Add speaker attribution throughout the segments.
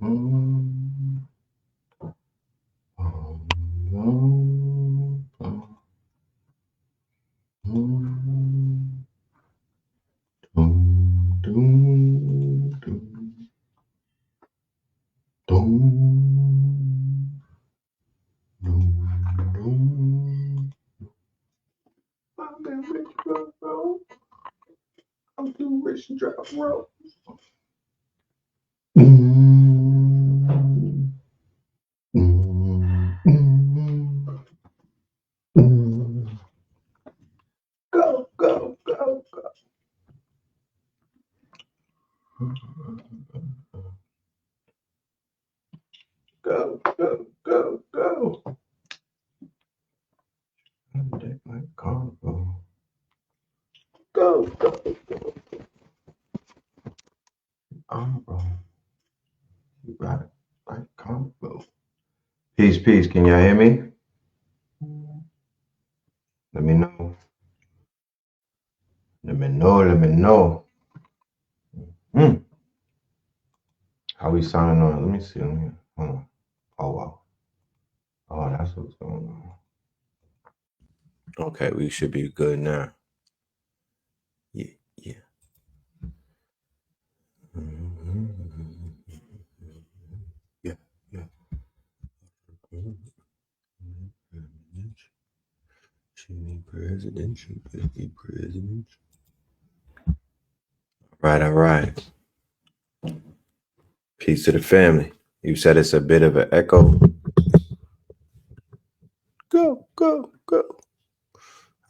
Speaker 1: Mm, um, mm, dum, dum, dum, dum, dum, dum. I've been rich, bro. I'm too rich to drive, bro. Mm, mm, mm, mm. Go, go, go, go. Go, go, go, go. I take my cargo. Go, go, go. Cargo. You got it. Like cargo. Peace, peace. Can y'all hear me? Let me know. Let me know. Let me know. Hmm. How we signing on? Let me see. Hold on. Oh, wow. Oh, that's what's going on. Okay, we should be good now. Yeah, yeah. Yeah, yeah. She need president. She need president. Right, all right. Peace to the family. You said it's a bit of an echo. Go, go, go.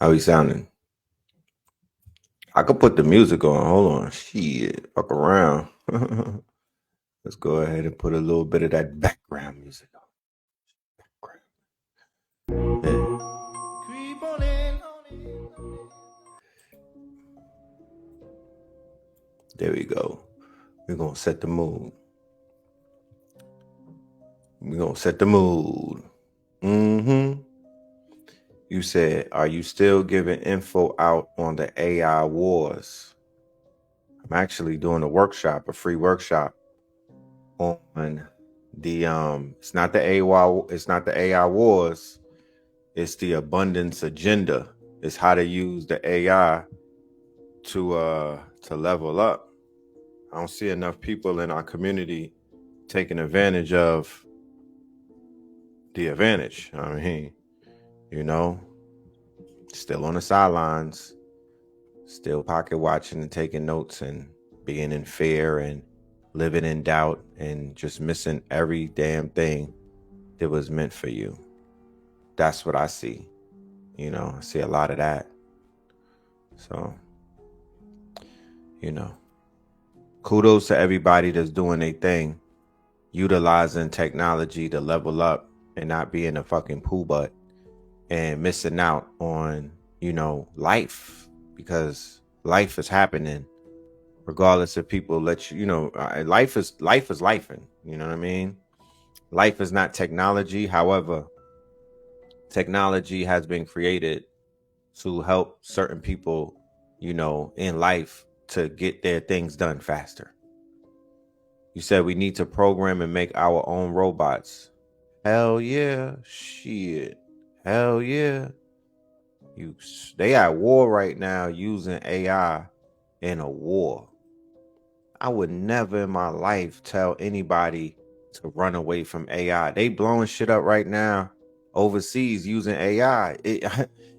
Speaker 1: How we sounding? I could put the music on. Hold on. Shit. Fuck around. Let's go ahead and put a little bit of that background music on. Yeah. There we go. We're gonna set the mood. We're gonna set the mood. Mm-hmm. You said, are you still giving info out on the AI wars? I'm actually doing a free workshop on the it's not the AI wars, it's the abundance agenda. It's how to use the AI to level up. I don't see enough people in our community taking advantage of the advantage. I mean, you know, still on the sidelines, still pocket watching and taking notes and being in fear and living in doubt and just missing every damn thing that was meant for you. That's what I see. I see a lot of that. So, you know, kudos to everybody that's doing their thing, utilizing technology to level up and not being a fucking poo butt and missing out on, life, because life is happening regardless if people let you, life is lifing. You know what I mean? Life is not technology. However, technology has been created to help certain people, in life to get their things done faster. You said we need to program and make our own robots. Hell yeah. Shit. Hell yeah. They at war right now using AI in a war. I would never in my life tell anybody to run away from AI. They blowing shit up right now overseas using AI.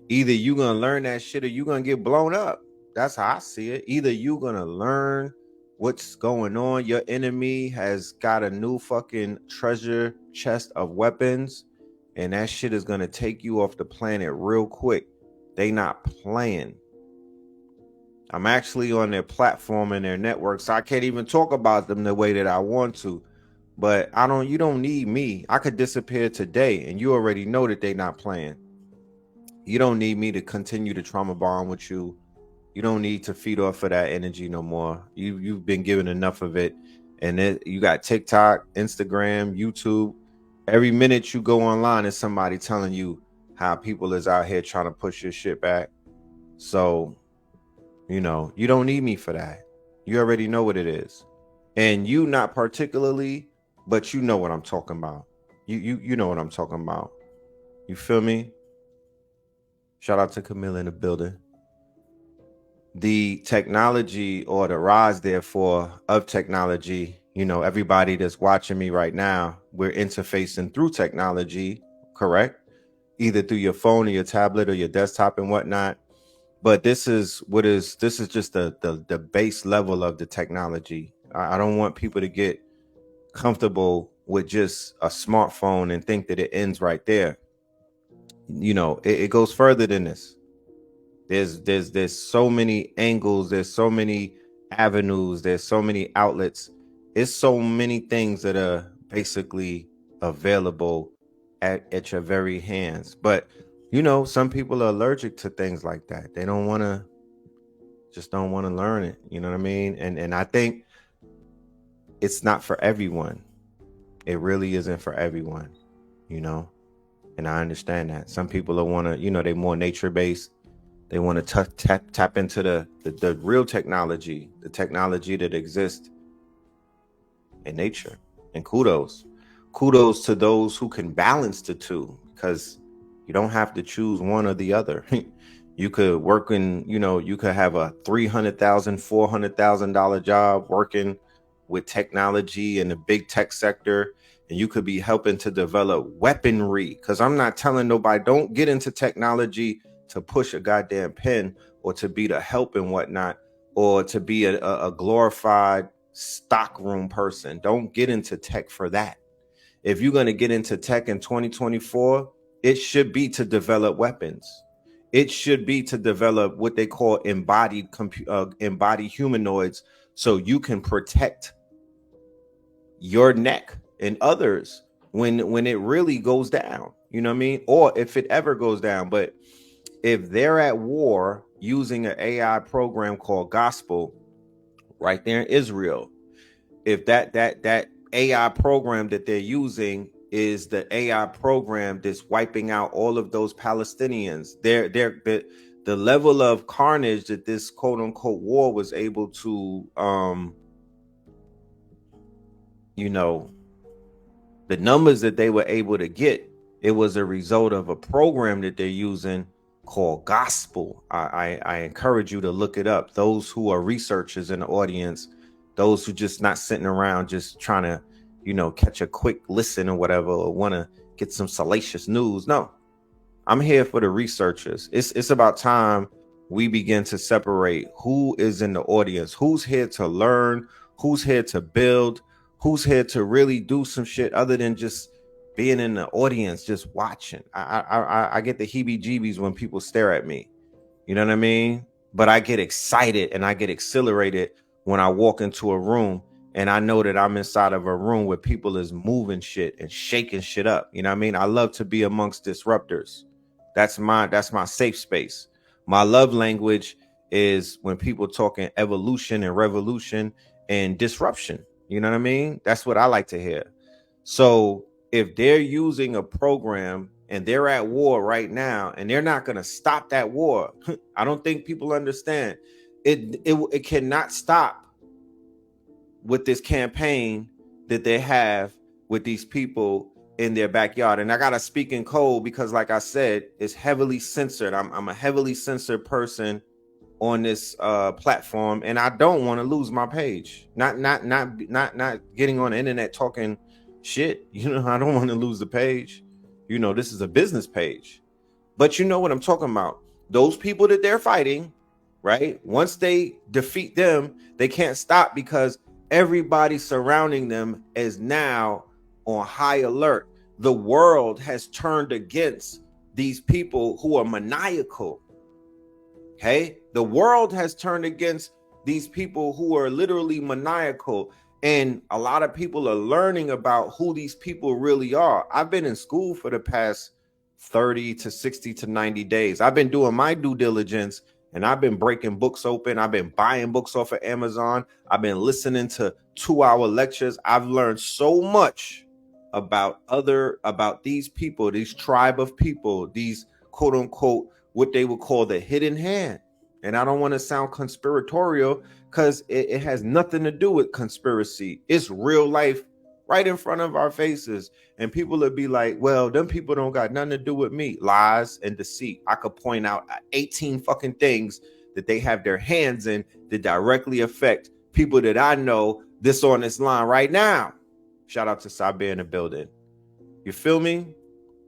Speaker 1: Either you gonna learn that shit or you gonna get blown up. That's how I see it. Either you gonna learn what's going on. Your enemy has got a new fucking treasure chest of weapons, and that shit is gonna take you off the planet real quick. They not playing. I'm actually on their platform and their network, so I can't even talk about them the way that I want to. But you don't need me. I could disappear today and you already know that they not playing. You don't need me to continue to trauma bond with you. You don't need to feed off of that energy no more. You've been given enough of it. And you got TikTok, Instagram, YouTube. Every minute you go online is somebody telling you how people is out here trying to push your shit back. So you don't need me for that. You already know what it is. And you not particularly but you know what I'm talking about. You know what I'm talking about. You feel me? Shout out to Camilla in the building. The technology, or the rise therefore of technology, everybody that's watching me right now, we're interfacing through technology, correct? Either through your phone or your tablet or your desktop and whatnot. But this is just the base level of the technology. I don't want people to get comfortable with just a smartphone and think that it ends right there. It goes further than this. There's so many angles, there's so many avenues, there's so many outlets. It's so many things that are basically available at your very hands. But some people are allergic to things like that. They don't want to learn it. You know what I mean? And I think it's not for everyone. It really isn't for everyone, and I understand that. Some people want to, they're more nature based. They want to tap into the real technology, the technology that exists in nature. And kudos to those who can balance the two, because you don't have to choose one or the other. You could work in, you could have a $300,000, $400,000 job working with technology in the big tech sector, and you could be helping to develop weaponry. Because I'm not telling nobody, don't get into technology to push a goddamn pen or to be the help and whatnot, or to be a glorified stockroom person. Don't get into tech for that. If you're going to get into tech in 2024, it should be to develop weapons. It should be to develop what they call embodied humanoids, so you can protect your neck and others when it really goes down. You know what I mean? Or if it ever goes down. But if they're at war using an AI program called Gospel right there in Israel, if that AI program that they're using is the AI program that's wiping out all of those Palestinians, the level of carnage that this quote unquote war was able to the numbers that they were able to get, it was a result of a program that they're using called Gospel. I encourage you to look it up. Those who are researchers in the audience, those who just not sitting around just trying to, catch a quick listen or whatever, or want to get some salacious news. No, I'm here for the researchers. It's about time we begin to separate who is in the audience, who's here to learn, who's here to build, who's here to really do some shit other than just being in the audience, just watching. I get the heebie-jeebies when people stare at me. You know what I mean? But I get excited and I get exhilarated when I walk into a room and I know that I'm inside of a room where people is moving shit and shaking shit up. You know what I mean? I love to be amongst disruptors. That's my safe space. My love language is when people talking evolution and revolution and disruption. You know what I mean? That's what I like to hear. So if they're using a program and they're at war right now and they're not going to stop that war, I don't think people understand. It cannot stop with this campaign that they have with these people in their backyard. And I got to speak in code because, like I said, it's heavily censored. I'm a heavily censored person on this platform, and I don't want to lose my page. Not getting on the internet talking shit. I don't want to lose the page. This is a business page. But you know what I'm talking about. Those people that they're fighting, right? Once they defeat them, they can't stop because everybody surrounding them is now on high alert. The world has turned against these people who are maniacal. Okay? The world has turned against these people who are literally maniacal. And a lot of people are learning about who these people really are. I've been in school for the past 30 to 60 to 90 days. I've been doing my due diligence and I've been breaking books open. I've been buying books off of Amazon. I've been listening to 2-hour lectures. I've learned so much about these people, these tribe of people, these quote unquote, what they would call the hidden hand. And I don't want to sound conspiratorial because it has nothing to do with conspiracy. It's real life right in front of our faces. And people would be like, well, them people don't got nothing to do with me. Lies and deceit. I could point out 18 fucking things that they have their hands in that directly affect people that I know this on this line right now. Shout out to Sabe in the building. You feel me?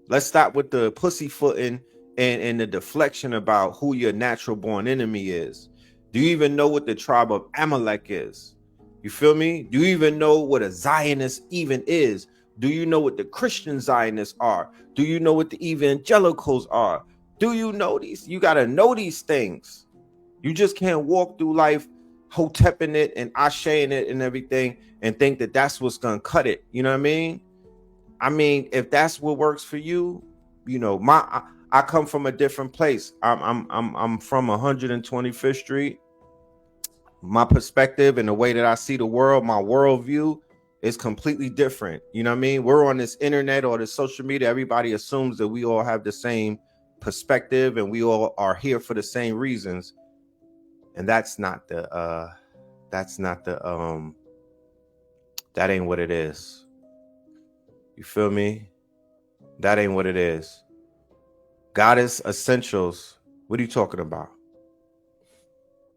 Speaker 1: Let's stop with the pussyfooting and the deflection about who your natural born enemy is. Do you even know what the tribe of Amalek is? You feel me? Do you even know what a Zionist even is? Do you know what the Christian Zionists are? Do you know what the evangelicals are? Do you know these? You got to know these things. You just can't walk through life hotepping it and ashaying it and everything and think that that's what's going to cut it. You know what I mean? I mean, if that's what works for you, you know, I come from a different place. I'm from 125th Street. My perspective and the way that I see the world, my worldview is completely different. You know what I mean? We're on this internet or this social media. Everybody assumes that we all have the same perspective and we all are here for the same reasons. And that ain't what it is. You feel me? That ain't what it is. Goddess essentials. What are you talking about?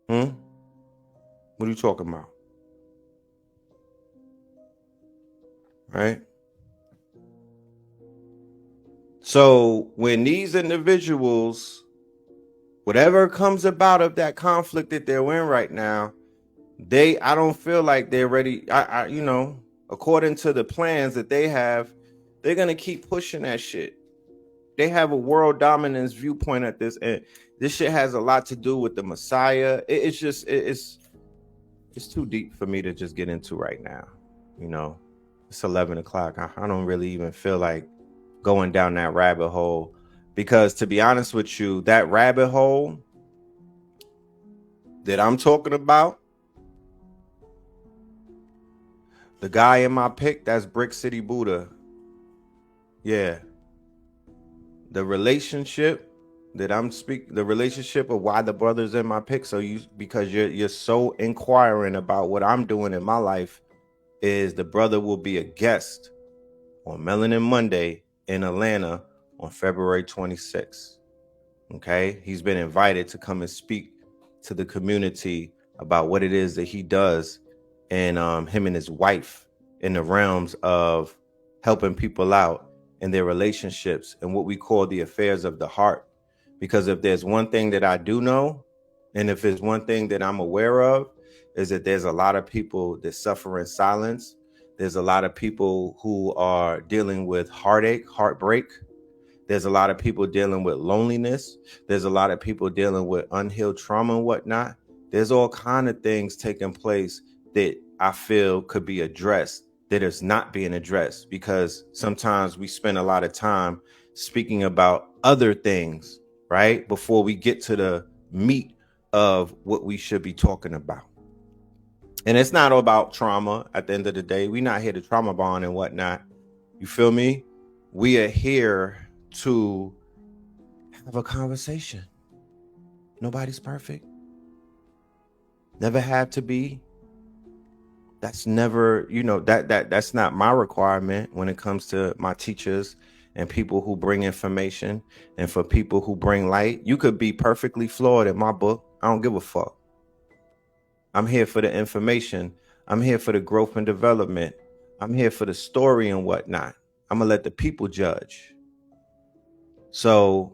Speaker 1: What are you talking about? Right? So when these individuals, whatever comes about of that conflict that they're in right now, I don't feel like they're ready. You know, according to the plans that they have, they're going to keep pushing that shit. They have a world dominance viewpoint at this, and this shit has a lot to do with the Messiah. It's too deep for me to just get into right now. You know, it's 11 o'clock. I don't really even feel like going down that rabbit hole, because to be honest with you, that rabbit hole that I'm talking about, the guy in my pic, that's Brick City Buddha. Yeah. The relationship that I'm speaking, the relationship of why the brother's in my pic, because you're so inquiring about what I'm doing in my life, is the brother will be a guest on Melanin Monday in Atlanta on February 26th. Okay, he's been invited to come and speak to the community about what it is that he does, and him and his wife in the realms of helping people out in their relationships and what we call the affairs of the heart. Because if there's one thing that I do know, and if there's one thing that I'm aware of, is that there's a lot of people that suffer in silence. There's a lot of people who are dealing with heartache, heartbreak. There's a lot of people dealing with loneliness. There's a lot of people dealing with unhealed trauma and whatnot. There's all kind of things taking place that I feel could be addressed that is not being addressed, because sometimes we spend a lot of time speaking about other things, right, before we get to the meat of what we should be talking about. And it's not all about trauma at the end of the day. We're not here to trauma bond and whatnot. You feel me? We are here to have a conversation. Nobody's perfect. Never have to be. That's never, you know, that's not my requirement when it comes to my teachers and people who bring information, and for people who bring light. You could be perfectly flawed in my book. I don't give a fuck. I'm here for the information. I'm here for the growth and development. I'm here for the story and whatnot. I'm gonna let the people judge. So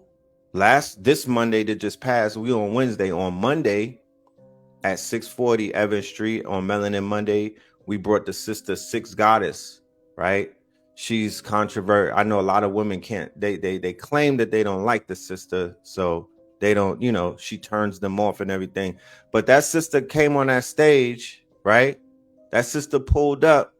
Speaker 1: this Monday that just passed, we on Wednesday. On Monday at 640 Evans Street on Melanin Monday, we brought the sister Six Goddess, right? She's controversial. I know a lot of women can't, they claim that they don't like the sister, so they don't, you know, she turns them off and everything. But that sister came on that stage, right? That sister pulled up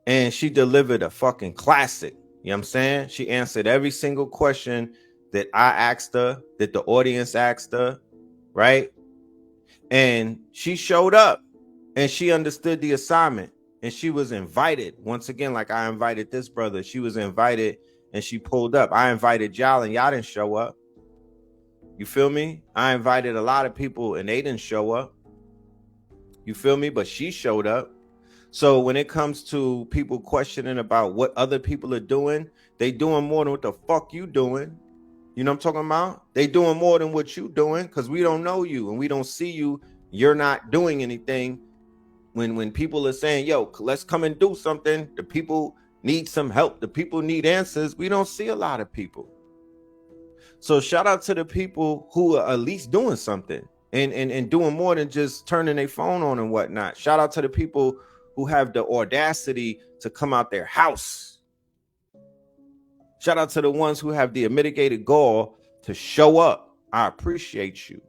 Speaker 1: and she delivered a fucking classic. You know what I'm saying? She answered every single question that I asked her, that the audience asked her, right? And she showed up and she understood the assignment, and she was invited. Once again, like I invited this brother, she was invited and she pulled up. I invited y'all and y'all didn't show up. You feel me? I invited a lot of people and they didn't show up. You feel me? But she showed up. So when it comes to people questioning about what other people are doing, they doing more than what the fuck you doing. You know what I'm talking about? They doing more than what you doing because we don't know you and we don't see you. You're not doing anything. When people are saying, yo, let's come and do something, the people need some help, the people need answers, we don't see a lot of people. So shout out to the people who are at least doing something and doing more than just turning their phone on and whatnot. Shout out to the people who have the audacity to come out their house. Shout out to the ones who have the mitigated goal to show up. I appreciate you.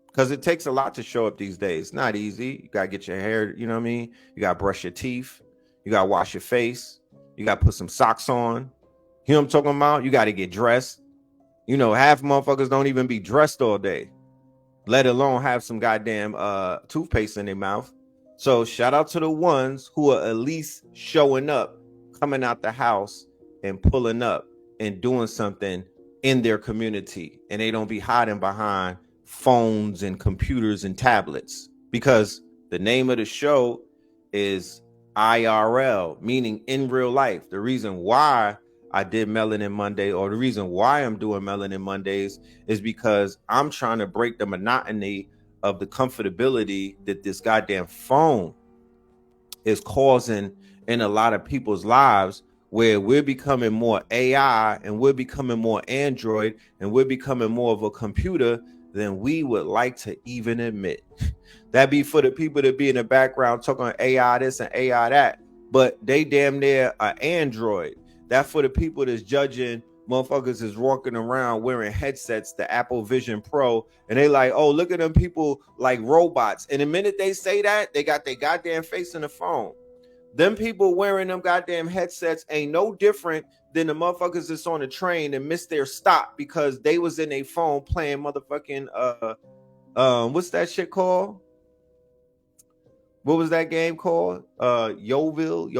Speaker 1: Because it takes a lot to show up these days. It's not easy. You got to get your hair, you know what I mean? You got to brush your teeth. You got to wash your face. You got to put some socks on. You know what I'm talking about? You got to get dressed. You know, half motherfuckers don't even be dressed all day, let alone have some goddamn toothpaste in their mouth. So shout out to the ones who are at least showing up, coming out the house and pulling up and doing something in their community. And they don't be hiding behind phones and computers and tablets, because the name of the show is IRL, meaning in real life. The reason why I did Melanin Monday, or the reason why I'm doing Melanin Mondays, is because I'm trying to break the monotony of the comfortability that this goddamn phone is causing in a lot of people's lives, where we're becoming more AI and we're becoming more Android and we're becoming more of a computer than we would like to even admit. That be for the people that be in the background talking AI this and AI that, but they damn near an Android. That for the people that's judging motherfuckers is walking around wearing headsets, the Apple Vision Pro, and they like, oh, look at them people like robots. And the minute they say that, they got their goddamn face in the phone. Them people wearing them goddamn headsets ain't no different than the motherfuckers that's on the train and missed their stop because they was in a phone playing motherfucking what's that shit called? What was that game called? Yoville,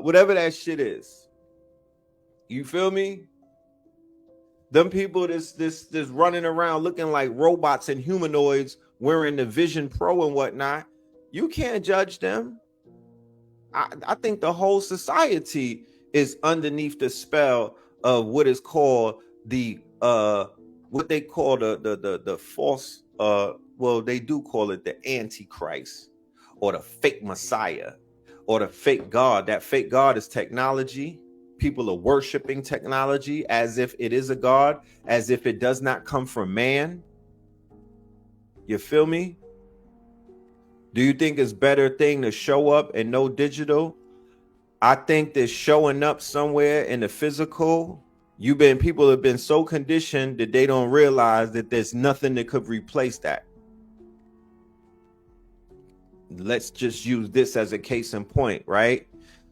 Speaker 1: whatever that shit is. You feel me? Them people that's running around looking like robots and humanoids wearing the Vision Pro and whatnot, you can't judge them. I think the whole society is underneath the spell of what is called the what they call the false well, they do call it the Antichrist or the fake Messiah or the fake God. That fake God is technology. People are worshiping technology as if it is a God, as if it does not come from man. You feel me? Do you think it's a better thing to show up and no digital? I think that showing up somewhere in the physical, people have been so conditioned that they don't realize that there's nothing that could replace that. Let's just use this as a case in point, right?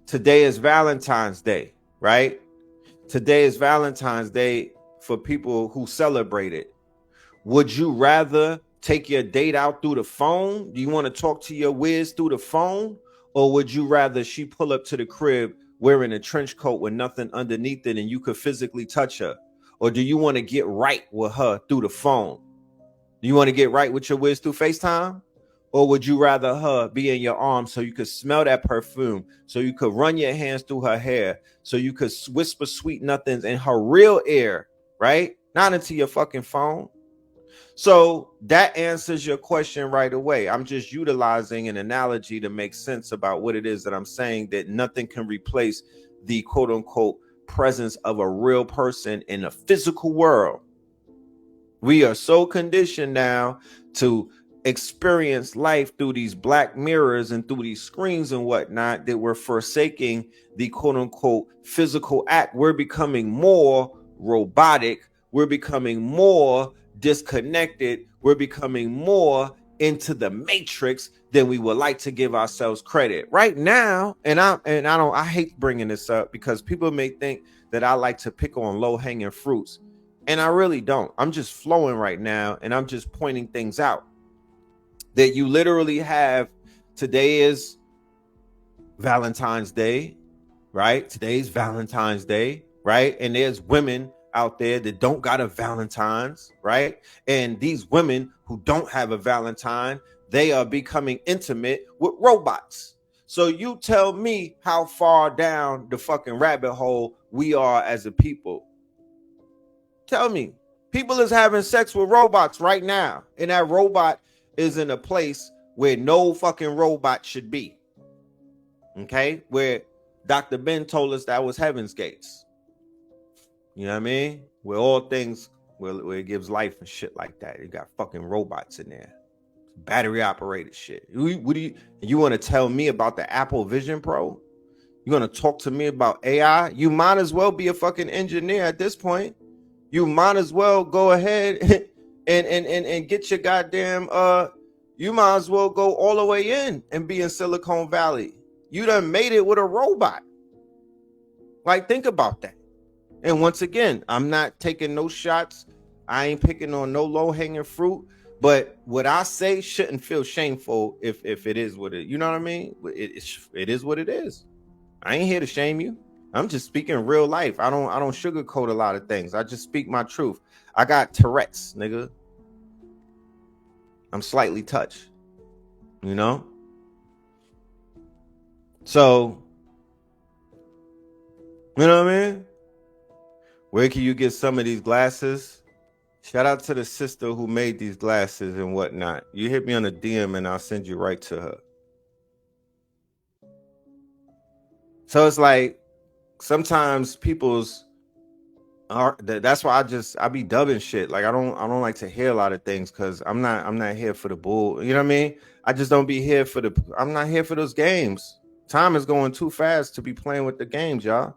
Speaker 1: Today is Valentine's Day, right? Today is Valentine's Day for people who celebrate it. Would you rather take your date out through the phone? Do you want to talk to your whiz through the phone? Or would you rather she pull up to the crib wearing a trench coat with nothing underneath it and you could physically touch her? Or do you want to get right with her through the phone? Do you want to get right with your whiz through FaceTime? Or would you rather her be in your arms so you could smell that perfume, so you could run your hands through her hair, so you could whisper sweet nothings in her real ear, right? Not into your fucking phone. So that answers your question right away. I'm just utilizing an analogy to make sense about what it is that I'm saying, that nothing can replace the quote unquote presence of a real person in the physical world. We are so conditioned now to experience life through these black mirrors and through these screens and whatnot that we're forsaking the quote unquote physical act. We're becoming more robotic. We're becoming more disconnected. We're becoming more into the matrix than we would like to give ourselves credit right now. I hate bringing this up because people may think that I like to pick on low-hanging fruits, and I really don't. I'm just flowing right now, and I'm just pointing things out that you literally have. Today is Valentine's Day, right? Today's Valentine's Day, right? And there's women out there that don't got a Valentine's, right? And these women who don't have a Valentine, they are becoming intimate with robots. So you tell me how far down the fucking rabbit hole we are as a people. Tell me. People is having sex with robots right now, and that robot is in a place where no fucking robot should be. Okay? Where Dr. Ben told us that was heaven's gates. You know what I mean? Where all things, where it gives life and shit like that. You got fucking robots in there. Battery operated shit. You want to tell me about the Apple Vision Pro? You want to talk to me about AI? You might as well be a fucking engineer at this point. You might as well go ahead and get your goddamn you might as well go all the way in and be in Silicon Valley. You done made it with a robot. Like, think about that. And once again, I'm not taking no shots. I ain't picking on no low-hanging fruit. But what I say shouldn't feel shameful if it is what it, you know what I mean? It is what it is. I ain't here to shame you. I'm just speaking real life. I don't sugarcoat a lot of things. I just speak my truth. I got Tourette's, nigga. I'm slightly touched. You know? So, you know what I mean? Where can you get some of these glasses? Shout out to the sister who made these glasses and whatnot. You hit me on a DM and I'll send you right to her. So it's like sometimes people's are that's why I be dubbing shit. Like I don't like to hear a lot of things because I'm not here for the bull. You know what I mean? I just don't be here for I'm not here for those games. Time is going too fast to be playing with the games, y'all.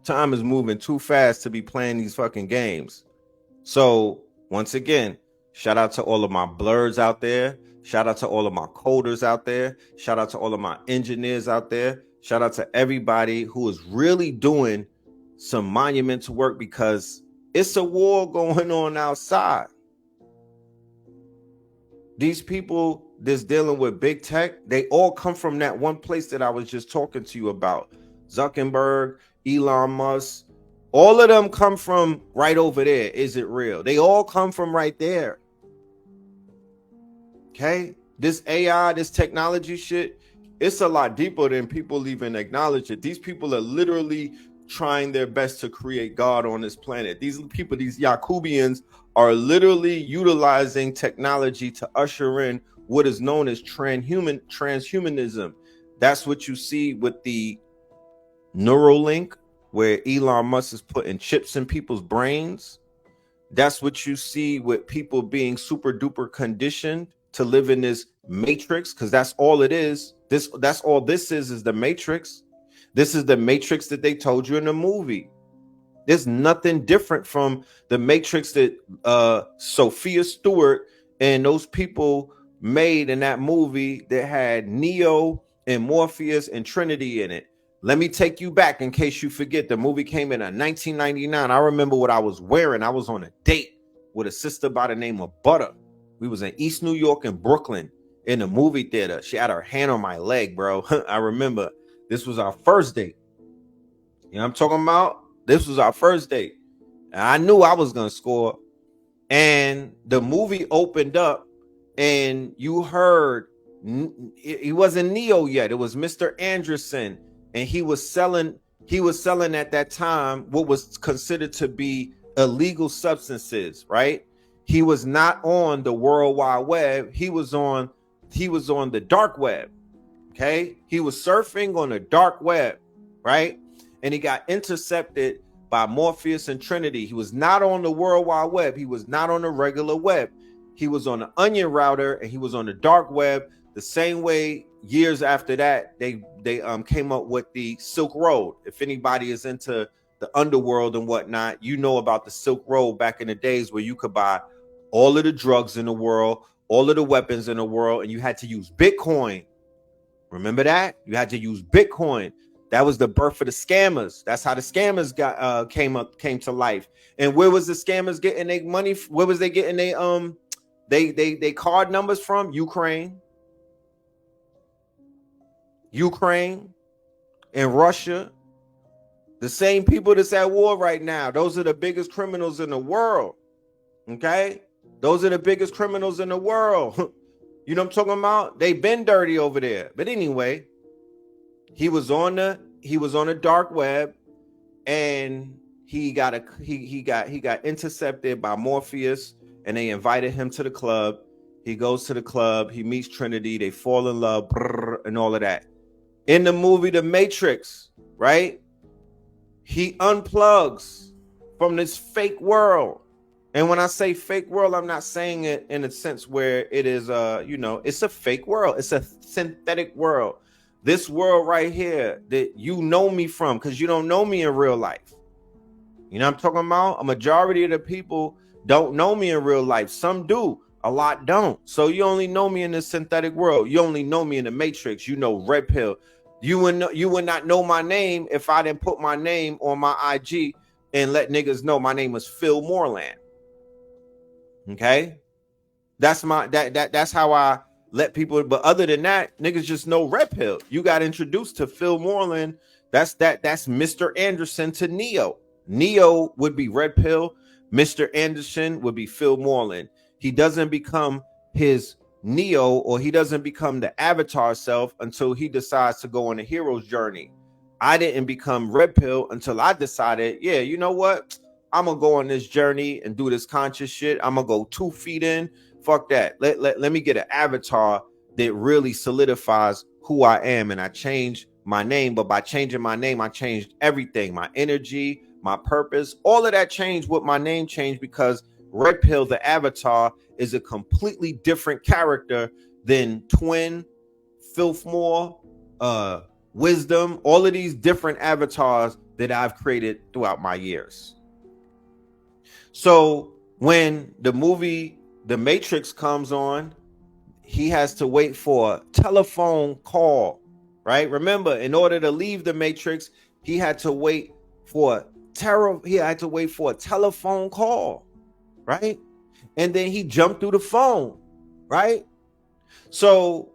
Speaker 1: Time is moving too fast to be playing these fucking games. So once again, shout out to all of my blurs out there. Shout out to all of my coders out there. Shout out to all of my engineers out there. Shout out to everybody who is really doing some monumental work because it's a war going on outside. These people that's dealing with big tech, they all come from that one place that I was just talking to you about. Zuckerberg, Elon Musk, all of them come from right over there. Is it real? They all come from right there. Okay? This AI, this technology shit, it's a lot deeper than people even acknowledge it. These people are literally trying their best to create God on this planet. These people, these Yakubians, are literally utilizing technology to usher in what is known as transhumanism. That's what you see with the Neuralink, where Elon Musk is putting chips in people's brains. That's what you see with people being super duper conditioned to live in this matrix, because that's all it is. That's all this is the matrix. This is the matrix that they told you in the movie. There's nothing different from the matrix that Sophia Stewart and those people made in that movie that had Neo and Morpheus and Trinity in it. Let me take you back in case you forget. The movie came in 1999. I remember what I was wearing. I was on a date with a sister by the name of Butter. We was in East New York and Brooklyn in the movie theater. She had her hand on my leg, bro. I remember this was our first date. You know what I'm talking about? This was our first date. And I knew I was going to score. And the movie opened up and you heard, it wasn't Neo yet. It was Mr. Anderson. And he was selling at that time what was considered to be illegal substances, right? He was not on the World Wide Web. He was on the dark web. Okay. He was surfing on the dark web, right? And he got intercepted by Morpheus and Trinity. He was not on the World Wide Web. He was not on the regular web. He was on the onion router and he was on the dark web. The same way years after that, they came up with the Silk Road. If anybody is into the underworld and whatnot, you know about the Silk Road back in the days where you could buy all of the drugs in the world, all of the weapons in the world, and you had to use Bitcoin. Remember that? You had to use Bitcoin. That was the birth of the scammers. That's how the scammers came to life. And where was the scammers getting their money? Where was they getting they card numbers from? Ukraine and Russia. The same people that's at war right now. Those are the biggest criminals in the world. Okay? Those are the biggest criminals in the world. You know what I'm talking about? They been dirty over there. But anyway, he was on the dark web, and he got intercepted by Morpheus, and they invited him to the club. He goes to the club, he meets Trinity, they fall in love, and all of that. In the movie The Matrix, right? He unplugs from this fake world. And when I say fake world, I'm not saying it in a sense where it is, it's a fake world. It's a synthetic world. This world right here that you know me from, because you don't know me in real life. You know what I'm talking about? A majority of the people don't know me in real life. Some do. A lot don't. So you only know me in this synthetic world. You only know me in the Matrix. You know Red Pill. You would not know my name if I didn't put my name on my IG and let niggas know my name was Phil Moreland. Okay? That's how I let people, but other than that, niggas just know Red Pill. You got introduced to Phil Moreland. That's Mr. Anderson to Neo. Neo would be Red Pill. Mr. Anderson would be Phil Moreland. He doesn't become his Neo, or he doesn't become the avatar self until he decides to go on a hero's journey. I didn't become Red Pill until I decided, yeah, you know what? I'm gonna go on this journey and do this conscious shit. I'm gonna go 2 feet in. Fuck that. Let me get an avatar that really solidifies who I am. And I changed my name, but by changing my name, I changed everything. My energy, my purpose, all of that changed with my name changed, because Red Pill, the avatar, is a completely different character than Twin, Filthmore, Wisdom, all of these different avatars that I've created throughout my years. So when the movie The Matrix comes on, he has to wait for a telephone call, right? Remember, in order to leave the Matrix, he had to wait for a telephone call, right? And then he jumped through the phone, right? So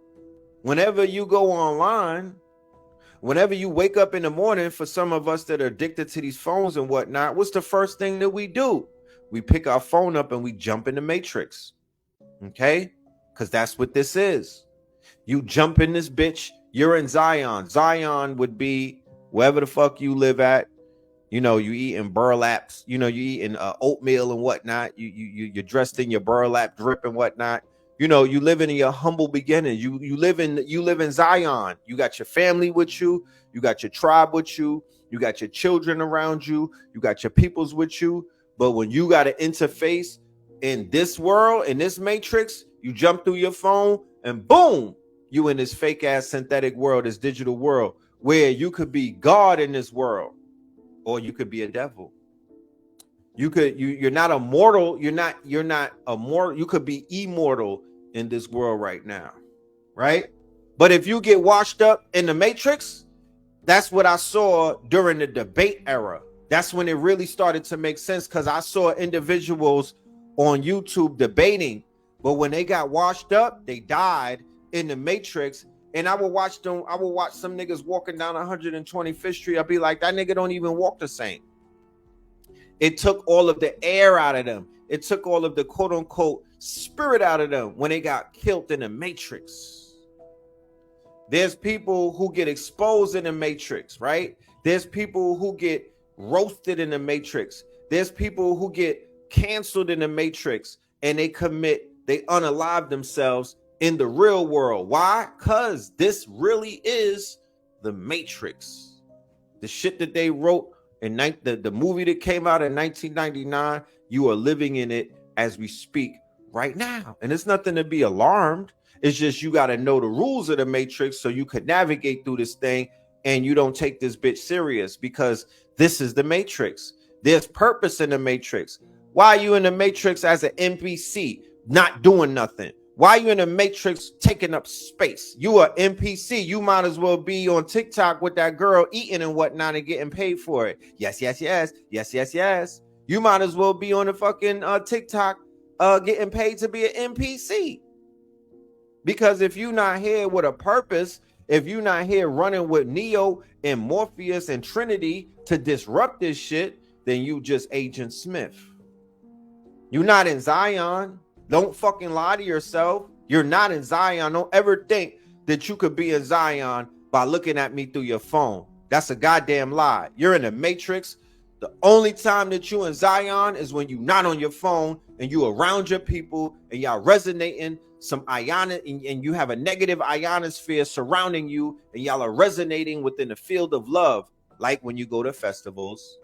Speaker 1: whenever you go online, whenever you wake up in the morning, for some of us that are addicted to these phones and whatnot, what's the first thing that we do? We pick our phone up and we jump in the Matrix, okay? Because that's what this is. You jump in this bitch, you're in Zion. Zion would be wherever the fuck you live at. You know, you eating burlaps, you eating oatmeal and whatnot. You're dressed in your burlap drip and whatnot. You know, you living in your humble beginning. You live in Zion. You got your family with you. You got your tribe with you. You got your children around you. You got your peoples with you. But when you got to interface in this world, in this Matrix, you jump through your phone and boom, you in this fake ass synthetic world, this digital world, where you could be God in this world, or you could be a devil. You're not immortal. You're not immortal. You could be immortal in this world right now, right? But if you get washed up in the Matrix, that's what I saw during the debate era. That's when it really started to make sense, because I saw individuals on YouTube debating, but when they got washed up, they died in the Matrix. And I would watch some niggas walking down 125th Street. I'd be like, that nigga don't even walk the same. It took all of the air out of them. It took all of the quote unquote spirit out of them when they got killed in the Matrix. There's people who get exposed in the Matrix, right? There's people who get roasted in the Matrix. There's people who get canceled in the Matrix, and they unalive themselves in the real world. Why? Because this really is the Matrix. The shit that they wrote in the movie that came out in 1999, you are living in it as we speak right now. And it's nothing to be alarmed. It's just you got to know the rules of the Matrix so you could navigate through this thing and you don't take this bitch serious, because this is the Matrix. There's purpose in the Matrix. Why are you in the Matrix as an NPC, not doing nothing? Why are you in the Matrix taking up space? You are NPC. You might as well be on TikTok with that girl eating and whatnot and getting paid for it. Yes, yes, yes. Yes, yes, yes. You might as well be on the fucking TikTok getting paid to be an NPC. Because if you're not here with a purpose, if you're not here running with Neo and Morpheus and Trinity to disrupt this shit, then you just Agent Smith. You're not in Zion. Don't fucking lie to yourself. You're not in Zion. Don't ever think that you could be in Zion by looking at me through your phone. That's a goddamn lie. You're in the Matrix. The only time that you in Zion is when you're not on your phone and you around your people and y'all resonating some ionic, and you have a negative ionosphere surrounding you, and y'all are resonating within the field of love, like when you go to festivals,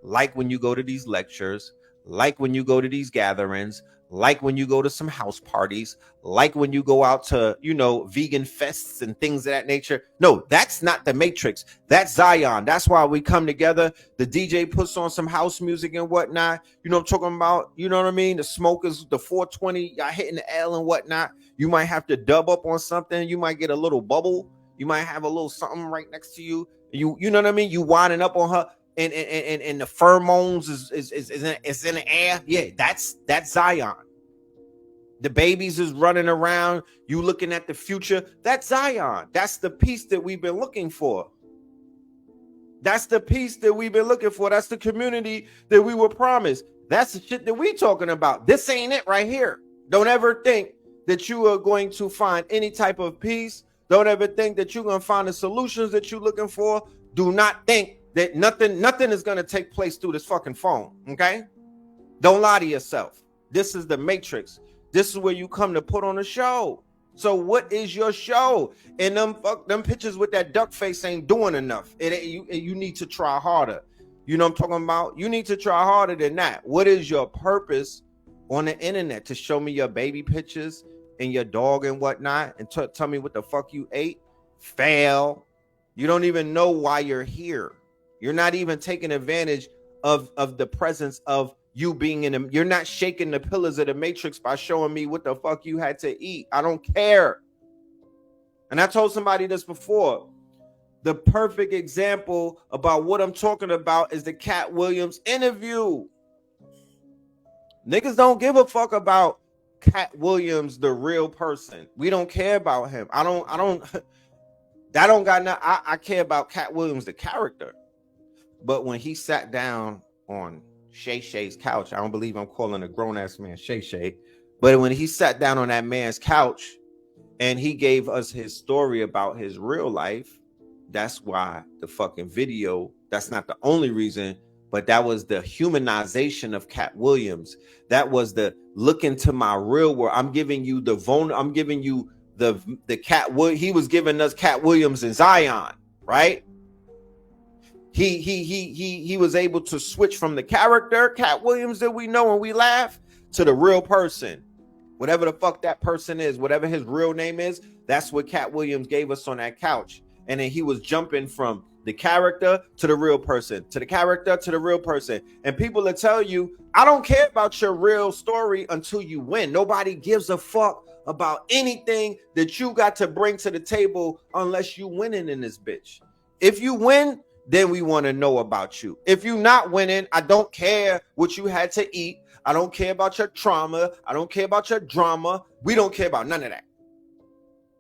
Speaker 1: like when you go to these lectures, like when you go to these gatherings, like when you go to some house parties, like when you go out to, vegan fests and things of that nature. No, that's not the Matrix. That's Zion. That's why we come together. The DJ puts on some house music and whatnot. You know what I'm talking about? You know what I mean? The smokers, the 420, y'all hitting the L and whatnot. You might have to dub up on something. You might get a little bubble. You might have a little something right next to you. You know what I mean? You winding up on her. And the pheromones is in the air. Yeah, that's Zion. The babies is running around. You looking at the future. That's Zion. That's the peace that we've been looking for. That's the peace that we've been looking for. That's the community that we were promised. That's the shit that we talking about. This ain't it right here. Don't ever think that you are going to find any type of peace. Don't ever think that you're going to find the solutions that you're looking for. Do not think that nothing is going to take place through this fucking phone, okay? Don't lie to yourself. This is the Matrix. This is where you come to put on a show. So what is your show? And them pictures with that duck face ain't doing enough. You need to try harder. You know what I'm talking about? You need to try harder than that. What is your purpose on the internet? To show me your baby pictures and your dog and whatnot, and tell me what the fuck you ate? Fail. You don't even know why you're here. You're not even taking advantage of the presence of you being in them. You're not shaking the pillars of the Matrix by showing me what the fuck you had to eat. I don't care. And I told somebody this before. The perfect example about what I'm talking about is the Cat Williams interview. Niggas don't give a fuck about Cat Williams, the real person. We don't care about him. I care about Cat Williams, the character. But when he sat down on Shay Shay's couch, I don't believe I'm calling a grown-ass man Shay Shay, but when he sat down on that man's couch and he gave us his story about his real life, that's why the fucking video, that's not the only reason, but that was the humanization of Cat Williams. That was the look into my real world. I'm giving you the Cat. He was giving us Cat Williams and Zion, right? He was able to switch from the character Cat Williams that we know and we laugh to the real person, whatever the fuck that person is, whatever his real name is. That's what Cat Williams gave us on that couch. And then he was jumping from the character to the real person, to the character to the real person. And people will tell you, I don't care about your real story until you win. Nobody gives a fuck about anything that you got to bring to the table unless you winning in this bitch. If you win, then we want to know about you. If you're not winning, I don't care what you had to eat. I don't care about your trauma. I don't care about your drama. We don't care about none of that.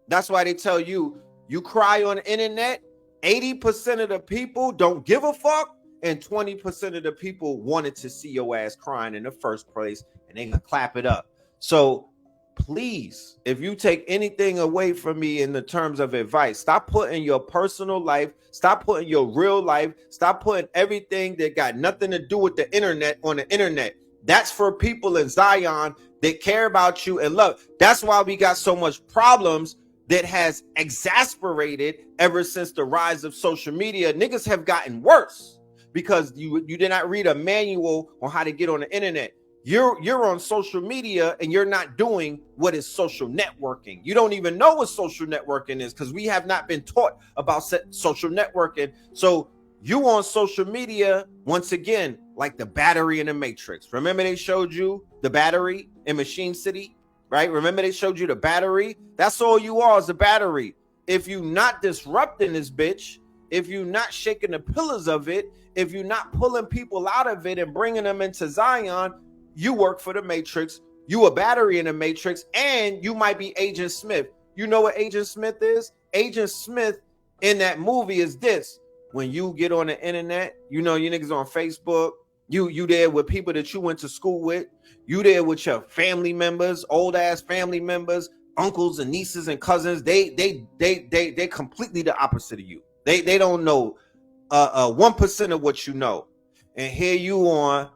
Speaker 1: That's why they tell you, you cry on the internet, 80% of the people don't give a fuck, and 20% of the people wanted to see your ass crying in the first place, and they can clap it up. So please, if you take anything away from me in the terms of advice, stop putting your personal life, stop putting your real life, stop putting everything that got nothing to do with the internet on the internet. That's for people in Zion that care about you and love. That's why we got so much problems that has exasperated ever since the rise of social media. Niggas have gotten worse because you did not read a manual on how to get on the internet. You're on social media and you're not doing what is social networking. You don't even know what social networking is because we have not been taught about social networking. So you on social media, once again, like the battery in the Matrix. Remember they showed you the battery in Machine City, right? Remember they showed you the battery? That's all you are, is a battery. If you not disrupting this bitch, if you not shaking the pillars of it, if you're not pulling people out of it and bringing them into Zion, you work for the Matrix, you a battery in the Matrix, and you might be Agent Smith. You know what Agent Smith is? Agent Smith in that movie is this. When you get on the internet, you know, you niggas on Facebook, you there with people that you went to school with, you there with your family members, old ass family members, uncles and nieces and cousins. They completely the opposite of you. They don't know 1% of what you know. And here you on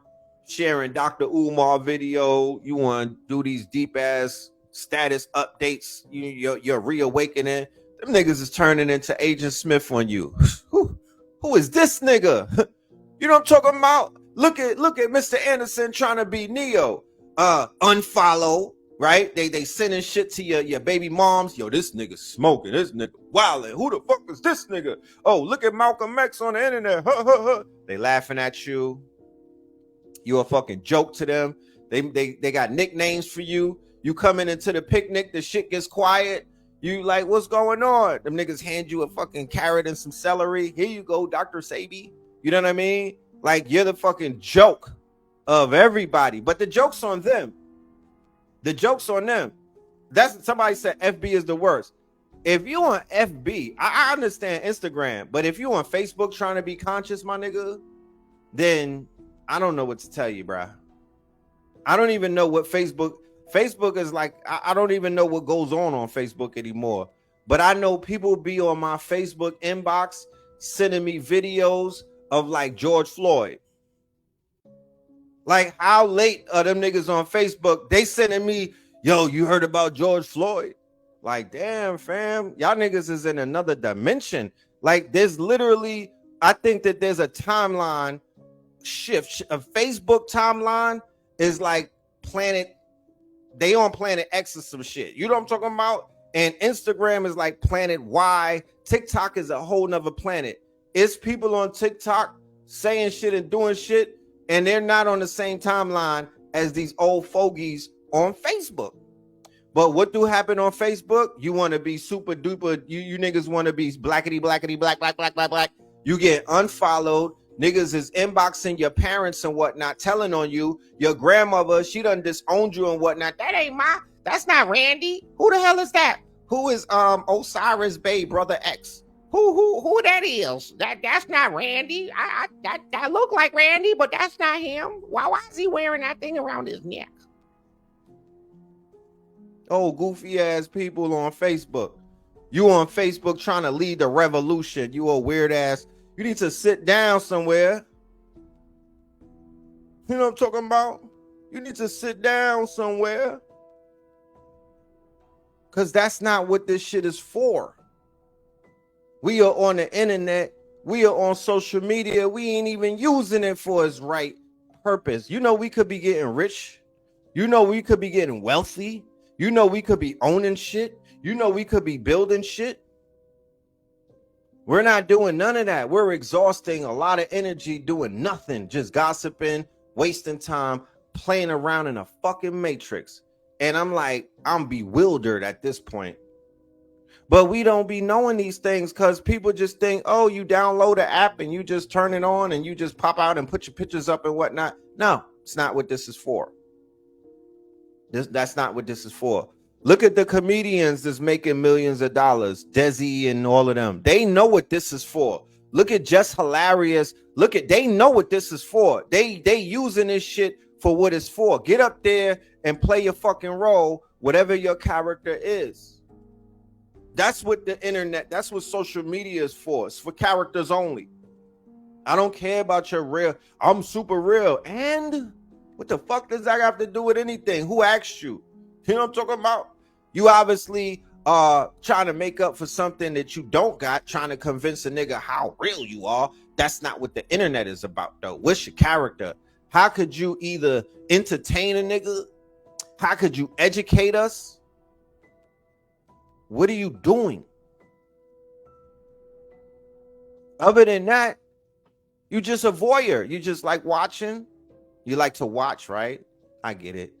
Speaker 1: sharing Dr. Umar video. You want to do these deep ass status updates. You're reawakening. Them niggas is turning into Agent Smith on you. Who is this nigga? You know what I'm talking about? Look at Mr. Anderson trying to be Neo. Unfollow, right? They sending shit to your baby moms. Yo, this nigga smoking. This nigga wilding. Who the fuck is this nigga? Oh, look at Malcolm X on the internet. They laughing at you. You a fucking joke to them. They got nicknames for you. You coming into the picnic, the shit gets quiet. You like, what's going on? Them niggas hand you a fucking carrot and some celery. Here you go, Dr. Sabi. You know what I mean? Like, you're the fucking joke of everybody. But the joke's on them. The joke's on them. That's somebody said FB is the worst. If you on FB, I understand Instagram, but if you on Facebook trying to be conscious, my nigga, then I don't know what to tell you, bruh. I don't even know what Facebook is like. I don't even know what goes on Facebook anymore. But I know people be on my Facebook inbox sending me videos of like George Floyd. Like, how late are them niggas on Facebook? They sending me, yo, you heard about George Floyd? Like, damn, fam, y'all niggas is in another dimension. Like, there's literally, I think that there's a timeline shift. A Facebook timeline is like they on planet X or some shit. You know what I'm talking about? And Instagram is like planet Y. TikTok is a whole nother planet. It's people on TikTok saying shit and doing shit, and they're not on the same timeline as these old fogies on Facebook. But what do happen on Facebook? You want to be super duper. You niggas want to be blackety black. You get unfollowed. Niggas is inboxing your parents and whatnot, telling on you. Your grandmother, she done disowned you and whatnot. That's not Randy. Who the hell is that? Who is Osiris Bay brother X? Who that is? That's not Randy. That look like Randy, but that's not him. Why is he wearing that thing around his neck? Oh, goofy ass people on Facebook. You on Facebook trying to lead the revolution. You a weird ass. You need to sit down somewhere. You know what I'm talking about? You need to sit down somewhere. Because that's not what this shit is for. We are on the internet. We are on social media. We ain't even using it for its right purpose. You know, we could be getting rich. You know, we could be getting wealthy. You know, we could be owning shit. You know, we could be building shit. We're not doing none of that. We're exhausting a lot of energy doing nothing, just gossiping, wasting time, playing around in a fucking matrix. And I'm like, I'm bewildered at this point. But we don't be knowing these things because people just think, oh, you download an app and you just turn it on and you just pop out and put your pictures up and whatnot. No, it's not what this is for. That's not what this is for. Look at the comedians that's making millions of dollars, Desi and all of them. They know what this is for. Look at Just Hilarious. They know what this is for. They using this shit for what it's for. Get up there and play your fucking role, whatever your character is. That's what the internet, that's what social media is for. It's for characters only. I don't care about your real. I'm super real. And what the fuck does that have to do with anything? Who asked you? You know what I'm talking about? You obviously trying to make up for something that you don't got, trying to convince a nigga how real you are. That's not what the internet is about, though. What's your character? How could you either entertain a nigga? How could you educate us? What are you doing? Other than that, you just a voyeur. You just like watching. You like to watch, right? I get it.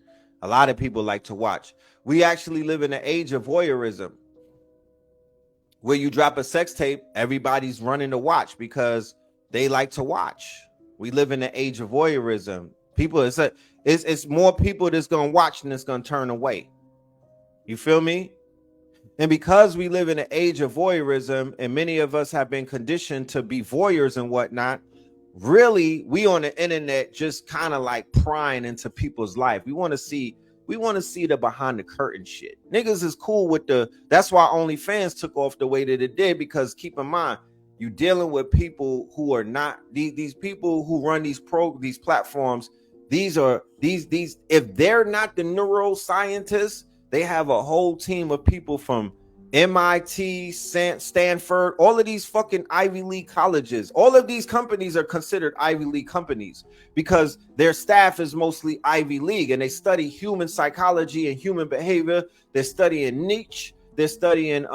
Speaker 1: A lot of people like to watch. We actually live in an age of voyeurism where you drop a sex tape, everybody's running to watch because they like to watch. We live in the age of voyeurism. People, it's more people that's going to watch than that's going to turn away. You feel me? And because we live in an age of voyeurism and many of us have been conditioned to be voyeurs and whatnot, really, we on the internet just kind of like prying into people's life. We want to We want to see the behind the curtain shit. Niggas is cool with that's why OnlyFans took off the way that it did, because keep in mind, you dealing with people who are not these people who run these platforms. These if they're not the neuroscientists, they have a whole team of people from MIT, Stanford, all of these fucking Ivy League colleges. All of these companies are considered Ivy League companies because their staff is mostly Ivy League, and they study human psychology and human behavior. They're studying Nietzsche. They're studying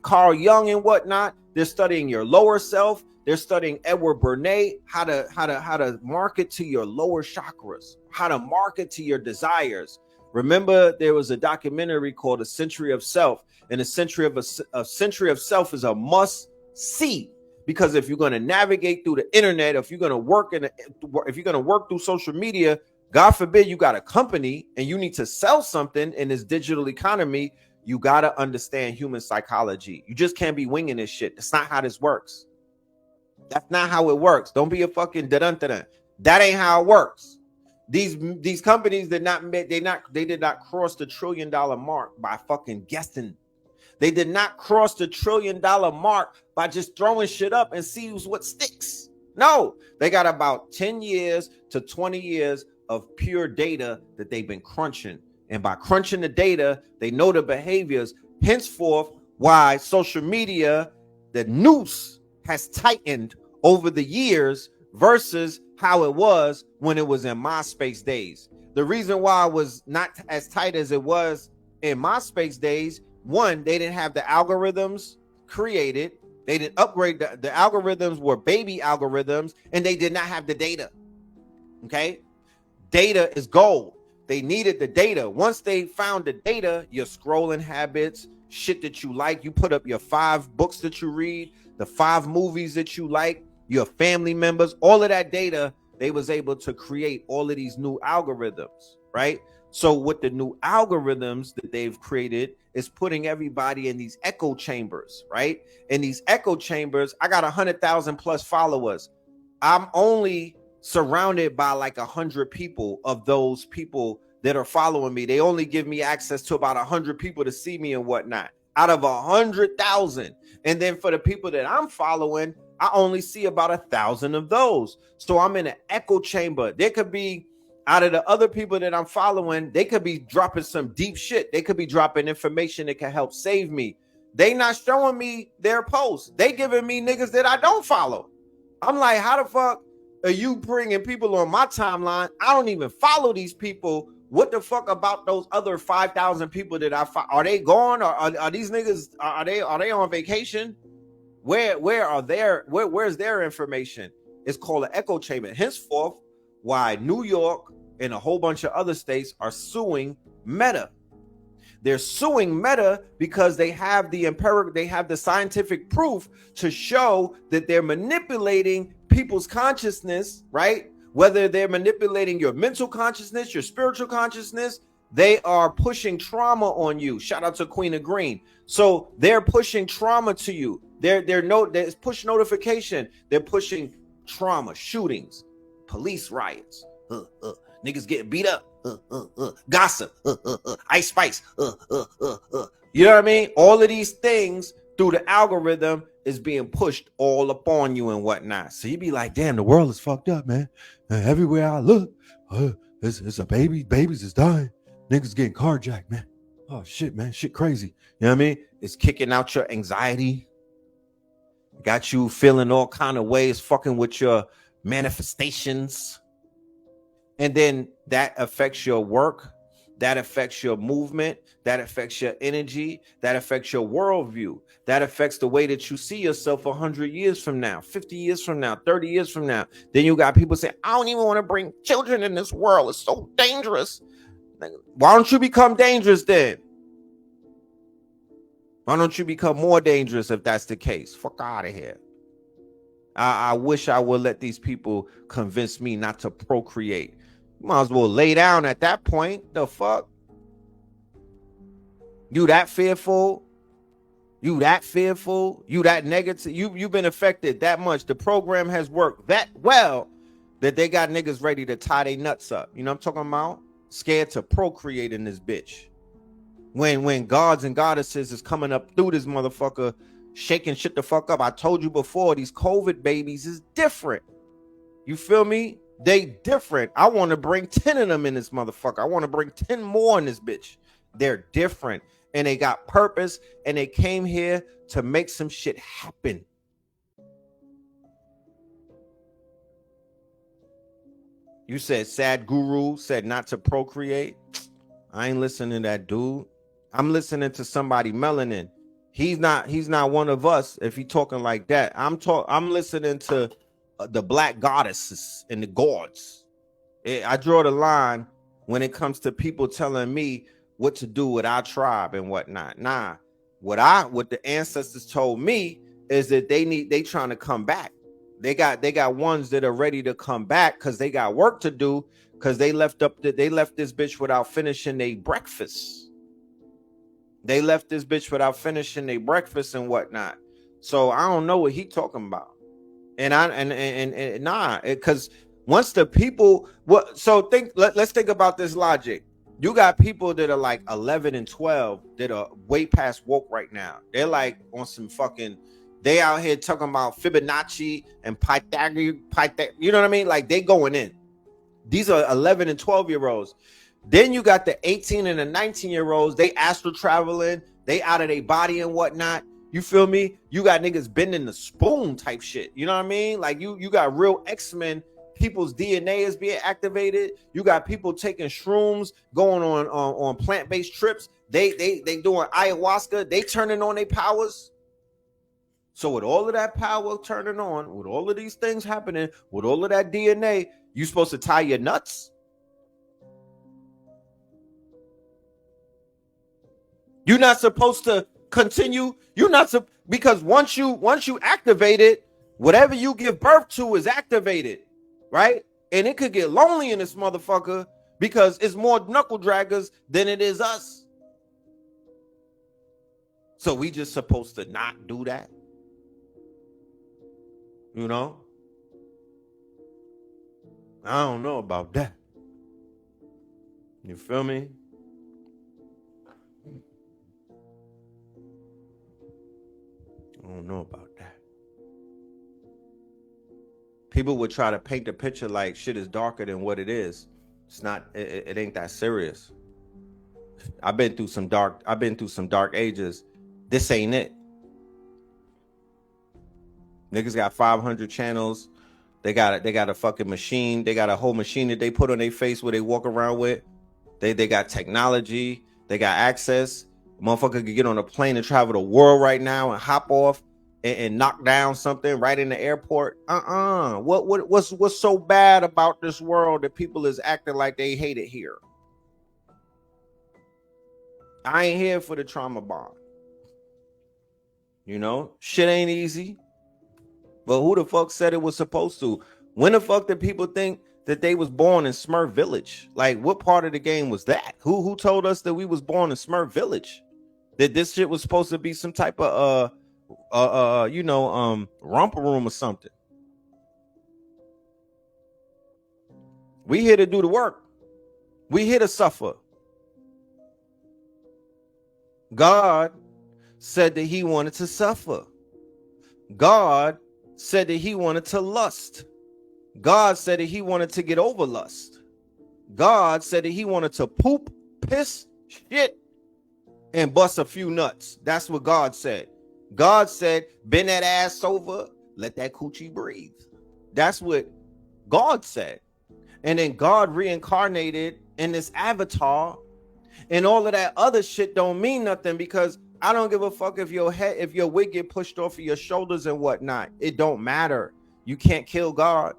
Speaker 1: Carl Jung and whatnot. They're studying your lower self. They're studying Edward Bernays, how to market to your lower chakras, how to market to your desires. Remember, there was a documentary called A Century of Self, and a century of self is a must see, because if you're going to navigate through the internet, if you're going to work through social media, God forbid you got a company and you need to sell something in this digital economy, you got to understand human psychology. You just can't be winging this shit. That's not how this works. That's not how it works. Don't be a fucking dun-dun-dun. That ain't how it works. These companies did not cross the $1 trillion mark by fucking guessing. They did not cross the $1 trillion mark by just throwing shit up and see what sticks. No, they got about 10 years to 20 years of pure data that they've been crunching. And by crunching the data, they know the behaviors. Henceforth, why social media, the noose has tightened over the years versus how it was when it was in MySpace days. The reason why it was not as tight as it was in MySpace days, one, they didn't have the algorithms created. They didn't upgrade. The algorithms were baby algorithms, and they did not have the data. Okay? Data is gold. They needed the data. Once they found the data, your scrolling habits, shit that you like, you put up your 5 books that you read, the 5 movies that you like, your family members, all of that data, they was able to create all of these new algorithms, right? So with the new algorithms that they've created is putting everybody in these echo chambers, right? In these echo chambers, I got 100,000 plus followers. I'm only surrounded by like 100 people of those people that are following me. They only give me access to about 100 people to see me and whatnot out of 100,000. And then for the people that I'm following, I only see about 1,000 of those. So I'm in an echo chamber. There could be, out of the other people that I'm following, they could be dropping some deep shit. They could be dropping information that can help save me. They not showing me their posts. They giving me niggas that I don't follow. I'm like, how the fuck are you bringing people on my timeline? I don't even follow these people. What the fuck about those other 5,000 people that I follow? Are they gone? Or are these niggas, are they on vacation? Where's their information? It's called an echo chamber. Henceforth, why New York and a whole bunch of other states are suing Meta. They're suing Meta because they have the scientific proof to show that they're manipulating people's consciousness, right? Whether they're manipulating your mental consciousness, your spiritual consciousness, they are pushing trauma on you. Shout out to Queen of Green. So they're pushing trauma to you. There's push notification. They're pushing trauma, shootings, police riots, niggas getting beat up, gossip, Ice Spice, you know what I mean? All of these things through the algorithm is being pushed all upon you and whatnot. So you be like, damn, the world is fucked up, man. Everywhere I look, it's a babies is dying. Niggas getting carjacked, man. Oh shit, man, shit crazy. You know what I mean? It's kicking out your anxiety. Got you feeling all kind of ways, fucking with your manifestations. And then that affects your work. That affects your movement. That affects your energy. That affects your worldview. That affects the way that you see yourself 100 years from now, 50 years from now, 30 years from now. Then you got people saying, I don't even want to bring children in this world. It's so dangerous. Why don't you become dangerous then? Why don't you become more dangerous if that's the case? Fuck out of here. I wish I would let these people convince me not to procreate. You might as well lay down at that point. The fuck? You that fearful? You that fearful? You that negative? You've been affected that much. The program has worked that well that they got niggas ready to tie their nuts up. You know what I'm talking about? Scared to procreate in this bitch. When gods and goddesses is coming up through this motherfucker, shaking shit the fuck up. I told you before, these COVID babies is different. You feel me? They different. I want to bring 10 of them in this motherfucker. I want to bring 10 more in this bitch. They're different. And they got purpose. And they came here to make some shit happen. You said Sad Guru said not to procreate. I ain't listening to that dude. I'm listening to somebody melanin. He's not one of us if he talking like that. I'm listening to the black goddesses and the gods. I draw the line when it comes to people telling me what to do with our tribe and whatnot. Nah, what the ancestors told me is that they trying to come back. They got ones that are ready to come back because they got work to do, because they left this bitch without finishing their breakfast. They left this bitch without finishing their breakfast and whatnot. So I don't know what he talking about. Because once the people, let's think about this logic. You got people that are like 11 and 12 that are way past woke right now. They're like on some fucking, they out here talking about Fibonacci and Pythagorean, you know what I mean? Like they going in. These are 11 and 12-year-olds. Then you got the 18 and the 19-year-olds. They astral traveling. They out of their body and whatnot. You feel me? You got niggas bending the spoon type shit. You know what I mean? Like you got real X-Men. People's DNA is being activated. You got people taking shrooms, going on plant-based trips. They doing ayahuasca. They turning on their powers. So with all of that power turning on, with all of these things happening, with all of that DNA, you supposed to tie your nuts? You're not supposed to continue. Because once you activate it, whatever you give birth to is activated, right? And it could get lonely in this motherfucker because it's more knuckle draggers than it is us. So we just supposed to not do that. You know? I don't know about that. You feel me? I don't know about that. People would try to paint the picture like shit is darker than what it is. It's not. It ain't that serious. I've been through some dark ages. This ain't it. Niggas got 500 channels. They got a fucking machine. They got a whole machine that they put on their face where they walk around with. They got technology. They got access. Motherfucker could get on a plane and travel the world right now and hop off and knock down something right in the airport. What's so bad about this world that people is acting like they hate it here? I ain't here for the trauma bond. You know, shit ain't easy. But who the fuck said it was supposed to? When the fuck did people think that they was born in Smurf Village? Like, what part of the game was that? Who told us that we was born in Smurf Village? That this shit was supposed to be some type of romper room or something? We here to do the work. We here to suffer. God said that he wanted to suffer. God said that he wanted to lust. God said that he wanted to get over lust. God said that he wanted to poop, piss, shit, and bust a few nuts. That's what God said. God said, bend that ass over, let that coochie breathe. That's what God said. And then God reincarnated in this avatar, and all of that other shit don't mean nothing, because I don't give a fuck if your wig get pushed off of your shoulders and whatnot. It don't matter. You can't kill God.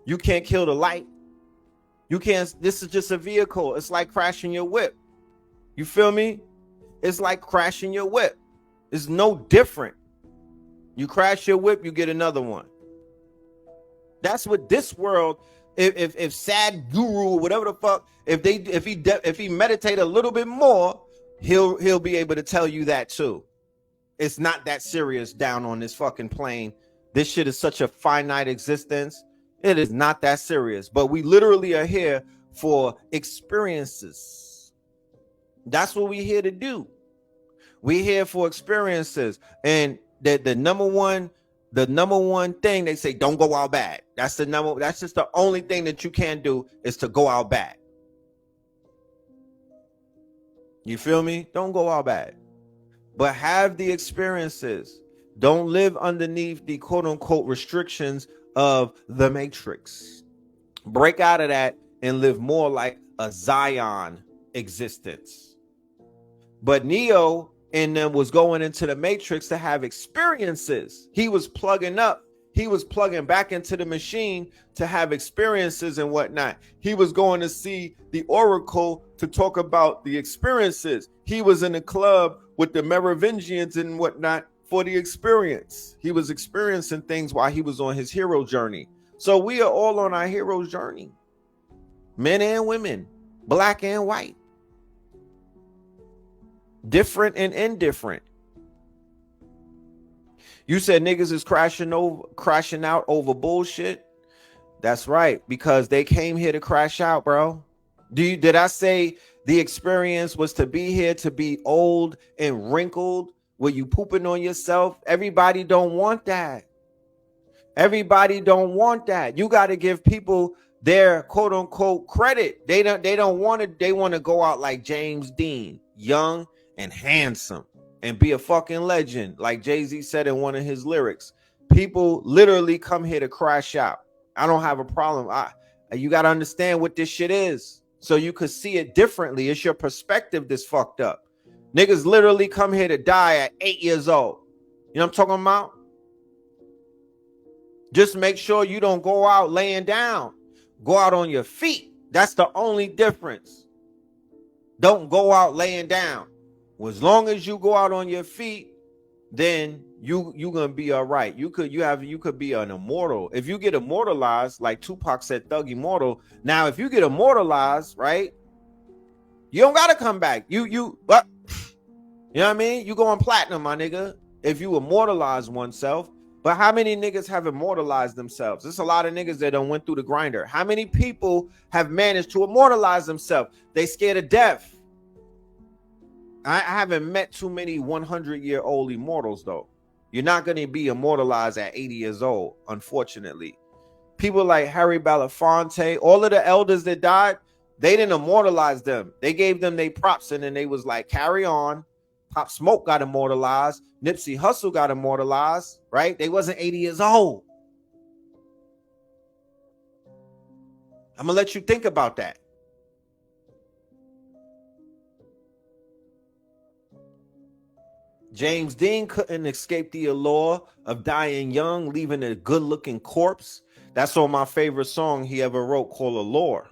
Speaker 1: You can't kill the light. You can't. This is just a vehicle. It's like crashing your whip. You feel me? It's like crashing your whip. It's no different. You crash your whip, you get another one. That's what this world. If Sad Guru or whatever the fuck, if he meditate a little bit more, he'll be able to tell you that too. It's not that serious down on this fucking plane. This shit is such a finite existence. It is not that serious. But we literally are here for experiences. That's what we're here to do. We're here for experiences. And the number one thing they say, don't go out bad. That's just the only thing that you can do is to go out bad. You feel me? Don't go out bad. But have the experiences. Don't live underneath the quote unquote restrictions of the Matrix. Break out of that and live more like a Zion existence. But Neo and them was going into the Matrix to have experiences. He was plugging up. He was plugging back into the machine to have experiences and whatnot. He was going to see the Oracle to talk about the experiences. He was in the club with the Merovingians and whatnot for the experience. He was experiencing things while he was on his hero journey. So we are all on our hero's journey. Men and women, black and white. Different and indifferent. You said niggas is crashing out over bullshit. That's right, because they came here to crash out, bro. Did I say the experience was to be here to be old and wrinkled? Were you pooping on yourself? Everybody don't want that. Everybody don't want that. You got to give people their quote unquote credit. They don't want to. They want to go out like James Dean, young and handsome, and be a fucking legend, like Jay-Z said in one of his lyrics. People literally come here to crash out. I don't have a problem. You got to understand what this shit is so you could see it differently. It's your perspective that's fucked up. Niggas literally come here to die at 8 years old. You know what I'm talking about? Just make sure you don't go out laying down. Go out on your feet. That's the only difference. Don't go out laying down. Well, as long as you go out on your feet, then you gonna be all right. You could be an immortal. If you get immortalized, like Tupac said, Thug Immortal. Now, if you get immortalized, right, you don't gotta come back. You know what I mean? You going platinum, my nigga, if you immortalize oneself. But how many niggas have immortalized themselves? There's a lot of niggas that done went through the grinder. How many people have managed to immortalize themselves? They scared of death. I haven't met too many 100-year-old immortals, though. You're not going to be immortalized at 80 years old, unfortunately. People like Harry Belafonte, all of the elders that died, they didn't immortalize them. They gave them their props, and then they was like, carry on. Pop Smoke got immortalized. Nipsey Hussle got immortalized, right? They wasn't 80 years old. I'm going to let you think about that. James Dean couldn't escape the allure of dying young, leaving a good-looking corpse. That's on my favorite song he ever wrote called Allure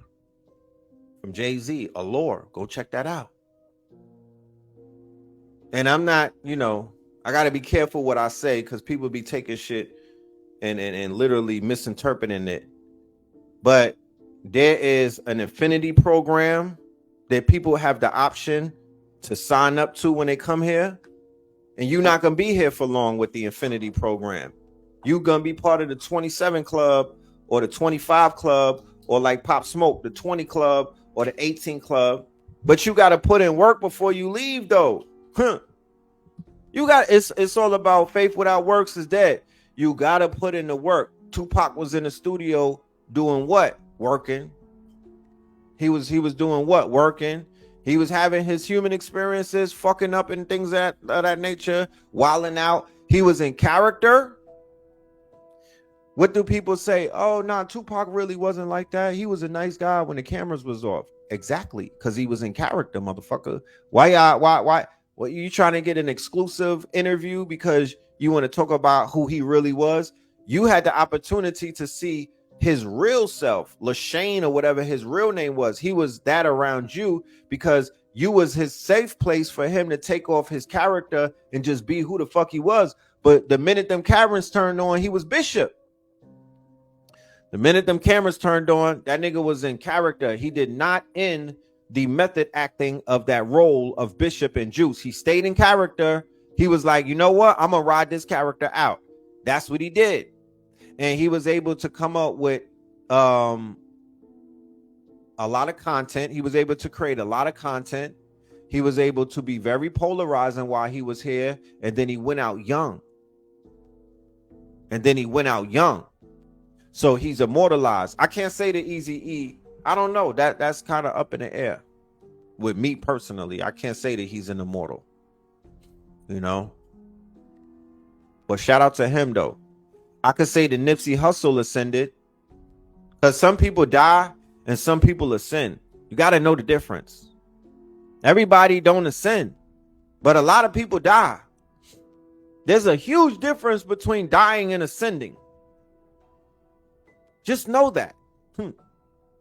Speaker 1: from Jay-Z. Allure. Go check that out. And I'm not, I got to be careful what I say because people be taking shit and literally misinterpreting it. But there is an infinity program that people have the option to sign up to when they come here. And you're not going to be here for long with the infinity program. You're going to be part of the 27 club or the 25 club, or like Pop Smoke, the 20 club or the 18 club. But you got to put in work before you leave, though. It's all about faith without works is dead. You got to put in the work. Tupac was in the studio doing what? Working. He was doing what? Working. He was having his human experiences, fucking up and things of that nature, wilding out. He was in character. What do people say? Oh, nah, Tupac really wasn't like that. He was a nice guy when the cameras was off. Exactly, because he was in character, motherfucker. Why? What, you trying to get an exclusive interview because you want to talk about who he really was? You had the opportunity to see his real self, LaShane or whatever his real name was. He was that around you because you was his safe place for him to take off his character and just be who the fuck he was. But the minute them cameras turned on, he was Bishop. The minute them cameras turned on, that nigga was in character. He did not end the method acting of that role of Bishop and Juice. He stayed in character. He was like, you know what? I'm gonna ride this character out. That's what he did. And he was able to come up with a lot of content. He was able to create a lot of content. He was able to be very polarizing while he was here. And then he went out young. So he's immortalized. I can't say to Eazy-E. I don't know. That's kind of up in the air. With me personally, I can't say that he's an immortal. You know? But shout out to him though. I could say that Nipsey Hussle ascended. Because some people die and some people ascend. You got to know the difference. Everybody don't ascend, but a lot of people die. There's a huge difference between dying and ascending. Just know that.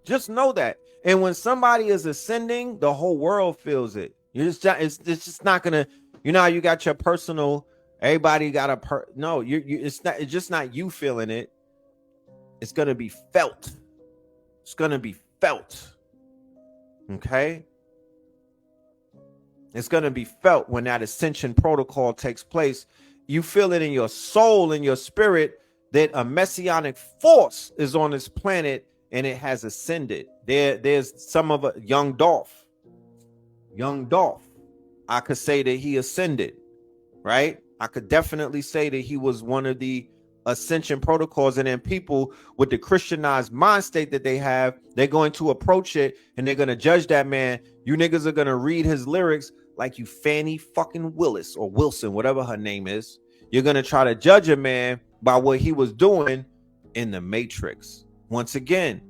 Speaker 1: Just know that. And when somebody is ascending, the whole world feels it. It's just not gonna. You know how you got your personal. Everybody got a no. It's just not you feeling it. It's gonna be felt. It's gonna be felt. Okay. It's going to be felt when that ascension protocol takes place. You feel it in your soul, in your spirit, that a messianic force is on this planet and it has ascended. There's some of a young Dolph. I could say that he ascended, right? I could definitely say that he was one of the ascension protocols. And then people with the Christianized mind state that they have, they're going to approach it and they're going to judge that man. You niggas are going to read his lyrics like you Fannie fucking Willis or Wilson, whatever her name is. You're going to try to judge a man by what he was doing in the Matrix. Once again,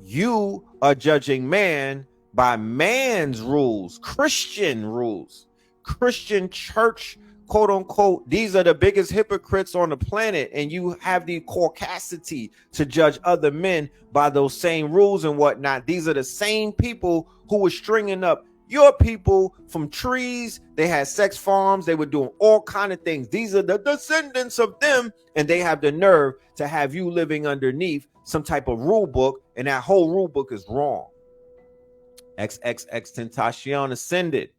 Speaker 1: you are judging man by man's rules, Christian rules, Christian church, quote unquote. These are the biggest hypocrites on the planet. And you have the caucasity to judge other men by those same rules and whatnot. These are the same people who were stringing up your people from trees. They had sex farms. They were doing all kind of things. These are the descendants of them. And they have the nerve to have you living underneath some type of rule book. And that whole rule book is wrong. XXXTentacion ascended.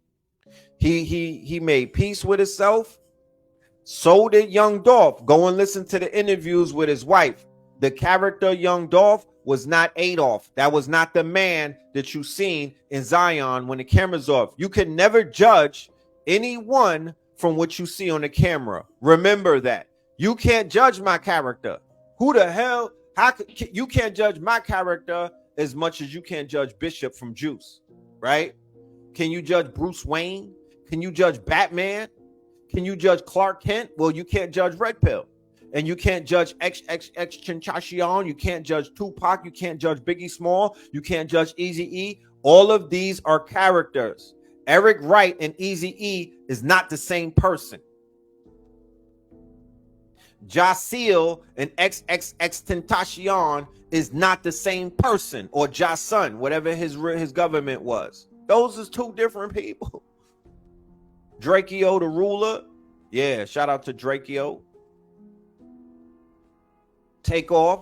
Speaker 1: He made peace with himself. So did Young Dolph. Go and listen to the interviews with his wife. The character Young Dolph was not Adolf. That was not the man that you seen in Zion when the camera's off. You can never judge anyone from what you see on the camera. Remember that. You can't judge my character. Who the hell? You can't judge my character as much as you can't judge Bishop from Juice, right? Can you judge Bruce Wayne? Can you judge Batman? Can you judge Clark Kent? Well, you can't judge Red Pill. And you can't judge XXXTentacion. You can't judge Tupac. You can't judge Biggie Small. You can't judge Eazy-E. All of these are characters. Eric Wright and Eazy-E is not the same person. Jaceel and XXXTentacion is not the same person, or Jason, whatever his government was. Those is two different people. Drakeo the ruler. Yeah, shout out to Drakeo. Takeoff,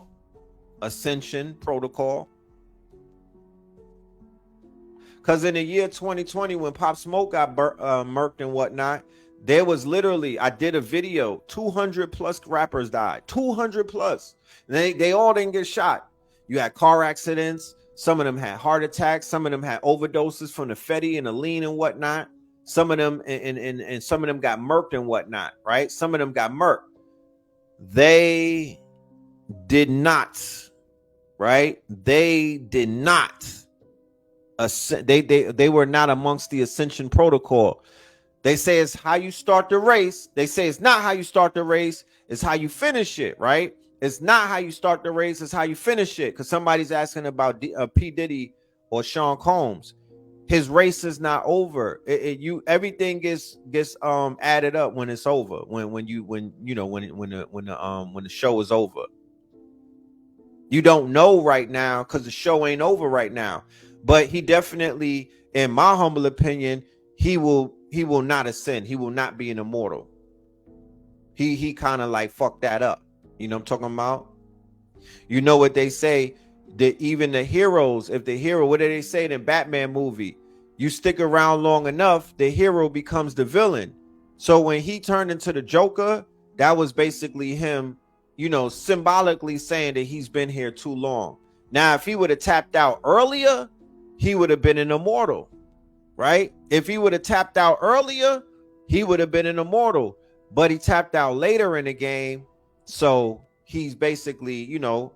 Speaker 1: Ascension Protocol. Because in the year 2020, when Pop Smoke got murked and whatnot, there was literally, I did a video, 200 plus rappers died. 200 plus. They all didn't get shot. You had car accidents. Some of them had heart attacks. Some of them had overdoses from the Fetty and the lean and whatnot. Some of them and some of them got murked and whatnot, right? Some of them got murked. They did not, right? They did not. They were not amongst the Ascension Protocol. They say it's how you start the race. They say it's not how you start the race. It's how you finish it, right? It's not how you start the race. It's how you finish it. Because somebody's asking about P. Diddy or Sean Combs. His race is not over. Everything gets added up when it's over. When the show is over. You don't know right now because the show ain't over right now. But he definitely, in my humble opinion, he will not ascend. He will not be an immortal. He kind of like fucked that up. You know what I'm talking about? You know what they say, that even the heroes, if the hero, what do they say in the Batman movie? You stick around long enough, the hero becomes the villain. So when he turned into the Joker, that was basically him, symbolically saying that he's been here too long. Now, if he would have tapped out earlier, he would have been an immortal, right? If he would have tapped out earlier, he would have been an immortal, but he tapped out later in the game. So he's basically, you know,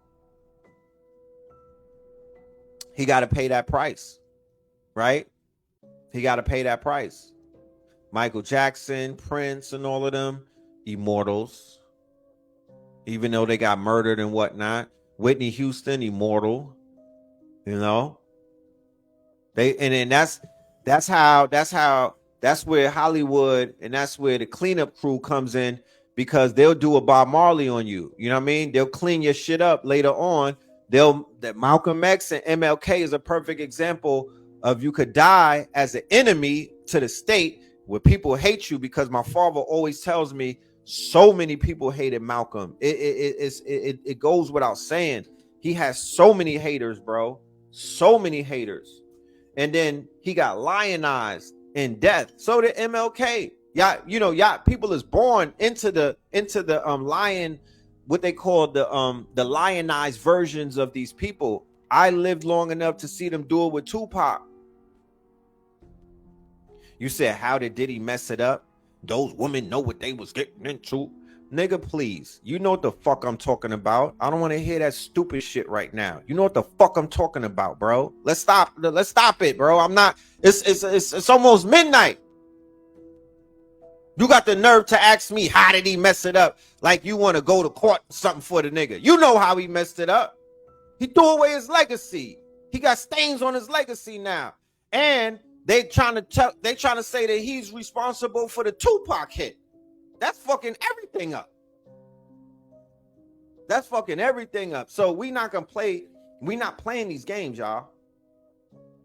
Speaker 1: he got to pay that price, right? He got to pay that price. Michael Jackson, Prince, and all of them, immortals, even though they got murdered and whatnot. Whitney Houston, immortal, you know. That's where Hollywood and that's where the cleanup crew comes in, because they'll do a Bob Marley on you. You know what I mean? They'll clean your shit up later on. That Malcolm X and MLK is a perfect example of you could die as an enemy to the state where people hate you, because my father always tells me so many people hated Malcolm. It goes without saying. He has so many haters, bro. So many haters. And then he got lionized in death. So did MLK. Y'all people is born into the lion, what they call the lionized versions of these people. I lived long enough to see them do it with Tupac. You said, how did he mess it up? Those women know what they was getting into. Nigga, please. You know what the fuck I'm talking about. I don't want to hear that stupid shit right now. You know what the fuck I'm talking about, bro. Let's stop it, bro. I'm not. It's almost midnight. You got the nerve to ask me, how did he mess it up? Like you want to go to court or something for the nigga. You know how he messed it up. He threw away his legacy. He got stains on his legacy now. And they trying to say that he's responsible for the Tupac hit. That's fucking everything up. That's fucking everything up. So we not playing these games, y'all.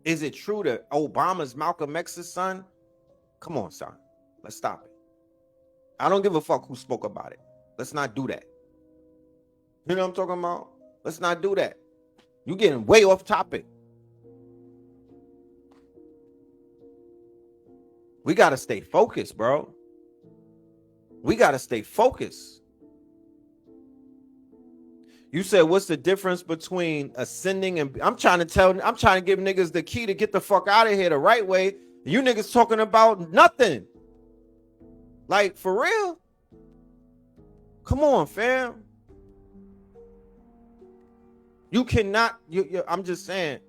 Speaker 1: Is it true that Obama's Malcolm X's son? Come on, son. Let's stop it. I don't give a fuck who spoke about it. Let's not do that. You know what I'm talking about? Let's not do that. You getting way off topic. We got to stay focused, bro. We got to stay focused. You said, what's the difference between ascending and... I'm trying to give niggas the key to get the fuck out of here the right way. You niggas talking about nothing. Like, for real? Come on, fam. You cannot... I'm just saying...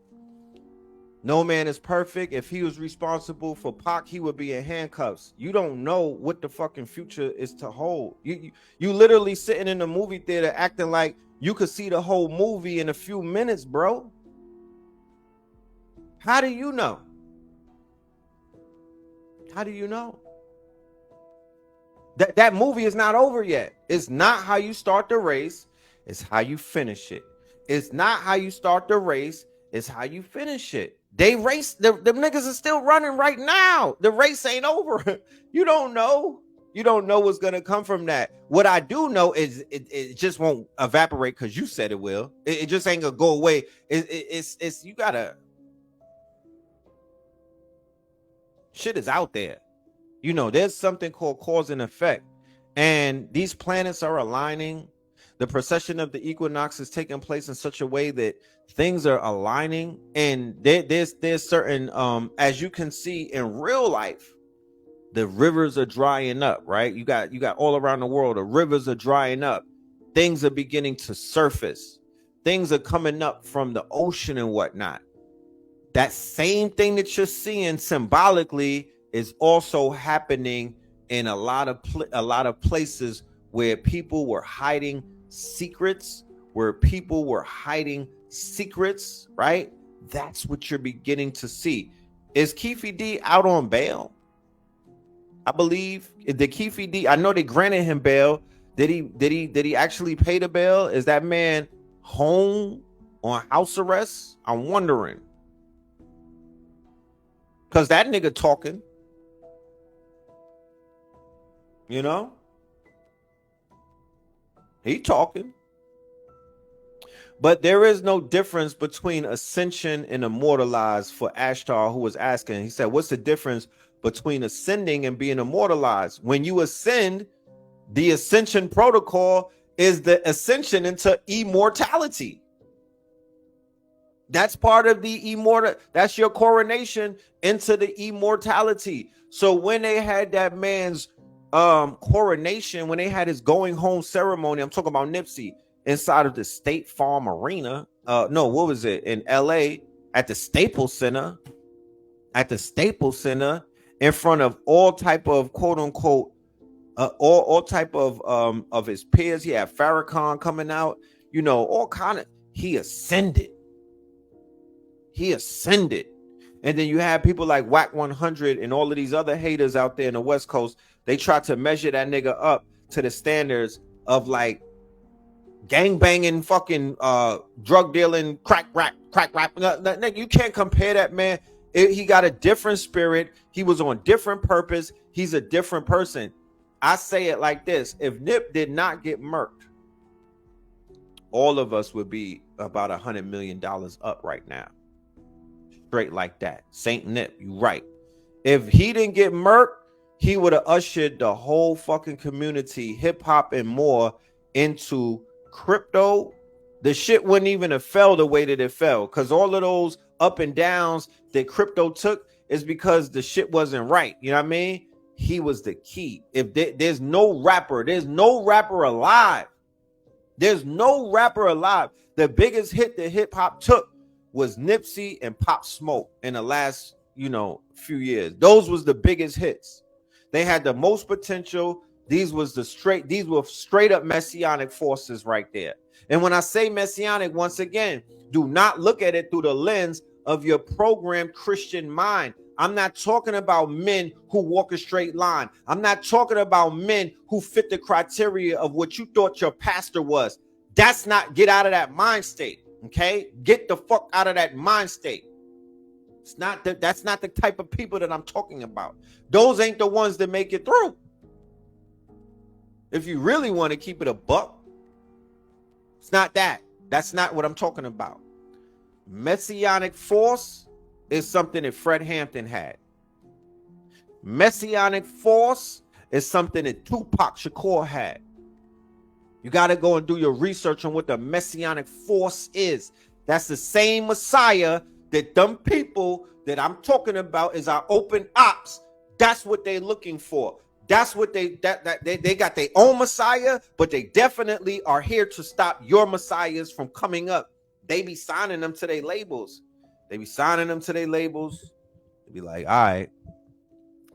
Speaker 1: No man is perfect. If he was responsible for Pac, he would be in handcuffs. You don't know what the fucking future is to hold. You literally sitting in the movie theater acting like you could see the whole movie in a few minutes, bro. How do you know? How do you know? That movie is not over yet. It's not how you start the race. It's how you finish it. It's not how you start the race. It's how you finish it. They race, the niggas are still running right now. The race ain't over. You don't know. You don't know what's going to come from that. What I do know is it just won't evaporate because you said it will. It just ain't going to go away. It's you got to. Shit is out there. You know, there's something called cause and effect. And these planets are aligning. The precession of the equinox is taking place in such a way that things are aligning, and there's certain as you can see in real life, the rivers are drying up, right? You got all around the world, the rivers are drying up. Things are beginning to surface. Things are coming up from the ocean and whatnot. That same thing that you're seeing symbolically is also happening in a lot of places where people were hiding secrets, right? That's what you're beginning to see. Is Keefe D out on bail? I believe the Keefe D, I know they granted him bail. Did he actually pay the bail? Is that man home on house arrest? I'm wondering. Cause that nigga talking. You know? He talking. But there is no difference between ascension and immortalized for Ashtar, who was asking. He said, what's the difference between ascending and being immortalized? When you ascend, the ascension protocol is the ascension into immortality. That's part of the immortal. That's your coronation into the immortality. So when they had that man's coronation, when they had his going home ceremony, I'm talking about Nipsey inside of the State Farm Arena. No, what was it in LA at the Staples Center? At the Staples Center, in front of all type of quote unquote all type of his peers. He had Farrakhan coming out, you know, all kind of. He ascended. And then you have people like Whack 100 and all of these other haters out there in the West Coast. They try to measure that nigga up to the standards of like gang banging, fucking drug dealing, crack rap. You can't compare that, man. He got a different spirit. He was on different purpose. He's a different person. I say it like this: if Nip did not get murked, all of us would be about $100 million up right now. Straight like that. Saint Nip, you right. If he didn't get murked, he would have ushered the whole fucking community, hip hop and more, into crypto. The shit wouldn't even have fell the way that it fell, because all of those up and downs that crypto took is because the shit wasn't right. You know what I mean? He was the key. If there's no rapper alive. There's no rapper alive. The biggest hit that hip hop took was Nipsey and Pop Smoke in the last, few years. Those was the biggest hits. They had the most potential. These were straight up messianic forces right there. And when I say messianic, once again, do not look at it through the lens of your programmed Christian mind. I'm not talking about men who walk a straight line. I'm not talking about men who fit the criteria of what you thought your pastor was. Get out of that mind state. Okay? Get the fuck out of that mind state. That's not the type of people that I'm talking about. Those ain't the ones that make it through. If you really want to keep it a buck, it's not that. That's not what I'm talking about. Messianic force is something that Fred Hampton had. Messianic force is something that Tupac Shakur had. You got to go and do your research on what the Messianic force is. That's the same Messiah that them people that I'm talking about is our open ops. That's what they're looking for. That's what they got their own Messiah, but they definitely are here to stop your Messiahs from coming up. They be signing them to their labels. They be like, all right,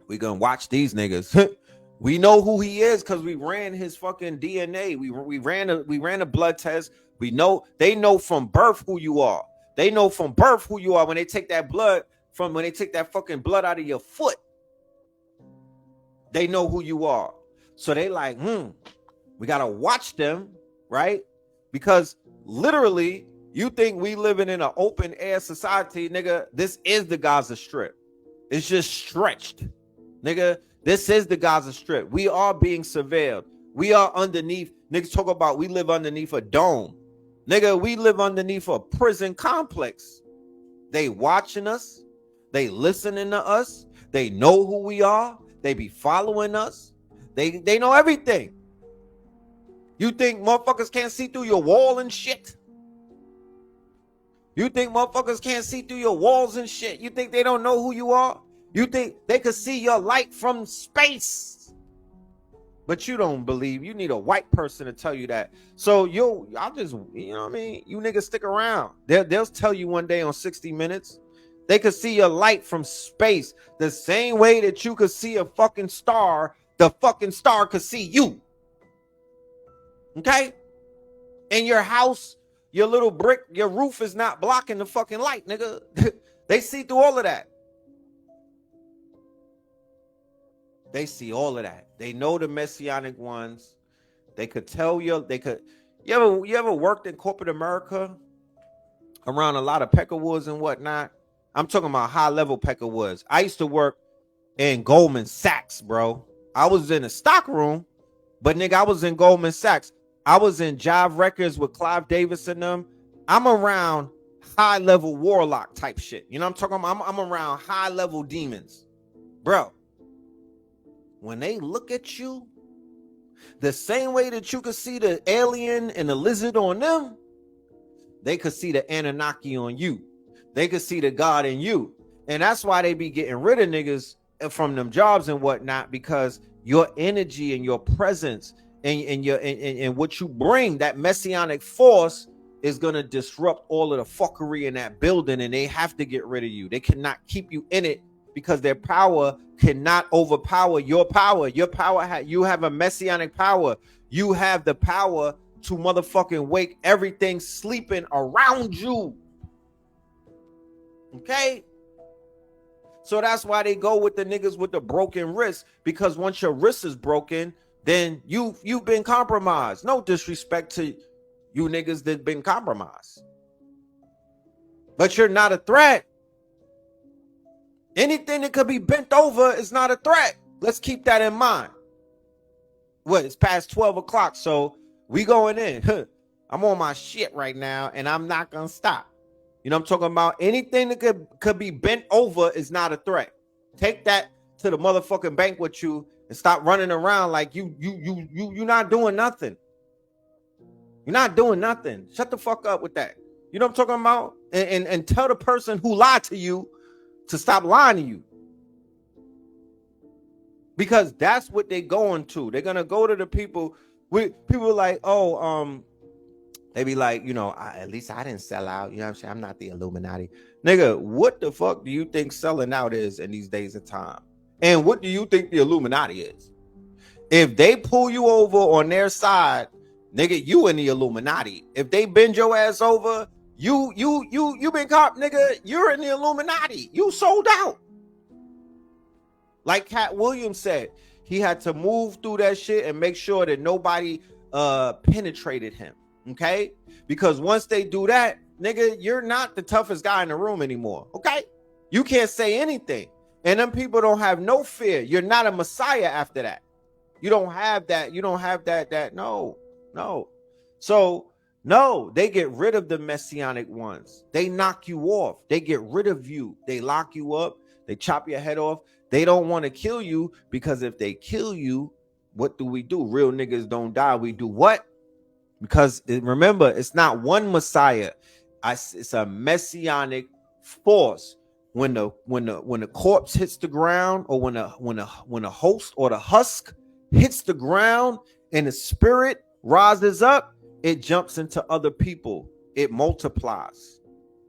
Speaker 1: we gonna watch these niggas. We know who he is because we ran his fucking DNA. We ran a blood test. They know from birth who you are. They know from birth who you are when they take that fucking blood out of your foot. They know who you are. So they like, we gotta watch them, right? Because literally, you think we living in an open air society, nigga. This is the Gaza Strip. It's just stretched. Nigga, this is the Gaza Strip. We are being surveilled. We are underneath. Niggas talk about we live underneath a dome. Nigga, we live underneath a prison complex. They watching us. They listening to us. They know who we are. They be following us. They know everything. You think motherfuckers can't see through your wall and shit? You think motherfuckers can't see through your walls and shit? You think they don't know who you are? You think they could see your light from space? But you don't believe. You need a white person to tell you that. So I'll just, you know what I mean? You niggas stick around. They'll tell you one day on 60 Minutes. They could see your light from space. The same way that you could see a fucking star, the fucking star could see you. Okay? In your house, your little brick, your roof is not blocking the fucking light, nigga. They see through all of that. They see all of that. They know the messianic ones. They could tell you. You ever worked in corporate America around a lot of peckerwoods and whatnot? I'm talking about high level peckerwoods. I used to work in Goldman Sachs, bro. I was in a stock room, but nigga, I was in Goldman Sachs. I was in Jive Records with Clive Davis and them. I'm around high level warlock type shit. You know what I'm talking about? I'm around high level demons, bro. When they look at you, the same way that you can see the alien and the lizard on them, They could see the Anunnaki on you. They could see the God in you. And that's why they be getting rid of niggas from them jobs and whatnot, because your energy and your presence and what you bring, that messianic force, is going to disrupt all of the fuckery in that building, and they have to get rid of you. They cannot keep you in it because their power cannot overpower your power. Your power, you have a messianic power. You have the power to motherfucking wake everything sleeping around you. Okay? So that's why they go with the niggas with the broken wrist, because once your wrist is broken, then you've been compromised. No disrespect to you niggas that been compromised, but you're not a threat. Anything that could be bent over is not a threat. Let's keep that in mind. What? It's past 12 o'clock, so we going in. I'm on my shit right now, and I'm not gonna stop. You know what I'm talking about? Anything that could be bent over is not a threat. Take that to the motherfucking bank with you and stop running around like you're not doing nothing. You're not doing nothing. Shut the fuck up with that. You know what I'm talking about? And tell the person who lied to you to stop lying to you. Because that's what they're going to. They're gonna go to the people. People like, oh, they be like, you know, at least I didn't sell out. You know what I'm saying? I'm not the Illuminati. Nigga, what the fuck do you think selling out is in these days of time? And what do you think the Illuminati is? If they pull you over on their side, nigga, you in the Illuminati. If they bend your ass over, you been caught, nigga, you're in the Illuminati. You sold out. Like Cat Williams said, he had to move through that shit and make sure that nobody penetrated him. Okay? Because once they do that, nigga, you're not the toughest guy in the room anymore. Okay? You can't say anything. And them people don't have no fear. You're not a messiah after that. You don't have that. You don't have that. No. So, no, they get rid of the messianic ones. They knock you off. They get rid of you. They lock you up. They chop your head off. They don't want to kill you, because if they kill you, what do we do? Real niggas don't die. We do what? Because remember, it's not one messiah. It's a messianic force. When the corpse hits the ground, or when a host or the husk hits the ground and the spirit rises up, it jumps into other people. It multiplies.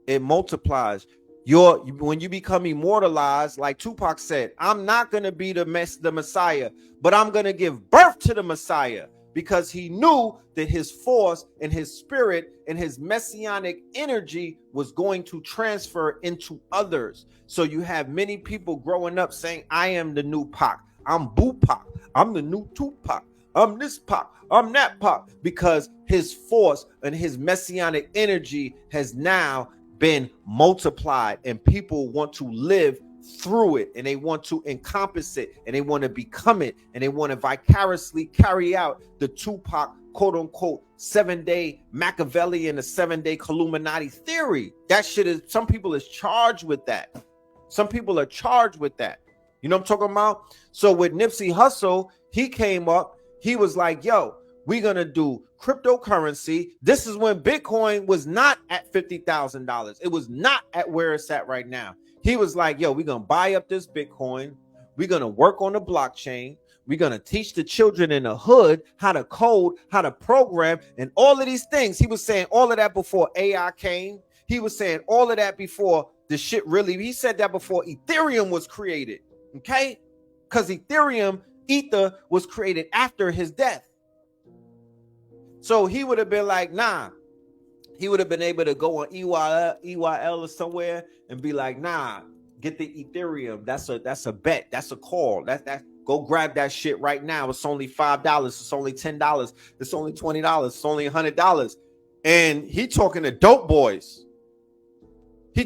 Speaker 1: When you become immortalized, like Tupac said, I'm not going to be the Messiah, but I'm going to give birth to the Messiah, because he knew that his force and his spirit and his messianic energy was going to transfer into others. So you have many people growing up saying, I am the new Pac. I'm Boo Pac. I'm the new Tupac. I'm this Pac. I'm that Pac. Because his force and his messianic energy has now been multiplied, and people want to live through it, and they want to encompass it, and they want to become it, and they want to vicariously carry out the Tupac quote unquote 7-day Machiavellian, the 7-day Illuminati theory. That shit is, some people is charged with that. Some people are charged with that. You know what I'm talking about? So with Nipsey Hussle, he came up, he was like, yo, we're going to do cryptocurrency. This is when Bitcoin was not at $50,000. It was not at where it's at right now. He was like, yo, we're going to buy up this Bitcoin. We're going to work on the blockchain. We're going to teach the children in the hood how to code, how to program, and all of these things. He was saying all of that before AI came. He was saying all of that before the shit really, he said that before Ethereum was created. Okay? Because Ether was created after his death. So he would have been like, nah. He would have been able to go on EYL or somewhere and be like, nah, get the Ethereum. That's a bet. That's a call. Go grab that shit right now. It's only $5. It's only $10. It's only $20. It's only $100. And he talking to dope boys. You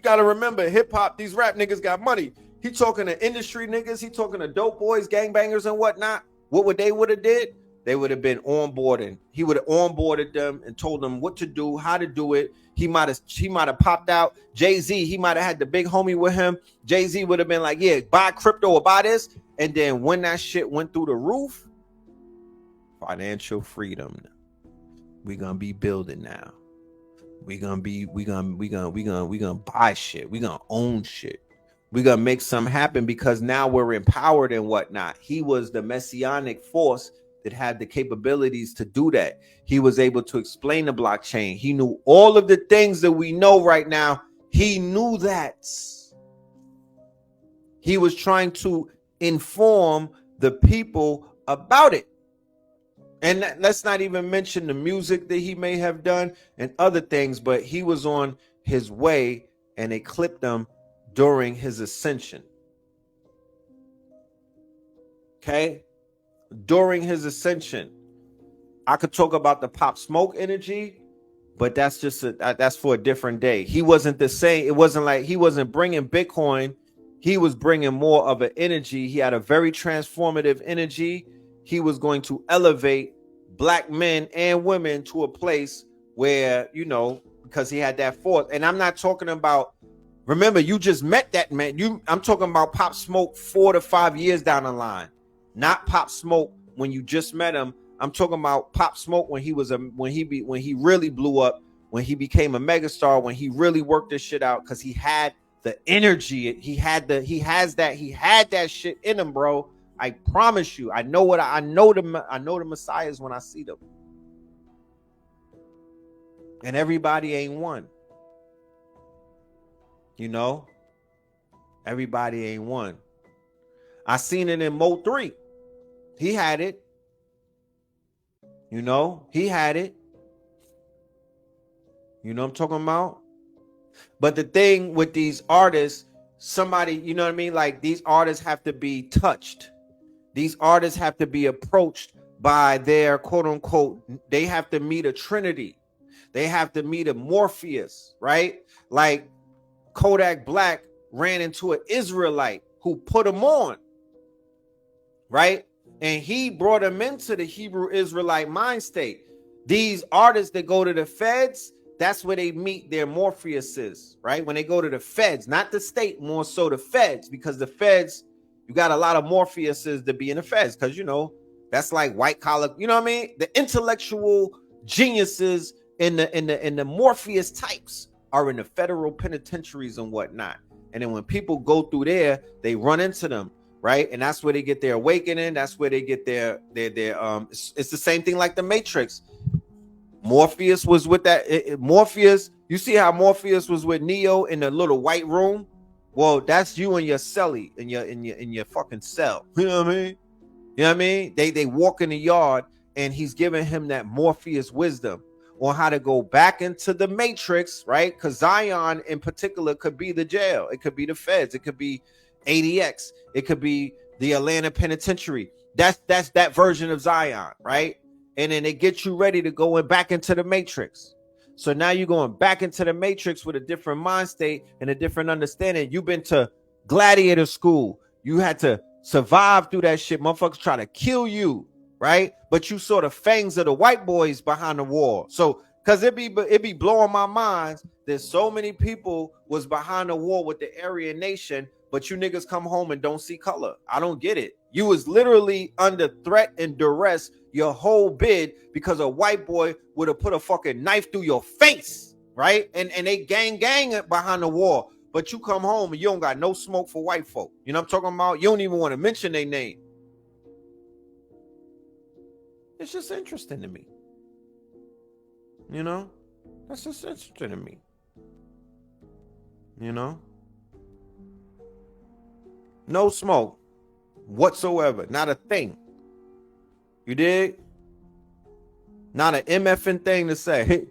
Speaker 1: got to remember, hip hop, these rap niggas got money. He talking to industry niggas. He talking to dope boys, gangbangers and whatnot. What would they would have did? They would have been onboarding. He would have onboarded them and told them what to do, how to do it. He might have popped out. Jay-Z, he might have had the big homie with him. Jay-Z would have been like, yeah, buy crypto or buy this. And then when that shit went through the roof, financial freedom. We're going to be building now. We gonna buy shit. We gonna own shit. We gonna make something happen because now we're empowered and whatnot. He was the messianic force that had the capabilities to do that. He was able to explain the blockchain. He knew all of the things that we know right now. He knew that. He was trying to inform the people about it. And let's not even mention the music that he may have done and other things, but he was on his way and they clipped him during his ascension. Okay? During his ascension. I could talk about the Pop Smoke energy, but that's just that's for a different day. He wasn't the same. It wasn't like he wasn't bringing Bitcoin. He was bringing more of an energy. He had a very transformative energy. He was going to elevate black men and women to a place where, you know, because he had that force. And I'm not talking about, remember, you just met that man. I'm talking about Pop Smoke 4 to 5 years down the line, not Pop Smoke when you just met him. I'm talking about Pop Smoke when he was when he really blew up, when he became a megastar, when he really worked this shit out, because he had the energy. He had that shit in him, bro. I promise you. I know the messiahs when I see them. And everybody ain't one. You know? Everybody ain't one. I seen it in Mo 3. He had it. You know, he had it. You know what I'm talking about? But the thing with these artists, somebody, you know what I mean? Like, these artists have to be touched. These artists have to be approached by their quote unquote, they have to meet a Trinity. They have to meet a Morpheus, right? Like Kodak Black ran into an Israelite who put him on, right? And he brought him into the Hebrew Israelite mind state. These artists that go to the feds, that's where they meet their Morpheuses, right? When they go to the feds, not the state, more so the feds, because the feds, you got a lot of Morpheuses to be in the feds, because, you know, that's like white collar, you know what I mean? The intellectual geniuses in the Morpheus types are in the federal penitentiaries and whatnot. And then when people go through there, they run into them, right? And that's where they get their awakening. That's where they get their it's the same thing like the Matrix. Morpheus was with that. Morpheus, you see how Morpheus was with Neo in the little white room? Well, that's you in your celly, in your fucking cell. You know what I mean? You know what I mean? They walk in the yard and he's giving him that Morpheus wisdom on how to go back into the Matrix, right? Because Zion in particular could be the jail. It could be the feds. It could be ADX. It could be the Atlanta Penitentiary. That's that version of Zion, right? And then they get you ready to go back into the Matrix. So now you're going back into the Matrix with a different mind state and a different understanding. You've been to gladiator school. You had to survive through that shit. Motherfuckers try to kill you, right? But you saw the fangs of the white boys behind the wall. So, because it be blowing my mind that so many people was behind the wall with the Aryan Nation, but you niggas come home and don't see color. I don't get it. You was literally under threat and duress your whole bid because a white boy would have put a fucking knife through your face, right? And they gang behind the wall. But you come home and you don't got no smoke for white folk. You know what I'm talking about? You don't even want to mention their name. It's just interesting to me. You know? That's just interesting to me. You know? No smoke whatsoever. Not a thing. You dig? Not an MFing thing to say.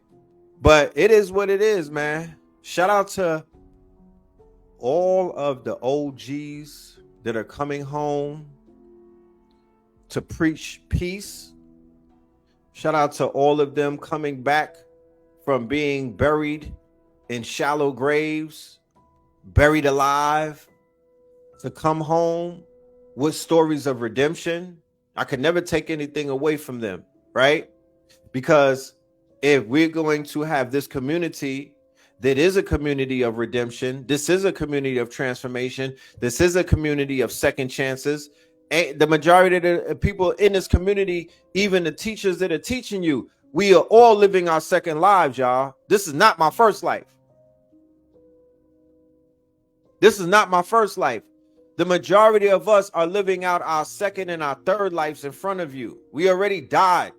Speaker 1: But it is what it is, man. Shout out to all of the OGs that are coming home to preach peace. Shout out to all of them coming back from being buried in shallow graves, buried alive, to come home with stories of redemption. I could never take anything away from them, right? Because if we're going to have this community that is a community of redemption, this is a community of transformation, this is a community of second chances, and the majority of the people in this community, even the teachers that are teaching you, We are all living our second lives, y'all. This is not my first life. This is not my first life. The majority of us are living out our second and our third lives in front of you. We already died.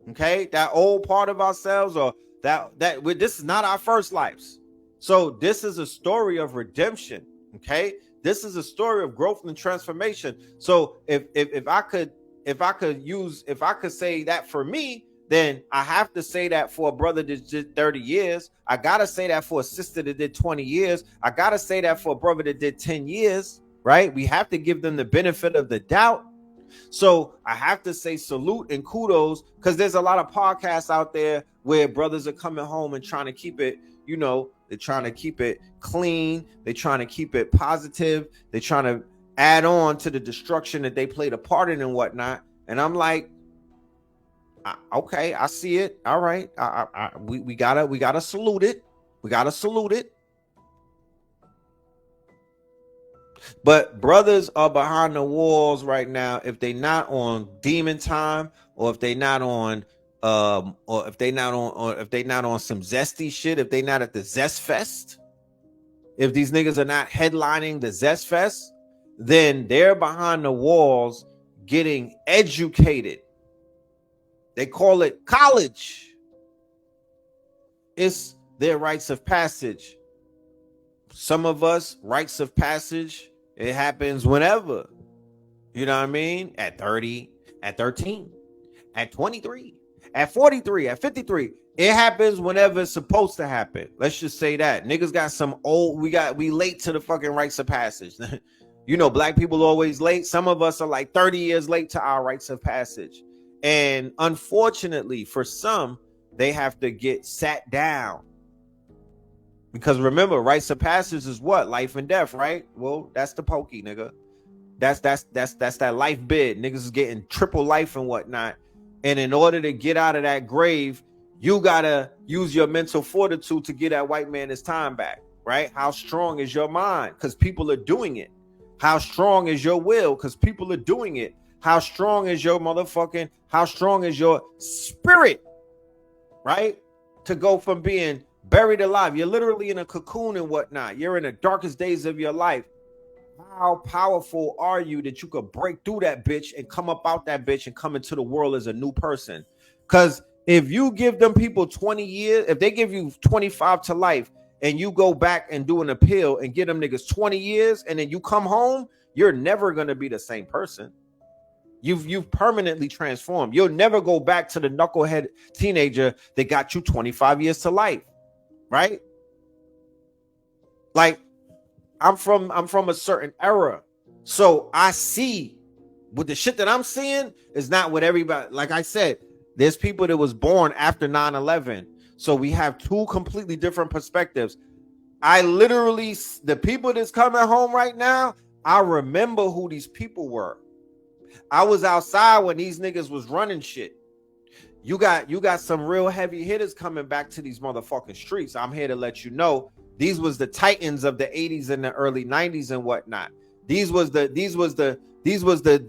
Speaker 1: Okay, that old part of ourselves, or this is not our first lives. So this is a story of redemption. Okay, this is a story of growth and transformation. So if I could say that for me, then I have to say that for a brother that did 30 years. I gotta say that for a sister that did 20 years. I gotta say that for a brother that did 10 years. Right? We have to give them the benefit of the doubt. So I have to say salute and kudos, because there's a lot of podcasts out there where brothers are coming home and trying to keep it, they're trying to keep it clean. They're trying to keep it positive. They're trying to add on to the destruction that they played a part in and whatnot. And I'm like, okay, I see it. All right. We gotta salute it. We gotta salute it. But brothers are behind the walls right now. If they not on demon time, or if they not on some zesty shit, if they not at the Zest Fest, if these niggas are not headlining the Zest Fest, then they're behind the walls getting educated. They call it college. It's their rites of passage. Some of us, rites of passage, it happens whenever. You know what I mean? At 30, at 13, at 23, at 43, at 53. It happens whenever it's supposed to happen. Let's just say that. Niggas got some old, we late to the fucking rites of passage. Black people always late. Some of us are like 30 years late to our rites of passage. And unfortunately, for some, they have to get sat down. Because remember, rites of passage is what? Life and death, right? Well, that's the pokey, nigga. That's that life bid. Niggas is getting triple life and whatnot. And in order to get out of that grave, you gotta use your mental fortitude to get that white man his time back, right? How strong is your mind? Because people are doing it. How strong is your will? Because people are doing it. How strong is your how strong is your spirit, right? To go from being buried alive. You're literally in a cocoon and whatnot. You're in the darkest days of your life. How powerful are you that you could break through that bitch and come up out that bitch and come into the world as a new person? Because if you give them people 20 years, if they give you 25 to life and you go back and do an appeal and give them niggas 20 years and then you come home, you're never going to be the same person. You've permanently transformed. You'll never go back to the knucklehead teenager that got you 25 years to life. Right? Like, I'm from a certain era. So I see with the shit that I'm seeing is not what everybody, like I said, there's people that was born after 9/11. So we have two completely different perspectives. I literally, the people that's coming home right now, I remember who these people were. I was outside when these niggas was running shit. You got some real heavy hitters coming back to these motherfucking streets. I'm here to let you know these was the titans of the 80s and the early 90s and whatnot. These was the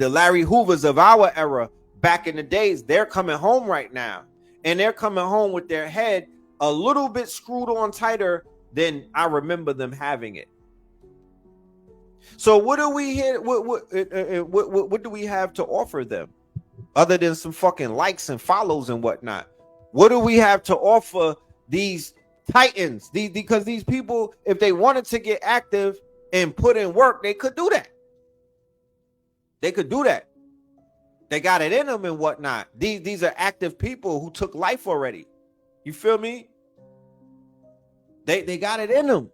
Speaker 1: Larry Hoovers of our era back in the days. They're coming home right now, and they're coming home with their head a little bit screwed on tighter than I remember them having it. So what do we hit? What do we have to offer them? Other than some fucking likes and follows and whatnot, what do we have to offer these titans? Because these people, if they wanted to get active and put in work, they could do that. They could do that. They got it in them and whatnot. These are active people who took life already. You feel me? They got it in them.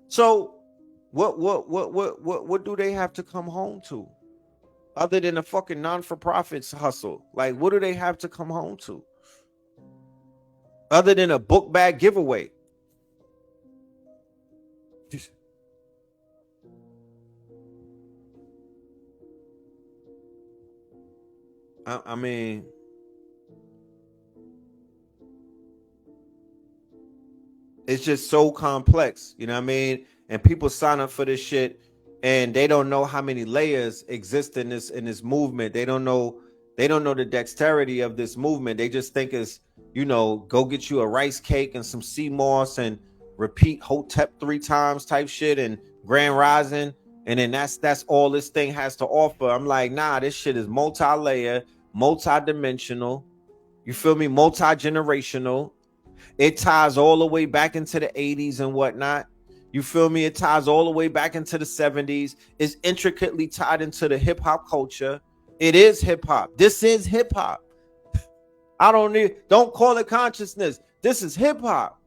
Speaker 1: So what do they have to come home to? Other than a fucking non-for-profits hustle. Like, what do they have to come home to? Other than a book bag giveaway. I mean, it's just so complex, you know what I mean? And people sign up for this shit and they don't know how many layers exist in this movement. They don't know They don't know the dexterity of this movement. They just think it's, go get you a rice cake and some sea moss and repeat Hotep 3 times type shit and Grand Rising. And then that's all this thing has to offer. I'm like, nah, this shit is multi-layer, multi-dimensional. You feel me? Multi-generational. It ties all the way back into the 80s and whatnot. You feel me? It ties all the way back into the 70s. It's intricately tied into the hip-hop culture. It is hip-hop. This is hip-hop. Don't call it consciousness. This is hip-hop.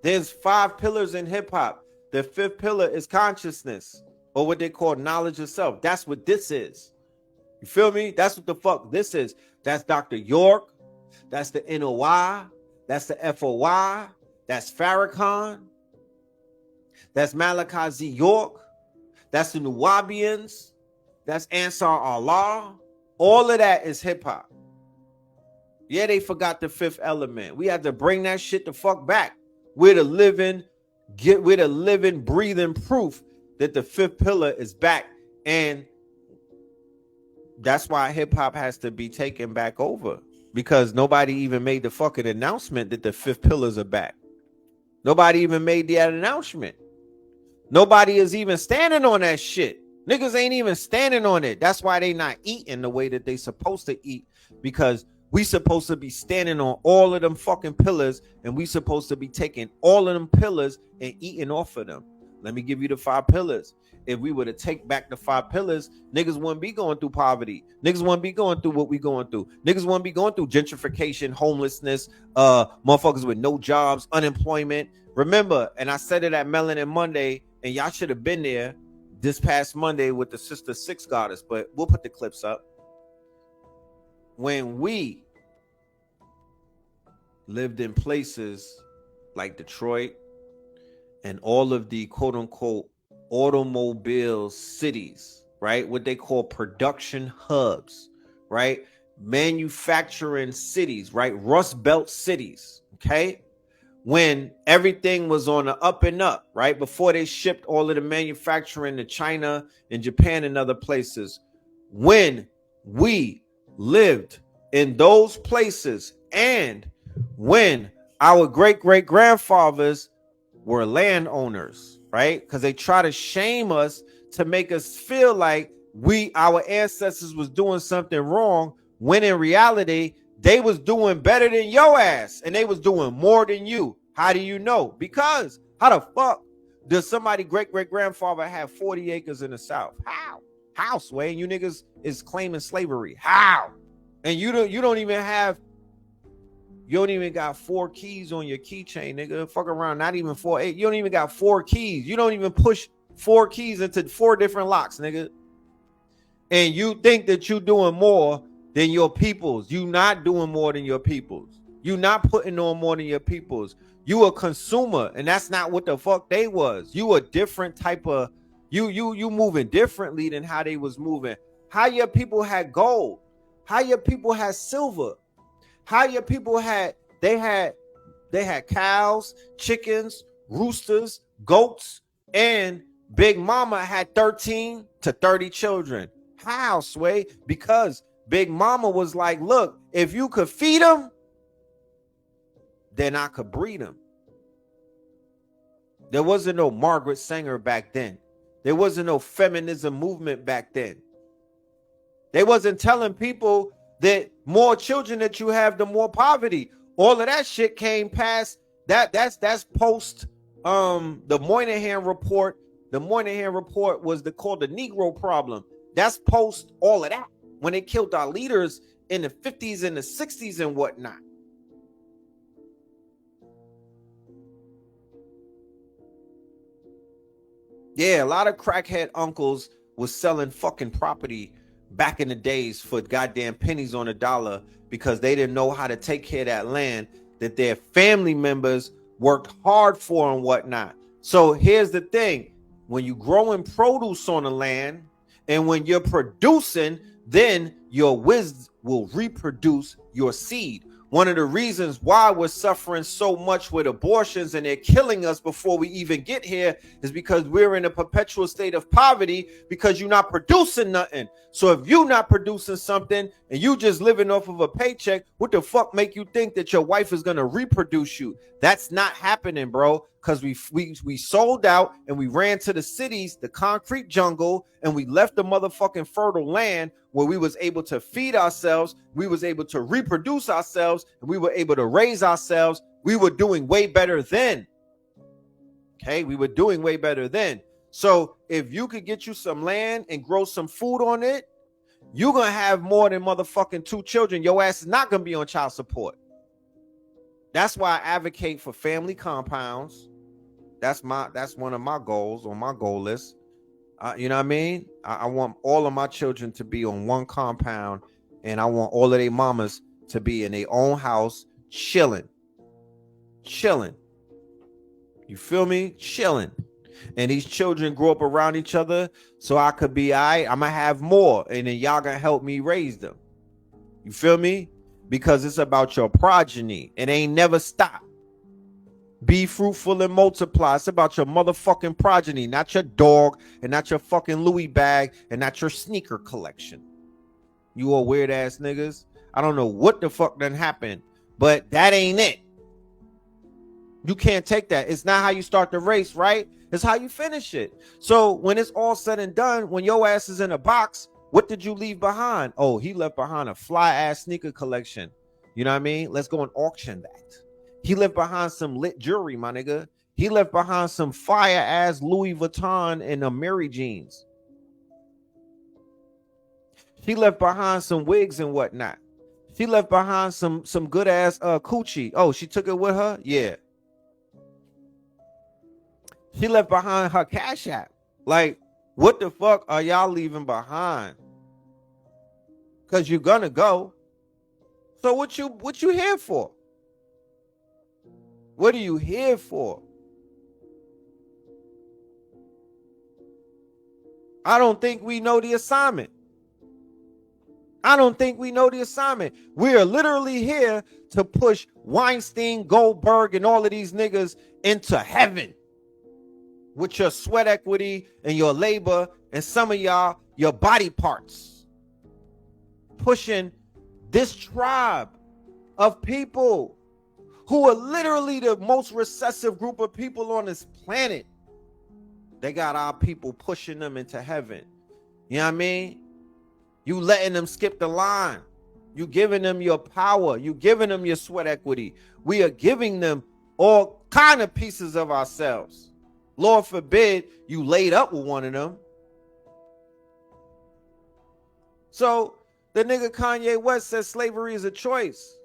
Speaker 1: There's 5 pillars in hip-hop. The 5th pillar is consciousness, or what they call knowledge of self. That's what this is. You feel me? That's what the fuck this is. That's Dr. York. That's the NOI. That's the FOY. That's Farrakhan. That's Malachi Z. York. That's the Nuwabians. That's Ansar Allah. All of that is hip-hop. Yeah, they forgot the 5th element. We had to bring that shit the fuck back. We're the living, breathing proof that the 5th pillar is back. And that's why hip-hop has to be taken back over. Because nobody even made the fucking announcement that the 5th pillars are back. Nobody even made that announcement. Nobody is even standing on that shit. Niggas ain't even standing on it. That's why they not eating the way that they supposed to eat. Because we supposed to be standing on all of them fucking pillars. And we supposed to be taking all of them pillars and eating off of them. Let me give you the 5 pillars. If we were to take back the 5 pillars, niggas wouldn't be going through poverty. Niggas wouldn't be going through what we going through. Niggas wouldn't be going through gentrification, homelessness, motherfuckers with no jobs, unemployment. Remember, and I said it at Melanin Monday, and y'all should have been there this past Monday with the Sister Six Goddess, but we'll put the clips up. When we lived in places like Detroit and all of the quote unquote automobile cities, right? What they call production hubs, right? Manufacturing cities, right? Rust Belt cities, okay? When everything was on the up and up, right? Before they shipped all of the manufacturing to China and Japan and other places. When we lived in those places and when our great-great-grandfathers were landowners, right? Because they try to shame us to make us feel like our ancestors was doing something wrong, when in reality, they was doing better than your ass, and they was doing more than you. How do you know? Because how the fuck does somebody great-great-grandfather have 40 acres in the South? How, Sway? And you niggas is claiming slavery. How? And you don't even got 4 keys on your keychain, nigga. Fuck around, not even 4. You don't even got 4 keys. You don't even push 4 keys into 4 different locks, nigga. And you think that you doing more than your peoples. You not doing more than your peoples. You not putting on more than your peoples. You a consumer, and that's not what the fuck they was. You a different type of, you moving differently than how they was moving. How your people had gold. How your people had silver. How your people had cows, chickens, roosters, goats, and Big Mama had 13 to 30 children. How, Sway? Because Big Mama was like, look, if you could feed them, then I could breed them. There wasn't no Margaret Sanger back then. There wasn't no feminism movement back then. They wasn't telling people that more children that you have, the more poverty. All of that shit came past that. That's post the Moynihan report. The Moynihan report was called the Negro problem. That's post all of that, when they killed our leaders in the 50s and the 60s and whatnot. Yeah, a lot of crackhead uncles was selling fucking property back in the days for goddamn pennies on a dollar because they didn't know how to take care of that land that their family members worked hard for and whatnot. So here's the thing. When you growing produce on the land and when you're producing, then your wisdom will reproduce your seed. One of the reasons why we're suffering so much with abortions and they're killing us before we even get here is because we're in a perpetual state of poverty because you're not producing nothing. So if you're not producing something and you just living off of a paycheck, what the fuck make you think that your wife is going to reproduce you? That's not happening, bro, because we sold out and we ran to the cities, the concrete jungle, and we left the motherfucking fertile land where we was able to feed ourselves, we was able to reproduce ourselves, and we were able to raise ourselves. We were doing way better then. Okay, we were doing way better then. So if you could get you some land and grow some food on it, you're gonna have more than motherfucking 2 children. Your ass is not gonna be on child support. That's why I advocate for family compounds. That's one of my goals on my goal list. You know what I mean? I want all of my children to be on one compound, and I want all of their mamas to be in their own house, chilling. You feel me? Chilling. And these children grow up around each other, so I could be, I'm gonna have more, and then y'all gonna help me raise them. You feel me? Because it's about your progeny. It ain't never stop. Be fruitful and multiply. It's about your motherfucking progeny, not your dog, and not your fucking Louis bag, and not your sneaker collection. You all weird ass niggas. I don't know what the fuck done happened, but that ain't it. You can't take that. It's not how you start the race, right? It's how you finish it. So when it's all said and done, when your ass is in a box, what did you leave behind? Oh, he left behind a fly ass sneaker collection. You know what I mean? Let's go and auction that. He left behind some lit jewelry, my nigga. He left behind some fire ass Louis Vuitton and Mary jeans. She left behind some wigs and whatnot. She left behind some good ass coochie. Oh, she took it with her? Yeah. She left behind her Cash App. Like, what the fuck are y'all leaving behind? Because you're gonna go. So what you here for? What are you here for? I don't think we know the assignment. We are literally here to push Weinstein, Goldberg, and all of these niggas into heaven with your sweat equity and your labor and some of y'all, your body parts. Pushing this tribe of people who are literally the most recessive group of people on this planet. They got our people pushing them into heaven. You know what I mean? You letting them skip the line. You giving them your power. You giving them your sweat equity. We are giving them all kind of pieces of ourselves. Lord forbid you laid up with one of them. So the nigga Kanye West says slavery is a choice.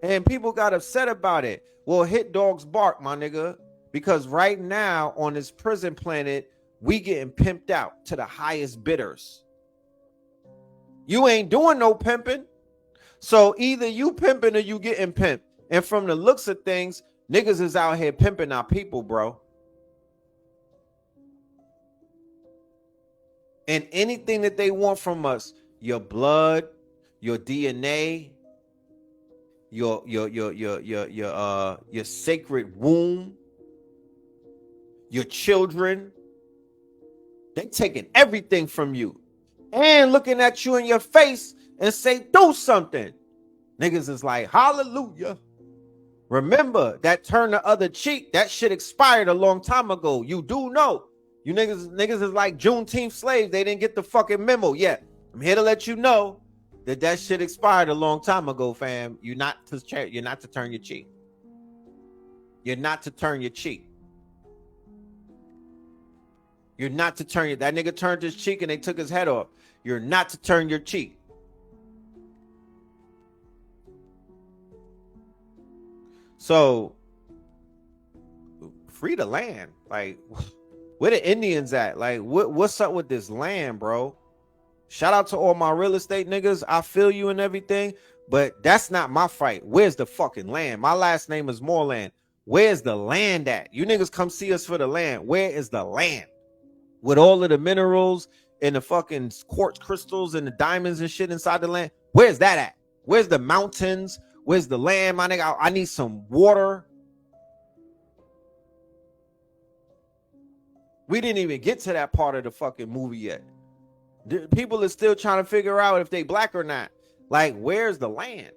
Speaker 1: And people got upset about it. Well, hit dogs bark, my nigga. Because right now on this prison planet, we getting pimped out to the highest bidders. You ain't doing no pimping. So either you pimping or you getting pimped. And from the looks of things, niggas is out here pimping our people, bro. And anything that they want from us, your blood, your DNA, your sacred womb, your children, they taking everything from you and looking at you in your face and say, do something. Niggas is like, hallelujah. Remember that turn the other cheek, that shit expired a long time ago. You do know. You niggas is like Juneteenth slaves. They didn't get the fucking memo yet. I'm here to let you know that shit expired a long time ago, fam. You're not to turn your cheek. You're not to turn your cheek. You're not to turn that nigga turned his cheek and they took his head off. You're not to turn your cheek. So free the land. Like, where the Indians at? Like, what's up with this land, bro? Shout out to all my real estate niggas. I feel you and everything, but that's not my fight. Where's the fucking land? My last name is Moreland. Where's the land at? You niggas come see us for the land. Where is the land? With all of the minerals and the fucking quartz crystals and the diamonds and shit inside the land. Where's that at? Where's the mountains?
Speaker 2: Where's the land, my nigga? I need some water. We didn't even get to that part of the fucking movie yet. People are still trying to figure out if they black or not. Like, where's the land?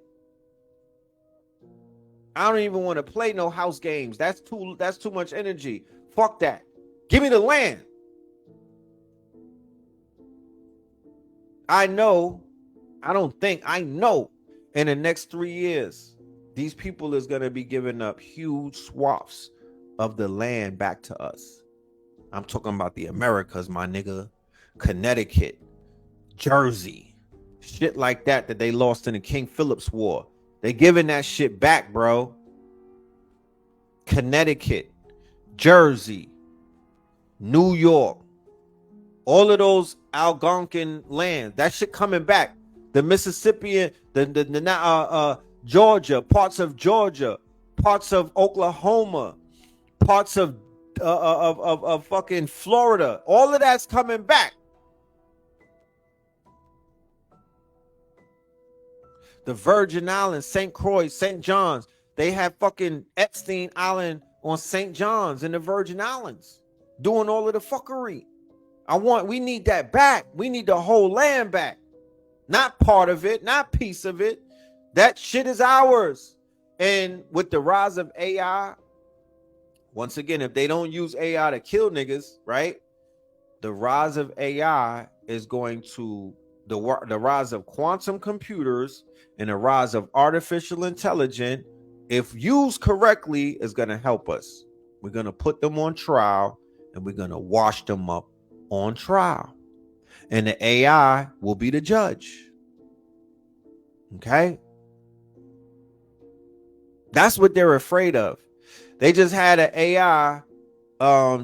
Speaker 2: I don't even want to play no house games. That's too much energy. Fuck that. Give me the land. I know in the next 3 years, these people is going to be giving up huge swaths of the land back to us. I'm talking about the Americas, my nigga. Connecticut, Jersey, shit like that they lost in the King Philip's War. They giving that shit back, bro. Connecticut, Jersey, New York, all of those Algonquin lands, that shit coming back. The Mississippian, Georgia, parts of Oklahoma, parts of fucking Florida, all of that's coming back. The Virgin Islands, St. Croix, St. John's, they have fucking Epstein Island on St. John's in the Virgin Islands doing all of the fuckery. We need that back. We need the whole land back. Not part of it, not piece of it. That shit is ours. And with the rise of AI, once again, if they don't use AI to kill niggas, right? The rise of AI is going to, the rise of quantum computers and the rise of artificial intelligence, if used correctly, is going to help us. We're going to put them on trial and we're going to wash them up on trial. And the AI will be the judge. Okay? That's what they're afraid of. They just had an AI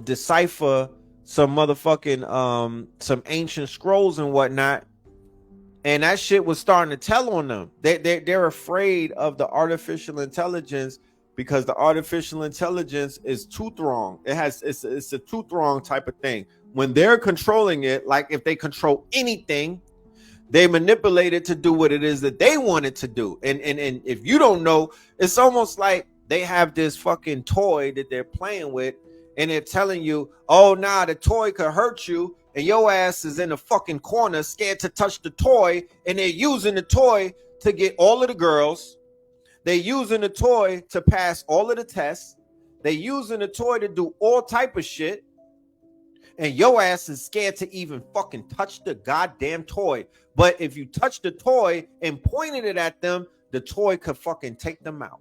Speaker 2: decipher some motherfucking some ancient scrolls and whatnot, and that shit was starting to tell on them. They're afraid of the artificial intelligence because the artificial intelligence is two-pronged. It's a two-pronged type of thing. When they're controlling it, like if they control anything, they manipulate it to do what it is that they want it to do. And if you don't know, it's almost like they have this fucking toy that they're playing with, and they're telling you, oh, nah, the toy could hurt you, and your ass is in the fucking corner scared to touch the toy, and they're using the toy to get all of the girls. They're using the toy to pass all of the tests. They're using the toy to do all type of shit, and your ass is scared to even fucking touch the goddamn toy. But if you touch the toy and pointed it at them, the toy could fucking take them out.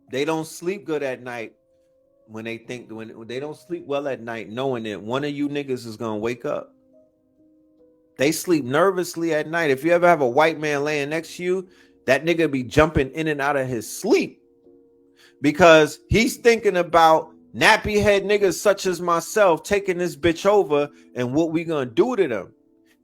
Speaker 2: They don't sleep good at night when they don't sleep well at night, knowing that one of you niggas is gonna wake up. They sleep nervously at night. If you ever have a white man laying next to you, that nigga be jumping in and out of his sleep because he's thinking about nappy head niggas such as myself taking this bitch over and what we gonna do to them.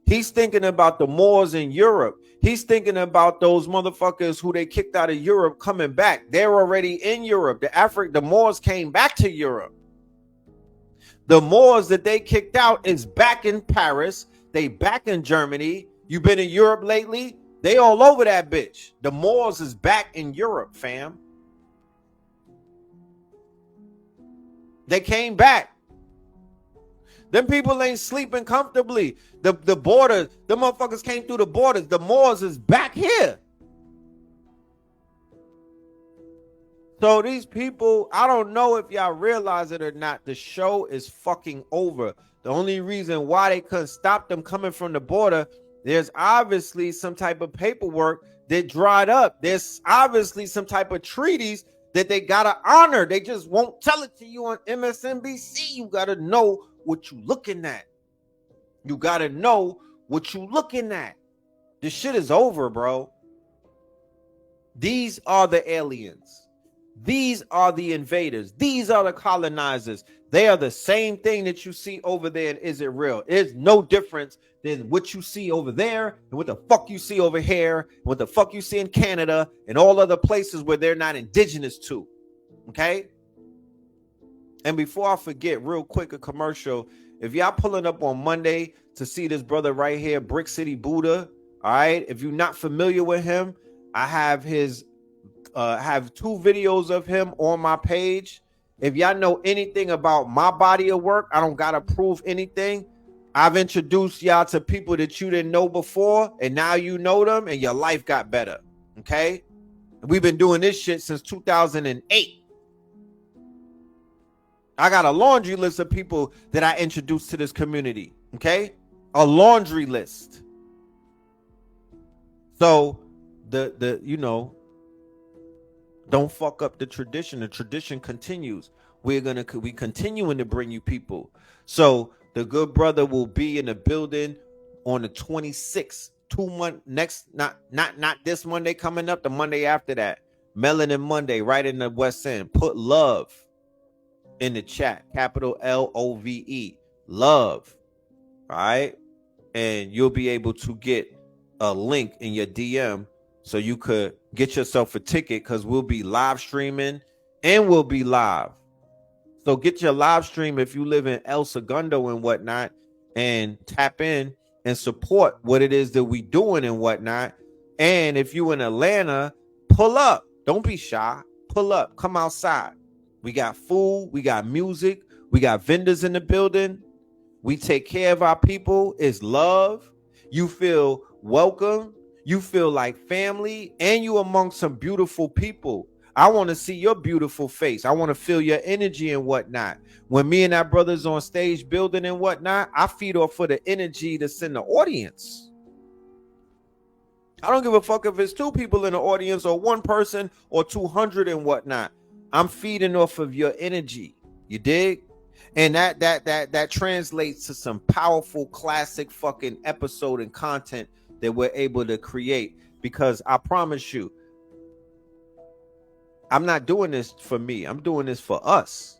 Speaker 2: He's thinking about the Moors in Europe. He's thinking about those motherfuckers who they kicked out of Europe coming back. They're already in Europe. The Moors came back to Europe. The Moors that they kicked out is back in Paris. They back in Germany. You been in Europe lately? They all over that bitch. The Moors is back in Europe, fam. They came back. Them people ain't sleeping comfortably. The border, the motherfuckers came through the borders. The Moors is back here. So these people, I don't know if y'all realize it or not, the show is fucking over. The only reason why they couldn't stop them coming from the border, there's obviously some type of paperwork that dried up. There's obviously some type of treaties that they gotta honor. They just won't tell it to you on MSNBC. You gotta know what you looking at. You gotta know what you looking at. This shit is over, bro. These are the aliens. These are the invaders. These are the colonizers. They are the same thing that you see over there in Is It Real? There's no difference than what you see over there and what the fuck you see over here and what the fuck you see in Canada and all other places where they're not indigenous to. Okay? And before I forget, real quick, a commercial. If y'all pulling up on Monday to see this brother right here, Brick City Buddha, All right. If you're not familiar with him, I have his have 2 videos of him on my page. If y'all know anything about my body of work, I don't gotta prove anything. I've introduced y'all to people that you didn't know before, and now you know them, and your life got better. Okay, we've been doing this shit since 2008. I got a laundry list of people that I introduced to this community. Okay, a laundry list. So the you know, don't fuck up the tradition. The tradition continues. We continuing to bring you people. So the good brother will be in the building on the 26th, 2 month next, not this Monday coming up, the Monday after that. Melanin Monday, right in the West End. Put love in the chat. Capital LOVE. Love. All right. And you'll be able to get a link in your DM so you could get yourself a ticket, because we'll be live streaming and we'll be live. So get your live stream if you live in El Segundo and whatnot, and tap in and support what it is that we doing and whatnot. And if you in Atlanta, pull up. Don't be shy. Pull up. Come outside. We got food. We got music. We got vendors in the building. We take care of our people. It's love. You feel welcome. You feel like family, and you among some beautiful people. I want to see your beautiful face. I want to feel your energy and whatnot. When me and our brothers on stage building and whatnot, I feed off for the energy that's in the audience. I don't give a fuck if it's 2 people in the audience or 1 person or 200 and whatnot. I'm feeding off of your energy. You dig? And that translates to some powerful classic fucking episode and content that we're able to create. Because I promise you, I'm not doing this for me. I'm doing this for us.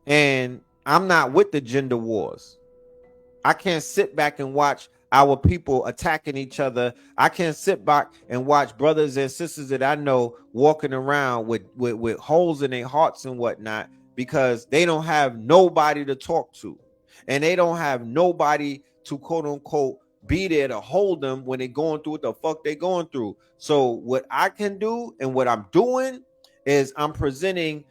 Speaker 2: And I'm not with the gender wars. I can't sit back and watch our people attacking each other. I can't sit back and watch brothers and sisters that I know walking around with holes in their hearts and whatnot, because they don't have nobody to talk to. And they don't have nobody to quote unquote be there to hold them when they're going through what the fuck they're going through. So what I can do and what I'm doing is I'm presenting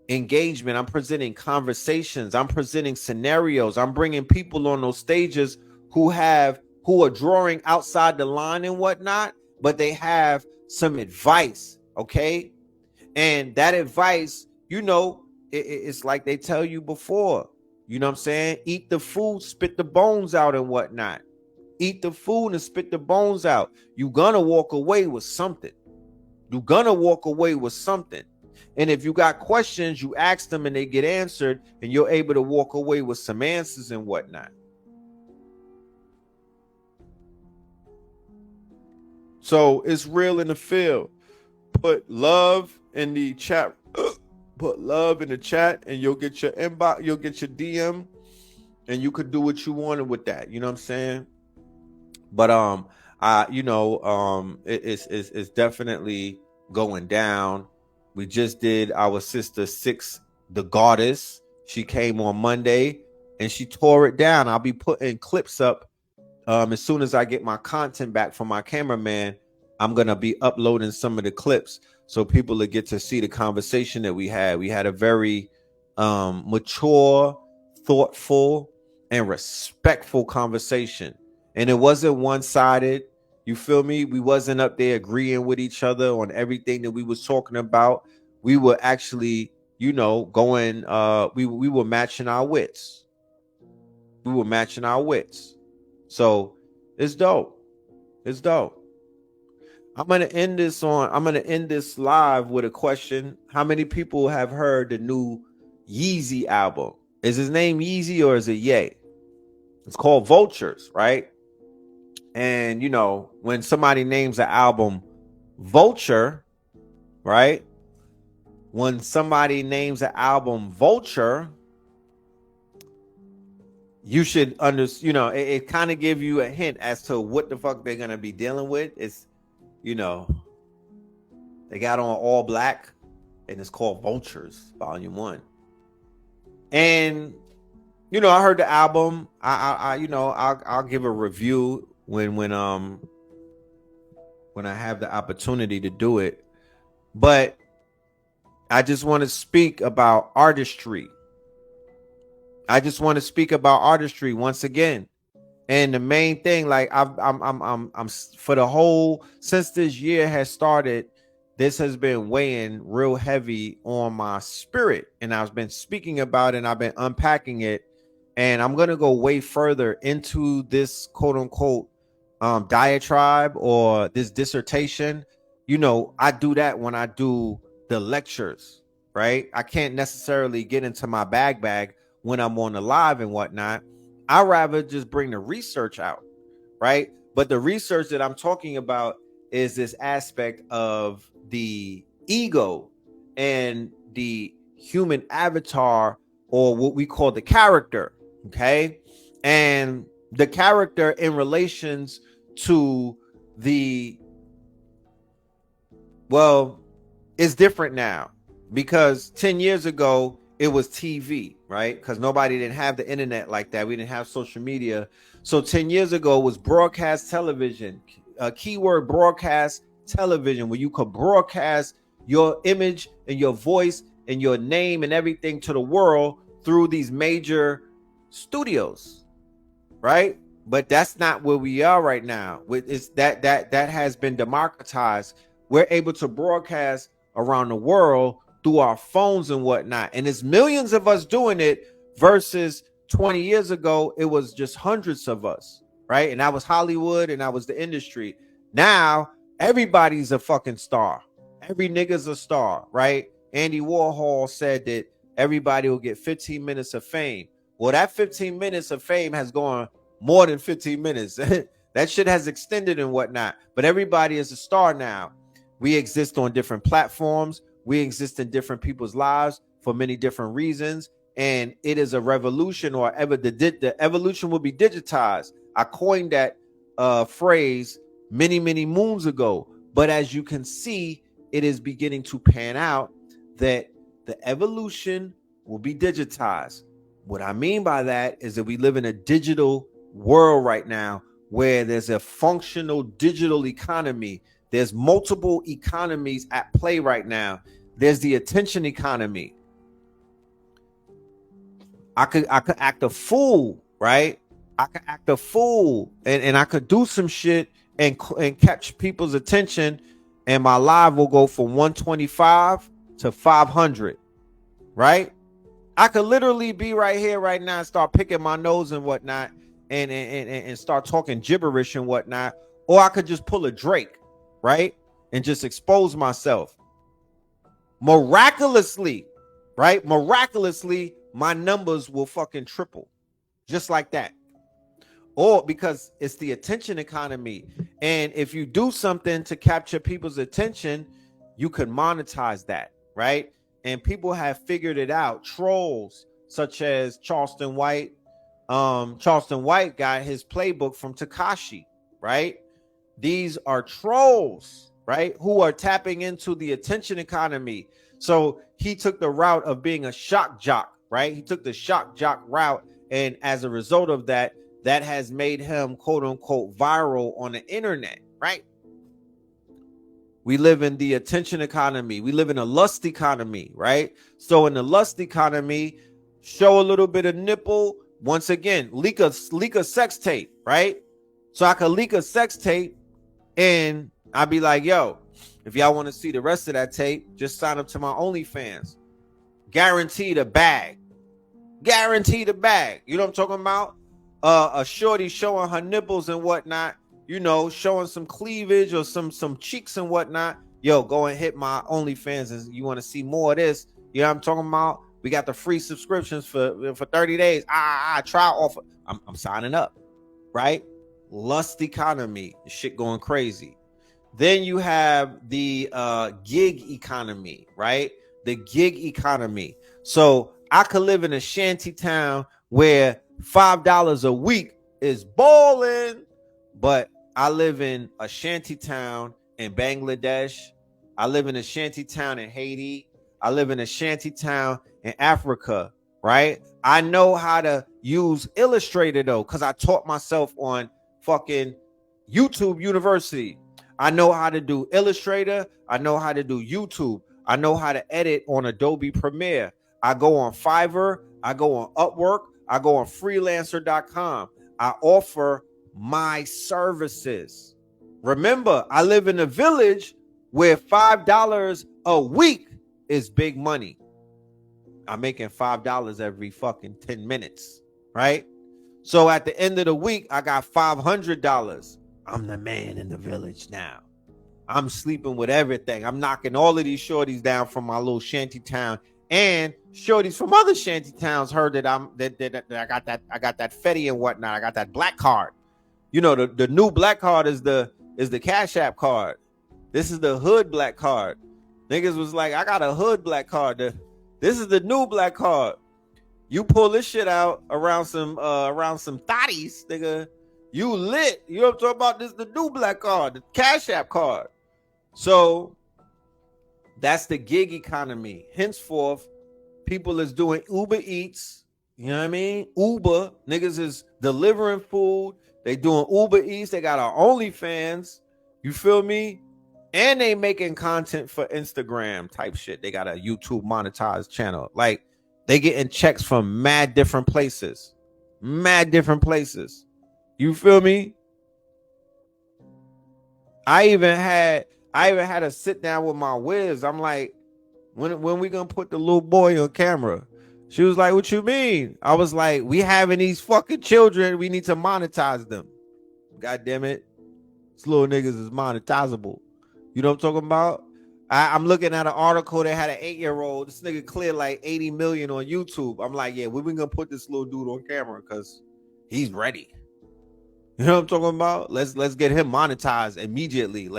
Speaker 2: engagement. I'm presenting conversations. I'm presenting scenarios. I'm bringing people on those stages who are drawing outside the line and whatnot, but they have some advice. Okay. And that advice, you know, it's like they tell you before, you know what I'm saying? Eat the food, spit the bones out and whatnot. Eat the food and spit the bones out. You're gonna walk away with something. You're gonna walk away with something. And if you got questions, you ask them and they get answered, and you're able to walk away with some answers and whatnot. So it's real in the field. Put love in the chat. Put love in the chat, and you'll get your inbox, you'll get your DM, and you could do what you wanted with that. You know what I'm saying? But it's definitely going down. We just did our sister Six, the goddess. She came on Monday and she tore it down. I'll be putting clips up as soon as I get my content back from my cameraman. I'm gonna be uploading some of the clips so people will get to see the conversation that we had. We had a very mature, thoughtful, and respectful conversation. And it wasn't one-sided. You feel me? We wasn't up there agreeing with each other on everything that we was talking about. We were actually, you know, going, we were matching our wits. We were matching our wits. So it's dope. It's dope. I'm gonna end this live with a question. How many people have heard the new Yeezy album? Is his name Yeezy or is it Ye? It's called Vultures, right? And you know, when somebody names an album Vulture, right? When somebody names an album Vulture, you should it kind of give you a hint as to what the fuck they're gonna be dealing with. It's, you know, they got on all black and it's called Vultures, Volume 1. And, you know, I heard the album. I'll give a review when I have the opportunity to do it. But I just want to speak about artistry. I just want to speak about artistry once again. And the main thing, like I'm for the whole, since this year has started, this has been weighing real heavy on my spirit. And I've been speaking about it and I've been unpacking it. And I'm gonna go way further into this quote unquote diatribe or this dissertation. You know, I do that when I do the lectures, right? I can't necessarily get into my bag when I'm on the live and whatnot. I rather just bring the research out, right? But the research that I'm talking about is this aspect of the ego and the human avatar, or what we call the character, okay? And the character in relations to the, well, it's different now, because 10 years ago it was TV, right? Because nobody didn't have the internet like that. We didn't have social media. So 10 years ago was broadcast television, keyword broadcast television, where you could broadcast your image and your voice and your name and everything to the world through these major studios, right? But that's not where we are right now. It's that has been democratized. We're able to broadcast around the world through our phones and whatnot, and it's millions of us doing it versus 20 years ago it was just hundreds of us, right? And that was Hollywood and that was the industry. Now everybody's a fucking star. Every nigga's a star, right? Andy Warhol said that everybody will get 15 minutes of fame. Well, that 15 minutes of fame has gone more than 15 minutes. That shit has extended and whatnot, but everybody is a star now. We exist on different platforms. We exist in different people's lives for many different reasons. And it is a revolution, or the evolution will be digitized. I coined that phrase many, many moons ago. But as you can see, it is beginning to pan out that the evolution will be digitized. What I mean by that is that we live in a digital world right now where there's a functional digital economy. There's multiple economies at play right now. There's the attention economy. I could act a fool, right? I could act a fool and I could do some shit and catch people's attention, and my live will go from 125 to 500, right? I could literally be right here right now and start picking my nose and whatnot and start talking gibberish and whatnot. Or I could just pull a Drake, right? And just expose myself. Miraculously, right? Miraculously, my numbers will fucking triple. Just like that. Or because it's the attention economy. And if you do something to capture people's attention, you can monetize that, right? And people have figured it out. Trolls such as Charleston White. Charleston White got his playbook from Tekashi, right? These are trolls, right? Who are tapping into the attention economy. So he took the route of being a shock jock, right? He took the shock jock route. And as a result of that, that has made him quote unquote viral on the internet, right? We live in the attention economy. We live in a lust economy, right? So in the lust economy, show a little bit of nipple. Once again, leak a sex tape, right? So I could leak a sex tape and I'd be like, yo, if y'all want to see the rest of that tape, just sign up to my OnlyFans. Guaranteed a bag. Guaranteed a bag. You know what I'm talking about? A shorty showing her nipples and whatnot, you know, showing some cleavage or some cheeks and whatnot. Yo, go and hit my OnlyFans and you want to see more of this. You know what I'm talking about? We got the free subscriptions for 30 days. Trial offer. I'm signing up, right? Lust economy, shit going crazy. Then you have the gig economy, right? The gig economy. So I could live in a shanty town where $5 a week is balling, but I live in a shanty town in Bangladesh. I live in a shanty town in Haiti. I live in a shanty town in Africa, right? I know how to use Illustrator though, because I taught myself on fucking YouTube University. I know how to do Illustrator. I know how to do YouTube. I know how to edit on Adobe Premiere. I go on Fiverr. I go on Upwork. I go on freelancer.com. I offer my services. Remember, I live in a village where $5 a week is big money. I'm making $5 every fucking 10 minutes, right? So at the end of the week, I got $500. I'm the man in the village now. I'm sleeping with everything. I'm knocking all of these shorties down from my little shanty town, and shorties from other shanty towns heard that I got that Fetty and whatnot. I got that black card. You know, the new black card is the Cash App card. This is the hood black card. Niggas was like, I got a hood black card. This is the new black card. You pull this shit out around some thotties, nigga. You lit. You know what I'm talking about? This is the new black card, the Cash App card. So that's the gig economy. Henceforth, people is doing Uber Eats. You know what I mean? Uber. Niggas is delivering food. They doing Uber Eats. They got our OnlyFans. You feel me? And they making content for Instagram type shit. They got a YouTube monetized channel. Like, they getting checks from mad different places. Mad different places. You feel me? I even had to sit down with my whiz. I'm like, when we gonna put the little boy on camera? She was like, what you mean? I was like, we having these fucking children. We need to monetize them. God damn it. This little niggas is monetizable. You know what I'm talking about? I'm looking at an article that had an 8-year-old. This nigga cleared like 80 million on YouTube. I'm like, yeah, we gonna put this little dude on camera because he's ready. You know what I'm talking about? Let's get him monetized immediately.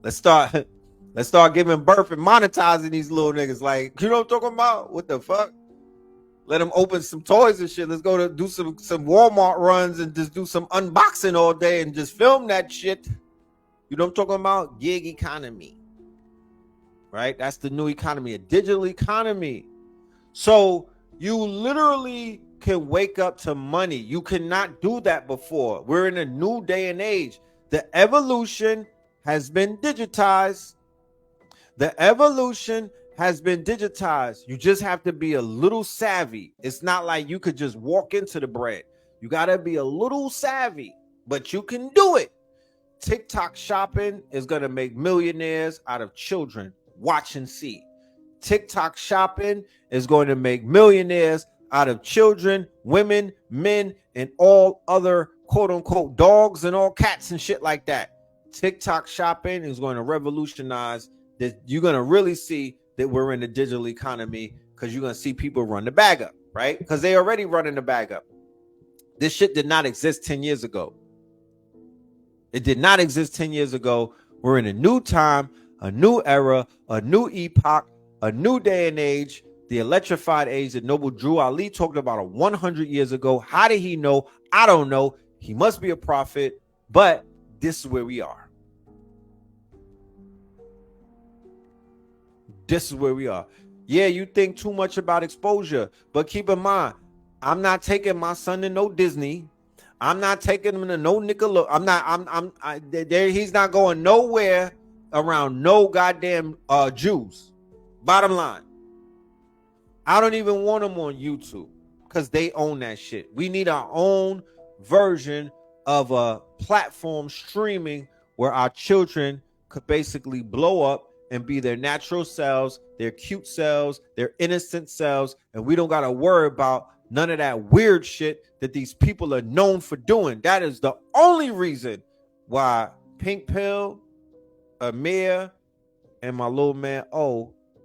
Speaker 2: Let's start giving birth and monetizing these little niggas. Like, you know what I'm talking about? What the fuck? Let them open some toys and shit. Let's go to do some Walmart runs and just do some unboxing all day and just film that shit. You know what I'm talking about? Gig economy. Right? That's the new economy, a digital economy. So you literally can wake up to money. You cannot do that before. We're in a new day and age. The evolution has been digitized. The evolution has been digitized. You just have to be a little savvy. It's not like you could just walk into the bread. You got to be a little savvy, but you can do it. TikTok shopping is going to make millionaires out of children. Watch and see. TikTok shopping is going to make millionaires out of children, women, men, and all other quote unquote dogs and all cats and shit like that. TikTok shopping is going to revolutionize that. You're going to really see that we're in the digital economy because you're going to see people run the bag up, right? Because they already running the bag up. This shit did not exist 10 years ago. It did not exist 10 years ago. We're in a new time, a new era, a new epoch, a new day and age, the electrified age that Noble Drew Ali talked about 100 years ago. How did he know? I don't know. He must be a prophet, but this is where we are. This is where we are. Yeah, you think too much about exposure, but keep in mind, I'm not taking my son to no Disney. I'm not taking him to no Nickelodeon. He's not going nowhere around no goddamn Jews. Bottom line. I don't even want them on YouTube because they own that shit. We need our own version of a platform streaming where our children could basically blow up and be their natural selves, their cute selves, their innocent selves, and we don't got to worry about none of that weird shit that these people are known for doing. That is the only reason why Pink Pill, Amir, and my little man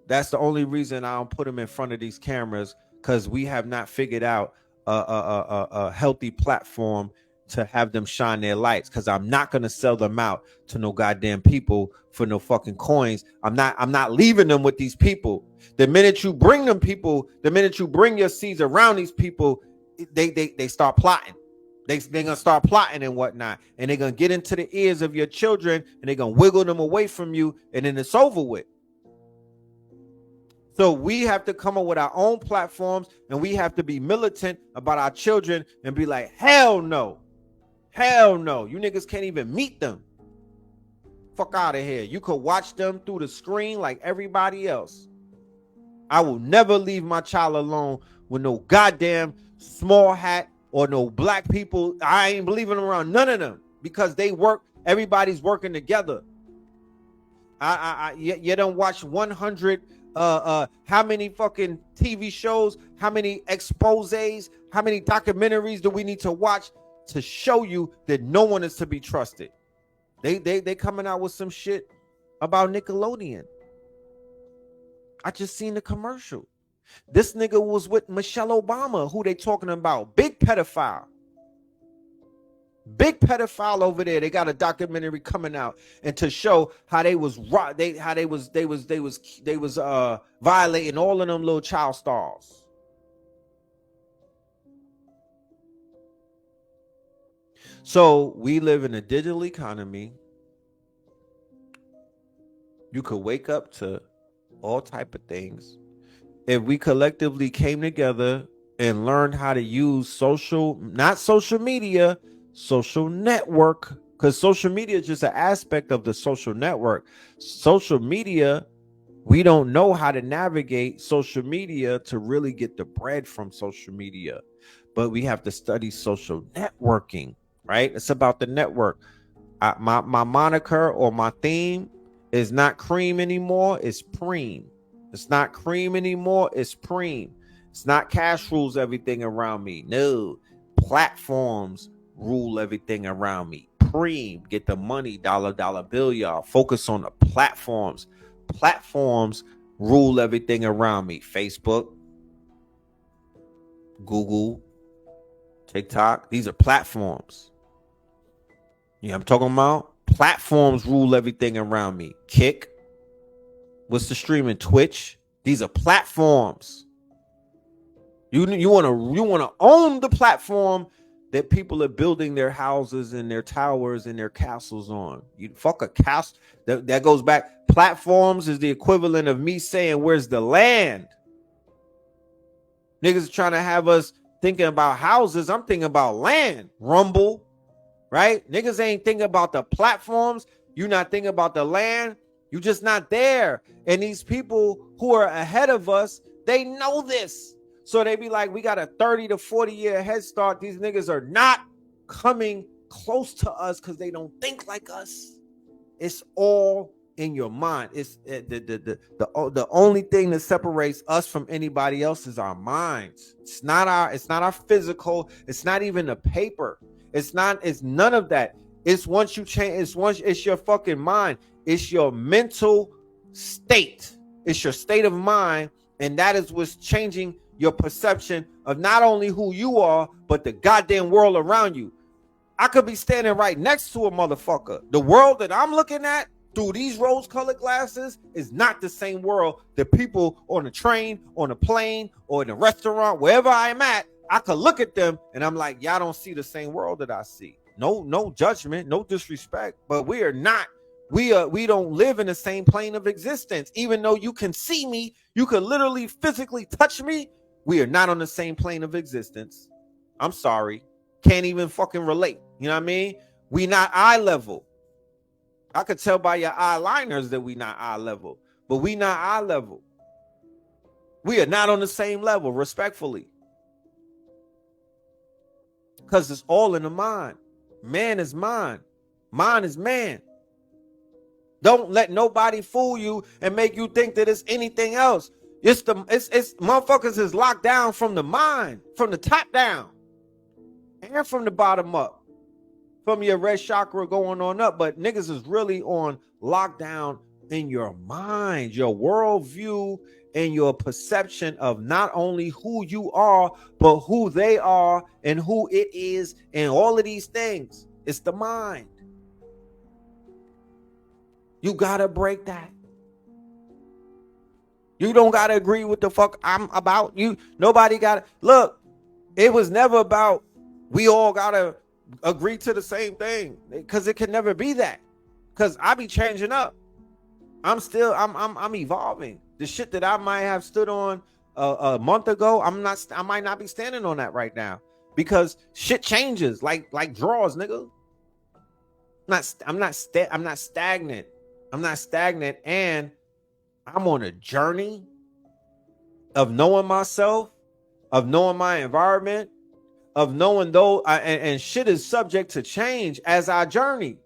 Speaker 2: that's the only reason I don't put them in front of these cameras, because we have not figured out a healthy platform to have them shine their lights, because I'm not going to sell them out to no goddamn people for no fucking coins. I'm not leaving them with these people. The minute you bring them people, the minute you bring your seeds around these people, they start plotting. They're going to start plotting and whatnot. And they're going to get into the ears of your children and they're going to wiggle them away from you. And then it's over with. So we have to come up with our own platforms, and we have to be militant about our children and be like, hell no. Hell no. You niggas can't even meet them. Fuck out of here. You could watch them through the screen like everybody else. I will never leave my child alone with no goddamn small hat or no black people. I ain't believing around none of them because they work. Everybody's working together. You don't watch 100 how many fucking TV shows, how many exposés, how many documentaries do we need to watch to show you that no one is to be trusted? They coming out with some shit about Nickelodeon. I just seen the commercial. This nigga was with Michelle Obama, who they talking about. Big pedophile. Big pedophile over there. They got a documentary coming out, and to show how they was violating all of them little child stars. So we live in a digital economy. You could wake up to all type of things. If we collectively came together and learned how to use not social media, social network, because social media is just an aspect of the social network. Social media, we don't know how to navigate social media to really get the bread from social media, but we have to study social networking, right? It's about the network. My moniker or my theme is not cream anymore, it's preem. It's not cream anymore, it's preem. It's not cash rules everything around me. No, platforms rule everything around me. Preem, get the money, dollar bill, y'all. Focus on the platforms. Platforms rule everything around me. Facebook, Google, TikTok, these are platforms. You know what I'm talking about? Platforms rule everything around me. Kick, what's the streaming? Twitch. These are platforms. You want to own the platform that people are building their houses and their towers and their castles on. You fuck a castle. That goes back. Platforms is the equivalent of me saying, where's the land? Niggas trying to have us thinking about houses. I'm thinking about land. Rumble, right? Niggas ain't thinking about the platforms. You not thinking about the land. You just not there. And these people who are ahead of us, they know this. So they be like, we got a 30 to 40 year head start. These niggas are not coming close to us because they don't think like us. It's all in your mind. It's the only thing that separates us from anybody else is our minds. It's not our physical. It's not even the paper. It's none of that. It's once you change, it's your fucking mind. It's your mental state. It's your state of mind. And that is what's changing your perception of not only who you are, but the goddamn world around you. I could be standing right next to a motherfucker. The world that I'm looking at through these rose-colored glasses is not the same world that people on the train, on the plane, or in a restaurant, wherever I'm at, I could look at them and I'm like, y'all don't see the same world that I see. No judgment, no disrespect, but we are not. We don't live in the same plane of existence. Even though you can see me, you could literally physically touch me. We are not on the same plane of existence. I'm sorry. Can't even fucking relate. You know what I mean? We not eye level. I could tell by your eyeliners that we not eye level, but we not eye level. We are not on the same level, respectfully. Because it's all in the mind. Man is mind. Mind is man. Don't let nobody fool you and make you think that it's anything else. It's motherfuckers is locked down from the mind, from the top down, and from the bottom up, from your red chakra going on up. But niggas is really on lockdown in your mind, your worldview, and your perception of not only who you are, but who they are and who it is, and all of these things. It's the mind. You gotta break that. You don't gotta agree with the fuck I'm about. You nobody gotta look. It was never about we all gotta agree to the same thing, because it can never be that. Because I be changing up. I'm evolving. The shit that I might have stood on a month ago, I might not be standing on that right now. because shit changes like draws, nigga. I'm not stagnant. I'm not stagnant, and I'm on a journey of knowing myself, of knowing my environment, of knowing though, and shit is subject to change as I journey.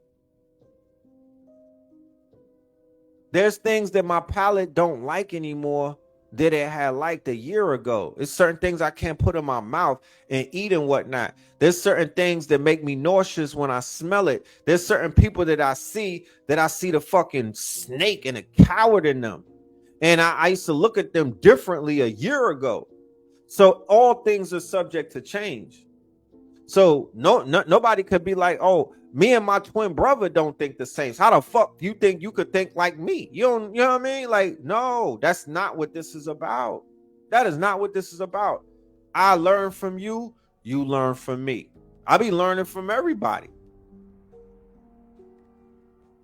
Speaker 2: There's things that my palate don't like anymore that it had liked a year ago. It's certain things I can't put in my mouth and eat and whatnot. There's certain things that make me nauseous when I smell it. There's certain people that I see the fucking snake and a coward in them. And I used to look at them differently a year ago. So all things are subject to change. So nobody could be like, oh, me and my twin brother don't think the same. So how the fuck you think you could think like me? You know what I mean? Like, no, that's not what this is about. That is not what this is about. I learn from you, you learn from me. I be learning from everybody.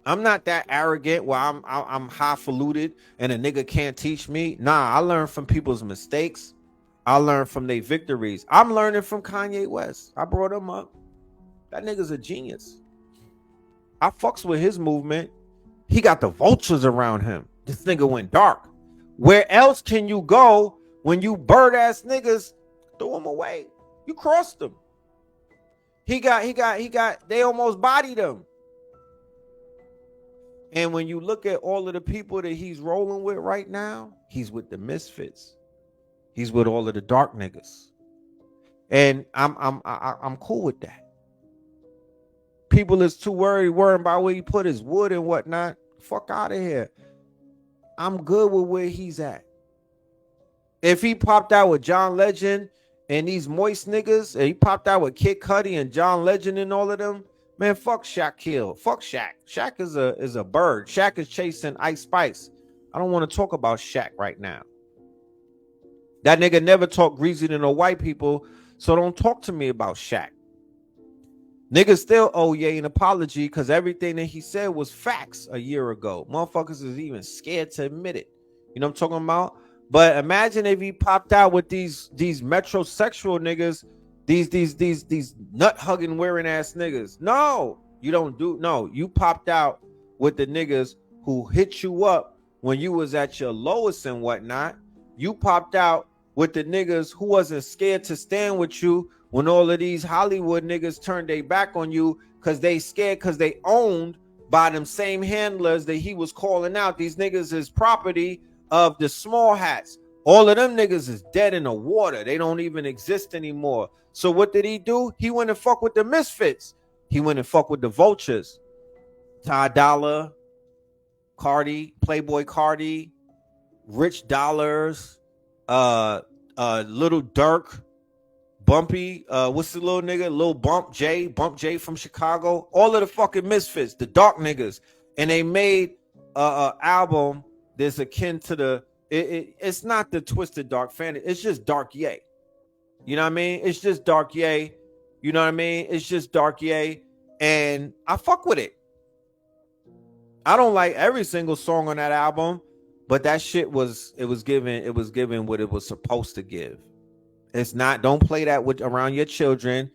Speaker 2: I'm not that arrogant where I'm highfalutin and a nigga can't teach me. Nah, I learn from people's mistakes. I learn from their victories. I'm learning from Kanye West. I brought him up. That nigga's a genius. I fucks with his movement. He got the vultures around him. This nigga went dark. Where else can you go when you bird ass niggas threw him away? You crossed them. He got, they almost bodied him. And when you look at all of the people that he's rolling with right now, he's with the misfits. He's with all of the dark niggas. And I'm cool with that. People is too worried about where he put his wood and whatnot. Fuck out of here. I'm good with where he's at. If he popped out with John Legend and these moist niggas, and he popped out with Kid Cudi and John Legend and all of them, man, fuck Shaq Kill. Fuck Shaq. Shaq is a bird. Shaq is chasing Ice Spice. I don't want to talk about Shaq right now. That nigga never talked greasy to no white people, so don't talk to me about Shaq. Niggas still owe Ye an apology because everything that he said was facts a year ago. Motherfuckers is even scared to admit it. You know what I'm talking about? But imagine if he popped out with these metrosexual niggas, these nut hugging wearing ass niggas. No, you don't do. No, you popped out with the niggas who hit you up when you was at your lowest and whatnot. You popped out with the niggas who wasn't scared to stand with you when all of these Hollywood niggas turned their back on you because they scared because they owned by them same handlers that he was calling out. These niggas is property of the small hats. All of them niggas is dead in the water. They don't even exist anymore. So what did he do? He went and fuck with the misfits. He went and fuck with the vultures. Ty Dolla, Cardi, Playboy Cardi, Rich Dollars, Little Dirk, Bumpy, what's the little nigga? Lil Bump J from Chicago. All of the fucking misfits, the dark niggas. And they made a album that's akin to the, it's not the Twisted Dark Fantasy. It's just Dark Ye. You know what I mean? It's just Dark Ye. You know what I mean? It's just Dark Ye. And I fuck with it. I don't like every single song on that album, but that shit was given what it was supposed to give. It's not, don't play that with around your children.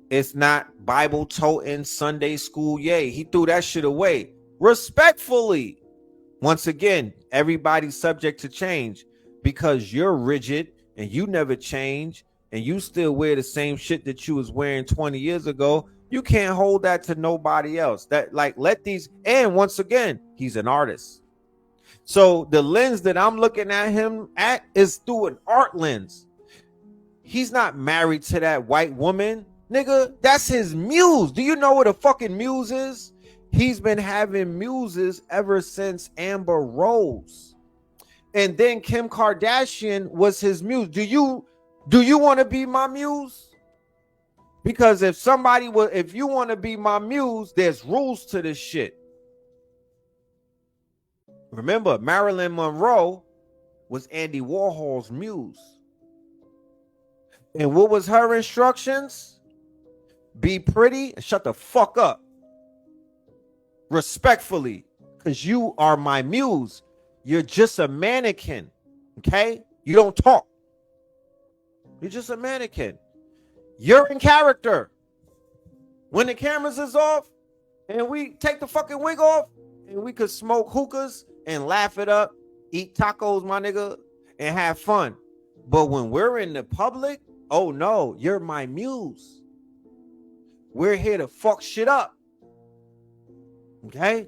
Speaker 2: It's not Bible toting Sunday school. Yay. He threw that shit away respectfully. Once again, everybody's subject to change because you're rigid and you never change and you still wear the same shit that you was wearing 20 years ago. You can't hold that to nobody else. That like let these, and once again, he's an artist. So the lens that I'm looking at him at is through an art lens. He's not married to that white woman, nigga. That's his muse. Do you know what a fucking muse is? He's been having muses ever since Amber Rose. And then Kim Kardashian was his muse. Do you want to be my muse? Because if you want to be my muse, there's rules to this shit. Remember, Marilyn Monroe was Andy Warhol's muse. And what was her instructions? Be pretty and shut the fuck up. Respectfully, because you are my muse. You're just a mannequin, okay? You don't talk. You're just a mannequin. You're in character. When the cameras is off and we take the fucking wig off and we could smoke hookahs and laugh it up, eat tacos, my nigga, and have fun. But when we're in the public, oh no, you're my muse. We're here to fuck shit up. Okay?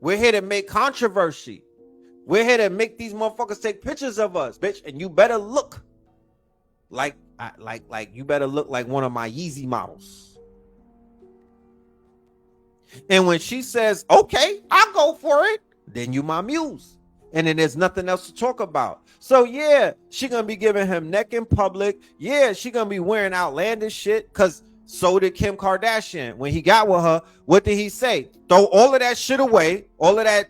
Speaker 2: We're here to make controversy. We're here to make these motherfuckers take pictures of us, bitch. And you better look like you better look like one of my Yeezy models. And when she says, okay, I'll go for it, then you my muse. And then there's nothing else to talk about. So yeah, she gonna be giving him neck in public. Yeah, she gonna be wearing outlandish shit, because so did Kim Kardashian. When he got with her, what did he say? Throw all of that shit away. All of that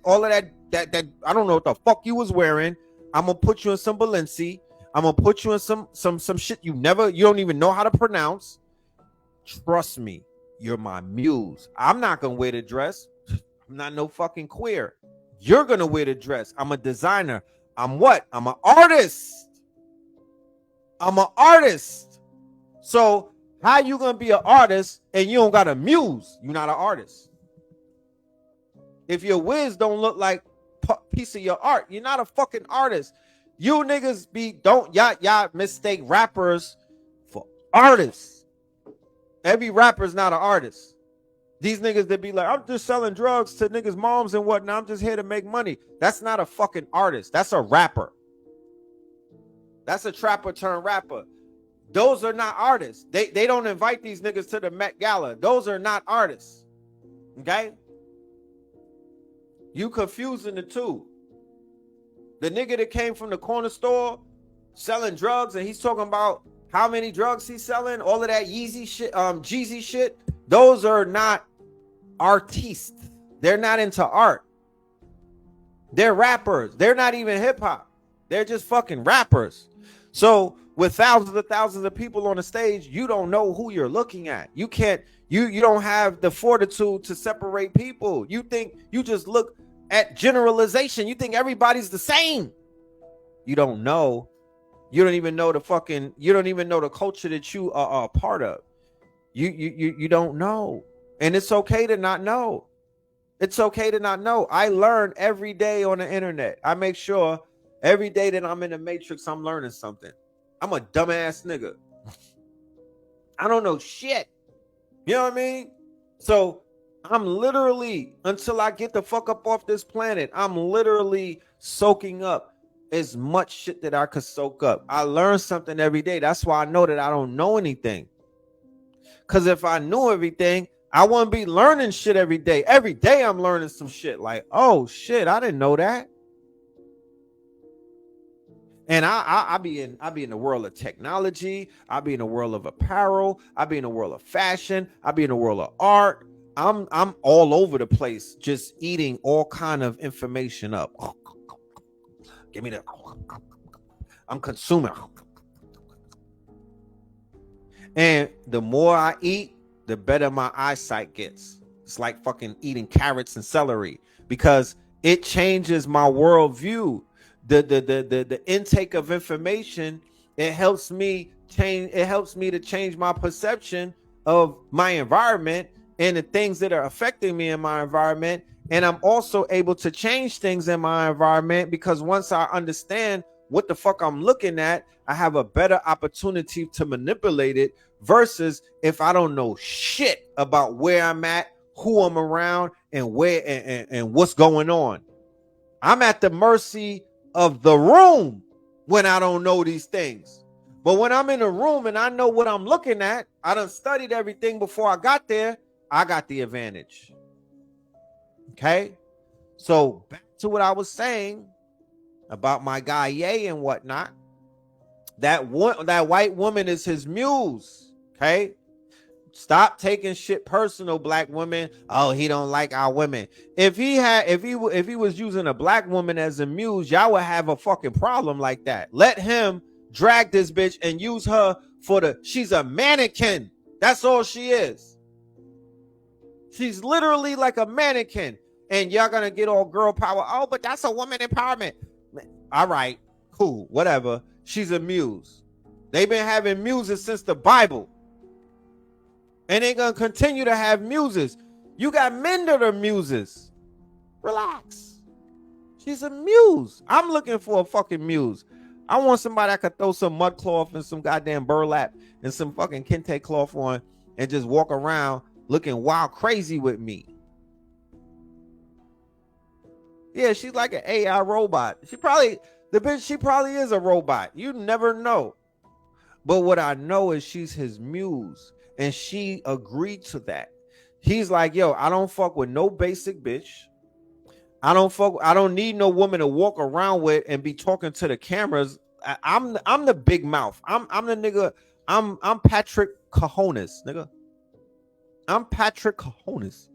Speaker 2: I don't know what the fuck you was wearing. I'm gonna put you in some Balenci. I'm gonna put you in some shit you don't even know how to pronounce. Trust me, you're my muse. I'm not gonna wear the dress. I'm not no fucking queer. You're gonna wear the dress. I'm a designer. I'm what? I'm an artist. I'm an artist. So how you gonna be an artist and you don't got a muse? You're not an artist. If your wiz don't look like a piece of your art, you're not a fucking artist. You niggas y'all mistake rappers for artists. Every rapper's not an artist. These niggas that be like, I'm just selling drugs to niggas' moms and whatnot. I'm just here to make money. That's not a fucking artist. That's a rapper. That's a trapper turned rapper. Those are not artists. They don't invite these niggas to the Met Gala. Those are not artists. Okay? You confusing the two. The nigga that came from the corner store selling drugs and he's talking about how many drugs he's selling, all of that Yeezy shit, Jeezy shit. Those are not artistes. They're not into art. They're rappers. They're not even hip hop. They're just fucking rappers. So with thousands of people on the stage, you don't know who you're looking at. You can't, you don't have the fortitude to separate people. You think you just look at generalization. You think everybody's the same. You don't know. You don't even know the culture that you are a part of. You don't know. And it's okay to not know. It's okay to not know. I learn every day on the internet. I make sure every day that I'm in the matrix, I'm learning something. I'm a dumbass nigga. I don't know shit. You know what I mean? So I'm literally, until I get the fuck up off this planet, I'm literally soaking up as much shit that I could soak up. I learn something every day. That's why I know that I don't know anything. Because if I knew everything, I wouldn't be learning shit every day. Every day I'm learning some shit like, oh shit, I didn't know that. And I be in the world of technology. I be in the world of apparel. I be in the world of fashion. I be in the world of art. I'm all over the place, just eating all kind of information up. Give me that. I'm consuming. And the more I eat, the better my eyesight gets. It's like fucking eating carrots and celery, because it changes my worldview. The intake of information, it helps me to change my perception of my environment and the things that are affecting me in my environment. And I'm also able to change things in my environment, because once I understand what the fuck I'm looking at, I have a better opportunity to manipulate it, versus if I don't know shit about where I'm at, who I'm around, and where and what's going on. I'm at the mercy of the room when I don't know these things. But when I'm in a room and I know what I'm looking at, I done studied everything before I got there, I got the advantage. Okay? So back to what I was saying about my guy Ye and whatnot. That white woman is his muse. Okay? Stop taking shit personal, black women. Oh, he don't like our women. If he was using a black woman as a muse, y'all would have a fucking problem like that. Let him drag this bitch and use her she's a mannequin. That's all she is. She's literally like a mannequin. And y'all gonna get all girl power. Oh, but that's a woman empowerment. All right, cool, whatever. She's a muse. They've been having muses since the Bible. And they're gonna continue to have muses. You got men that are muses. Relax. She's a muse. I'm looking for a fucking muse. I want somebody that could throw some mud cloth and some goddamn burlap and some fucking kente cloth on and just walk around looking wild crazy with me. Yeah, she's like an AI robot. She probably is a robot. You never know. But what I know is she's his muse, and she agreed to that. He's like, yo, I don't fuck with no basic bitch. I don't need no woman to walk around with and be talking to the cameras. I'm the big mouth. I'm the nigga. I'm Patrick Cojones, nigga. I'm Patrick Cojones.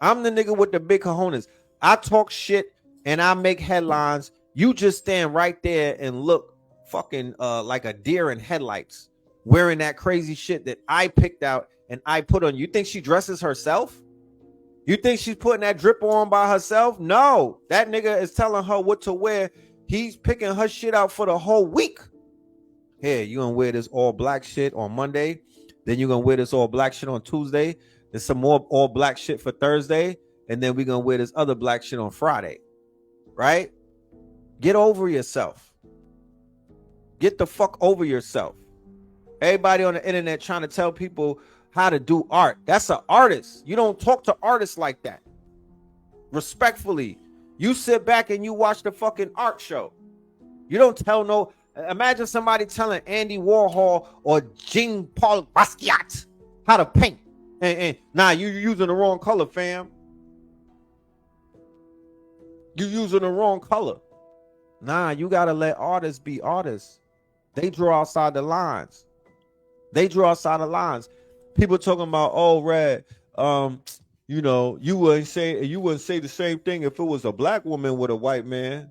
Speaker 2: I'm the nigga with the big cojones. I talk shit and I make headlines. You just stand right there and look fucking like a deer in headlights, wearing that crazy shit that I picked out and I put on. You think she dresses herself? You think she's putting that drip on by herself? No, that nigga is telling her what to wear. He's picking her shit out for the whole week. Here, you gonna wear this all black shit on Monday. Then you're gonna wear this all black shit on Tuesday. There's some more all black shit for Thursday. And then we're gonna wear this other black shit on Friday. Right? Get over yourself. Get the fuck over yourself. Everybody on the internet trying to tell people how to do art. That's an artist. You don't talk to artists like that. Respectfully. You sit back and you watch the fucking art show. You don't tell no. Imagine somebody telling Andy Warhol or Jean-Paul Basquiat how to paint. And nah, you're using the wrong color, fam. You're using the wrong color. Nah, you gotta let artists be artists. They draw outside the lines. They draw outside the lines. People talking about, oh, Red, you know, you wouldn't say the same thing if it was a black woman with a white man.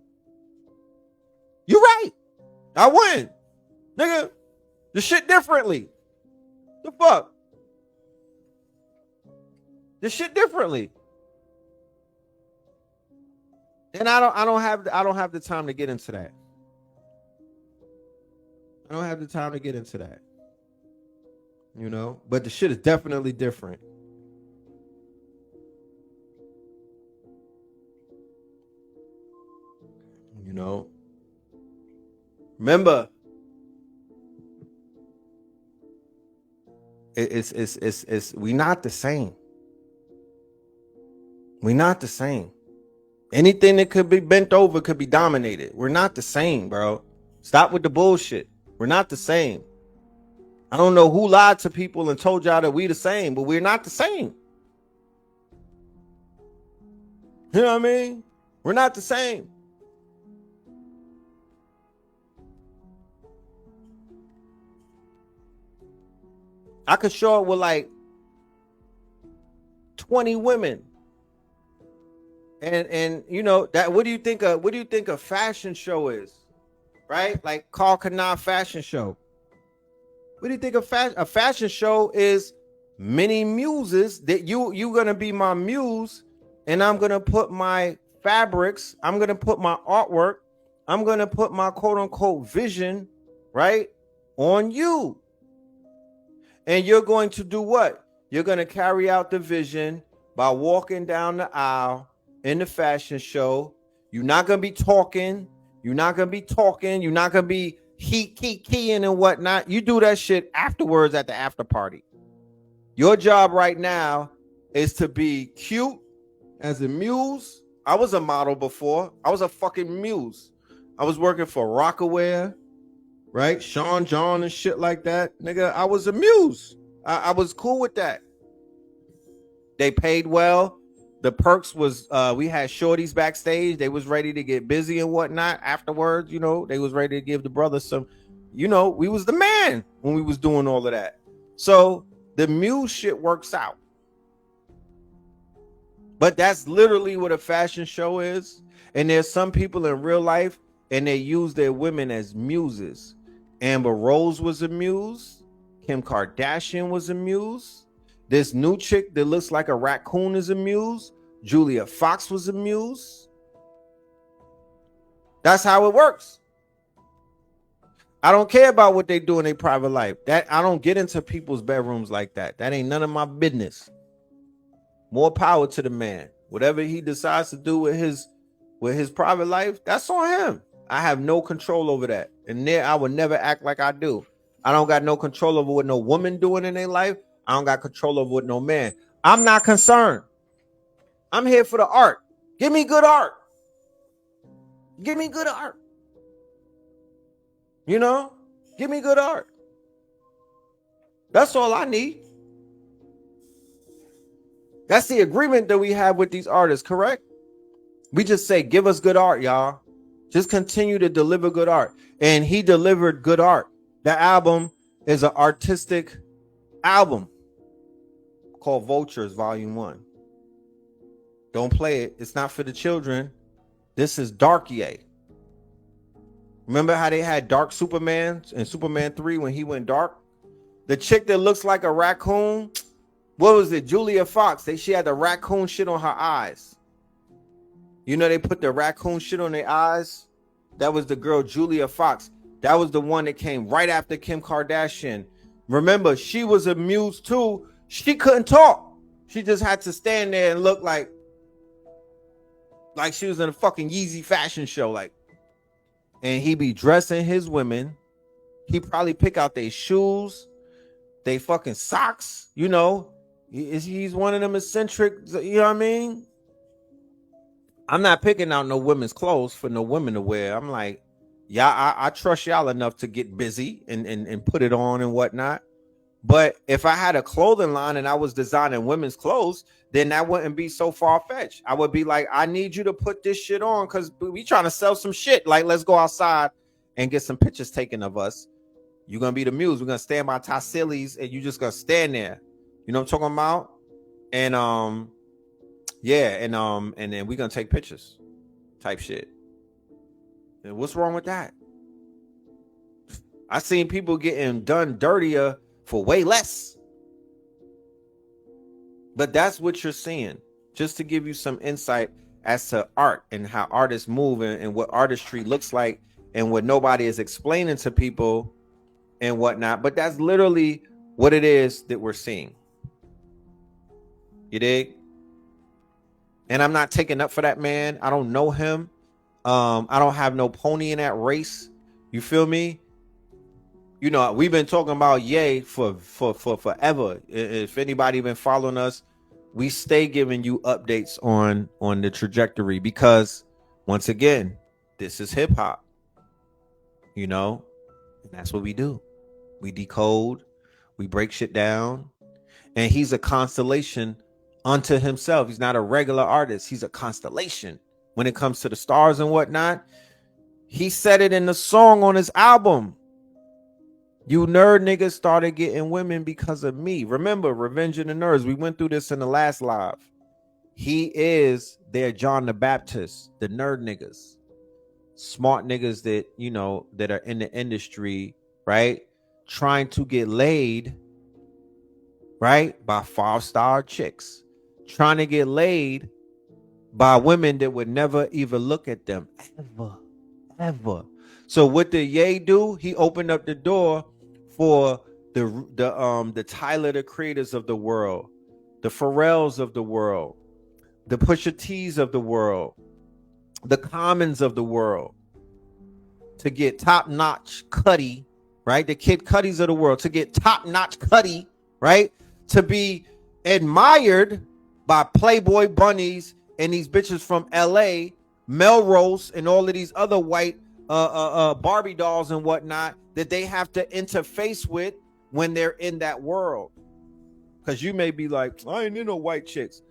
Speaker 2: You're right. I wouldn't. Nigga, the shit differently. The fuck? The shit differently. And I don't have the time to get into that. I don't have the time to get into that. You know, but the shit is definitely different. You know, remember, it's we not the same. We not the same. Anything that could be bent over could be dominated. We're not the same, bro. Stop with the bullshit. We're not the same. I don't know who lied to people and told y'all that we the same, but we're not the same. You know what I mean? We're not the same. I could show up with like 20 women. And you know that what do you think a fashion show is? Right? Like Carl Kanai fashion show. What do you think a fashion show is? Many muses that you're gonna be my muse, and I'm gonna put my fabrics, I'm gonna put my artwork, I'm gonna put my quote unquote vision, right, on you. And you're going to do what? You're gonna carry out the vision by walking down the aisle in the fashion show. You're not gonna be talking. You're not gonna be keying and whatnot. You do that shit afterwards at the after party. Your job right now is to be cute as a muse. I was a model before. I was a fucking muse. I was working for Rockaware, right? Sean John and shit like that. Nigga, I was a muse. I was cool with that. They paid well. The perks was we had shorties backstage. They was ready to get busy and whatnot afterwards. You know, they was ready to give the brother some, you know, we was the man when we was doing all of that. So the muse shit works out. But that's literally what a fashion show is. And there's some people in real life and they use their women as muses. Amber Rose was a muse. Kim Kardashian was a muse. This new chick that looks like a raccoon is a muse. Julia Fox was a muse. That's how it works. I don't care about what they do in their private life. That I don't get into people's bedrooms like that. That ain't none of my business. More power to the man. Whatever he decides to do with his private life, that's on him. I have no control over that. And there I would never act like I do. I don't got no control over what no woman doing in their life. I don't got control over what no man. I'm not concerned. I'm here for the art. Give me good art. Give me good art. You know? Give me good art. That's all I need. That's the agreement that we have with these artists, correct? We just say, give us good art, y'all. Just continue to deliver good art. And he delivered good art. The album is an artistic album called Vultures Volume 1. Don't play it. It's not for the children. This is Dark Ye. Remember how they had Dark Superman in Superman 3 when he went dark? The chick that looks like a raccoon, what was it? Julia Fox. She had the raccoon shit on her eyes. You know, they put the raccoon shit on their eyes. That was the girl Julia Fox. That was the one that came right after Kim Kardashian. Remember, she was a muse too. She couldn't talk. She just had to stand there and look like she was in a fucking Yeezy fashion show. And he be dressing his women. He probably pick out their shoes, they fucking socks. You know, he's one of them eccentric. You know what I mean? I'm not picking out no women's clothes for no women to wear. I'm like, yeah, I trust y'all enough to get busy and put it on and whatnot. But if I had a clothing line and I was designing women's clothes, then that wouldn't be so far-fetched. I would be like, I need you to put this shit on because we trying to sell some shit. Like, let's go outside and get some pictures taken of us. You're going to be the muse. We're going to stand by Tassili's and you just going to stand there. You know what I'm talking about? And, yeah, and then we're going to take pictures type shit. And what's wrong with that? I seen people getting done dirtier for way less. But that's what you're seeing. Just to give you some insight as to art and how artists move and what artistry looks like and what nobody is explaining to people and whatnot. But that's literally what it is that we're seeing. You dig? And I'm not taking up for that man. I don't know him. I don't have no pony in that race. You feel me? You know, we've been talking about Ye for forever. If anybody been following us, we stay giving you updates on the trajectory because, once again, this is hip hop. You know, and that's what we do. We decode, we break shit down, and he's a constellation unto himself. He's not a regular artist. He's a constellation when it comes to the stars and whatnot. He said it in the song on his album. You nerd niggas started getting women because of me. Remember, Revenge of the Nerds. We went through this in the last live. He is their John the Baptist, the nerd niggas. Smart niggas that, you know, that are in the industry, right? Trying to get laid, right? By 5-star chicks. Trying to get laid by women that would never even look at them. Ever. So what did Ye do? He opened up the door for the Tyler, the Creators of the world, the Pharrells of the world, the Pusha T's of the world, the Commons of the world, to get top-notch Cudi, right? The Kid Cudis of the world, to get top-notch Cudi, right? To be admired by Playboy bunnies and these bitches from LA, Melrose, and all of these other white Barbie dolls and whatnot that they have to interface with when they're in that world. Because you may be like, I ain't into white chicks.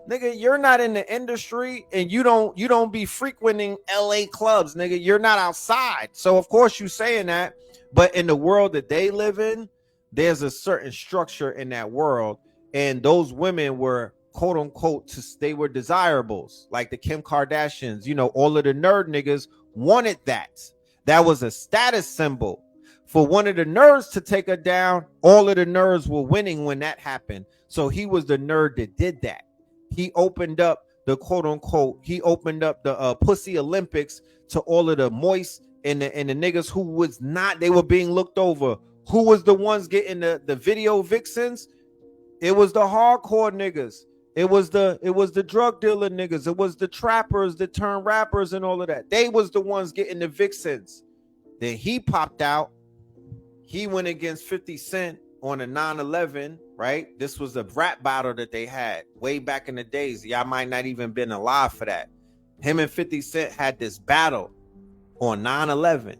Speaker 2: Nigga, you're not in the industry and you don't be frequenting LA clubs, nigga. You're not outside. So of course you saying that, but in the world that they live in, there's a certain structure in that world. And those women were quote unquote, they were desirables, like the Kim Kardashians. You know, all of the nerd niggas wanted that. That was a status symbol. For one of the nerds to take her down, all of the nerds were winning when that happened. So he was the nerd that did that. He opened up the quote unquote, he opened up the Pussy Olympics to all of the moist and the niggas who was not, they were being looked over. Who was the ones getting the video vixens? It was the hardcore niggas. It was the drug dealer niggas. It was the trappers that turned rappers and all of that. They was the ones getting the vixens. Then he popped out. He went against 50 Cent on a 9/11, right? This was a rap battle that they had way back in the days. Y'all might not even been alive for that. Him and 50 Cent had this battle on 9/11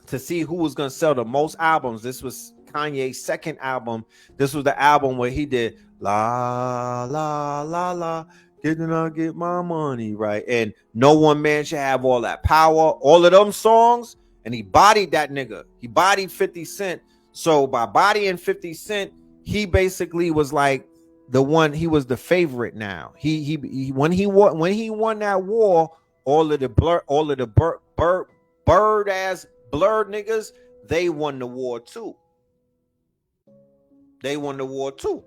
Speaker 2: to see who was going to sell the most albums. This was Kanye's second album. This was the album where he did La La La La, didn't I get my money, right? And No One Man Should Have All That Power, all of them songs. And he bodied that nigga. He bodied 50 Cent. So by bodying 50 Cent, he basically was like the one. He was the favorite now. He when he won that war, all of the bird ass blurred niggas, they won the war too. They won the war too.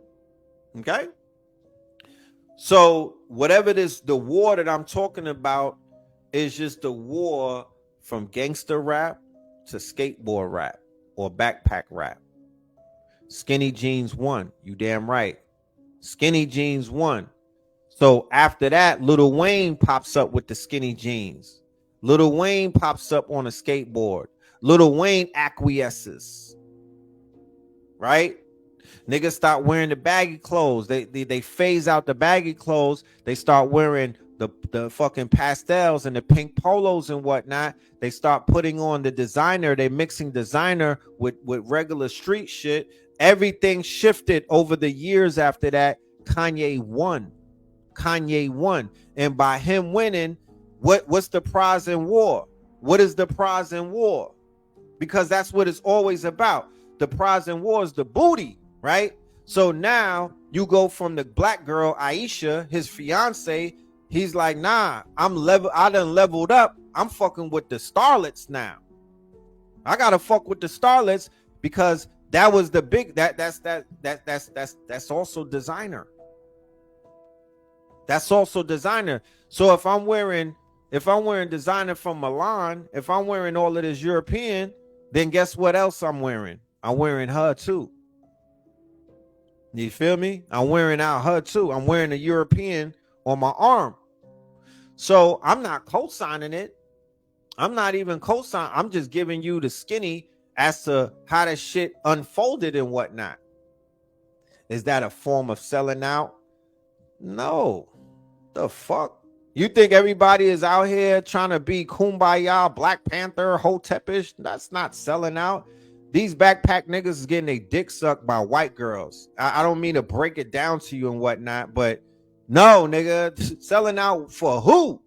Speaker 2: Okay. So whatever the war that I'm talking about is just the war from gangster rap to skateboard rap or backpack rap. Skinny jeans won. You damn right. Skinny jeans won. So after that, Lil Wayne pops up with the skinny jeans. Lil Wayne pops up on a skateboard. Lil Wayne acquiesces. Right? Niggas start wearing the baggy clothes. They phase out the baggy clothes. They start wearing the fucking pastels and the pink polos and whatnot. They start putting on the designer. They mixing designer with regular street shit. Everything shifted over the years after that. Kanye won. And by him winning, what's the prize in war? What is the prize in war? Because that's what it's always about. The prize in war is the booty, right? So now you go from the black girl, Aisha, his fiance. He's like, nah, I done leveled up. I'm fucking with the starlets now. I gotta fuck with the starlets because that was the big that's also designer. That's also designer. So if I'm wearing designer from Milan, if I'm wearing all of this European, then guess what else I'm wearing? I'm wearing her too. You feel me? I'm wearing out her too. I'm wearing a European on my arm. So I'm not co-signing it. I'm not even co-signing. I'm just giving you the skinny as to how that shit unfolded and whatnot. Is that a form of selling out? No. The fuck? You think everybody is out here trying to be Kumbaya, Black Panther, Hotepish? That's not selling out. These backpack niggas is getting their dick sucked by white girls. I don't mean to break it down to you and whatnot, but no, nigga, selling out for who?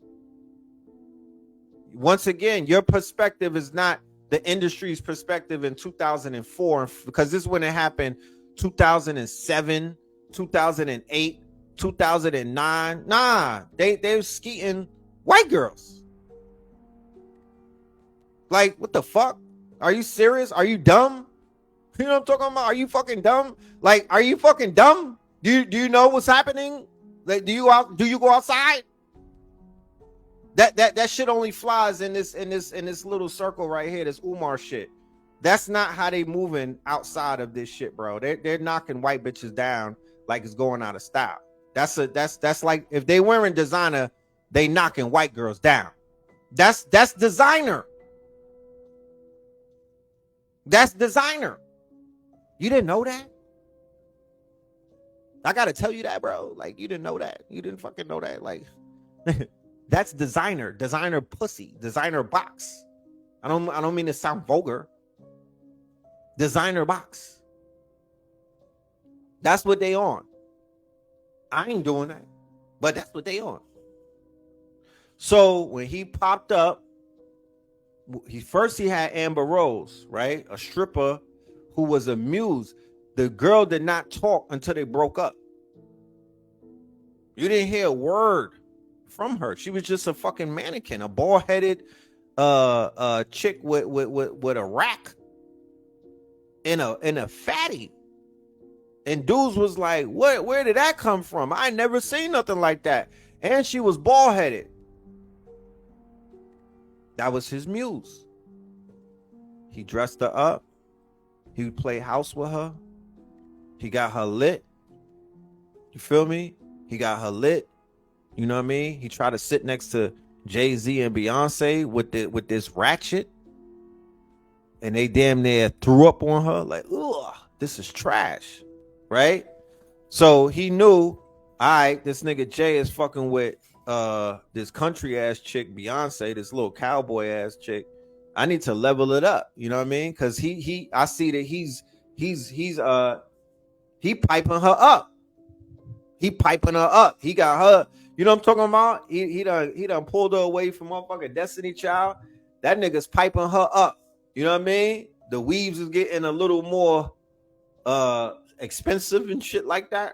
Speaker 2: Once again, your perspective is not the industry's perspective in 2004, because this wouldn't happen 2007, 2008, 2009. Nah, they're skeeting white girls. Like, what the fuck? Are you serious? Are you dumb? You know what I'm talking about? Are you fucking dumb? Like, are you fucking dumb? Do you know what's happening? Like, do you go outside? That shit only flies in this little circle right here, this Umar shit. That's not how they moving outside of this shit, bro. They're knocking white bitches down like it's going out of style. That's like if they wearing designer, they knocking white girls down. That's designer. That's designer. You didn't know that? I gotta tell you that, bro. Like, you didn't know that. You didn't fucking know that. Like, that's designer pussy, designer box. I don't mean to sound vulgar. Designer box. That's what they on. I ain't doing that, but that's what they on. So when he popped up, he had Amber Rose, right? A stripper who was a muse. The girl did not talk until they broke up. You didn't hear a word from her. She was just a fucking mannequin, a bald-headed chick with a rack and a fatty. And dudes was like, where did that come from? I never seen nothing like that. And she was bald-headed. That was his muse. He dressed her up. He would play house with her. He got her lit. You feel me? He got her lit. You know what I mean? He tried to sit next to Jay-Z and Beyonce with this ratchet. And they damn near threw up on her. Like, ugh, this is trash. Right? So he knew, all right, this nigga Jay is fucking with this country ass chick, Beyonce, this little cowboy ass chick. I need to level it up. You know what I mean? Because I see that he's piping her up. He piping her up. He got her. You know what I'm talking about? He done pulled her away from motherfucking Destiny Child. That nigga's piping her up. You know what I mean? The weaves is getting a little more expensive and shit like that.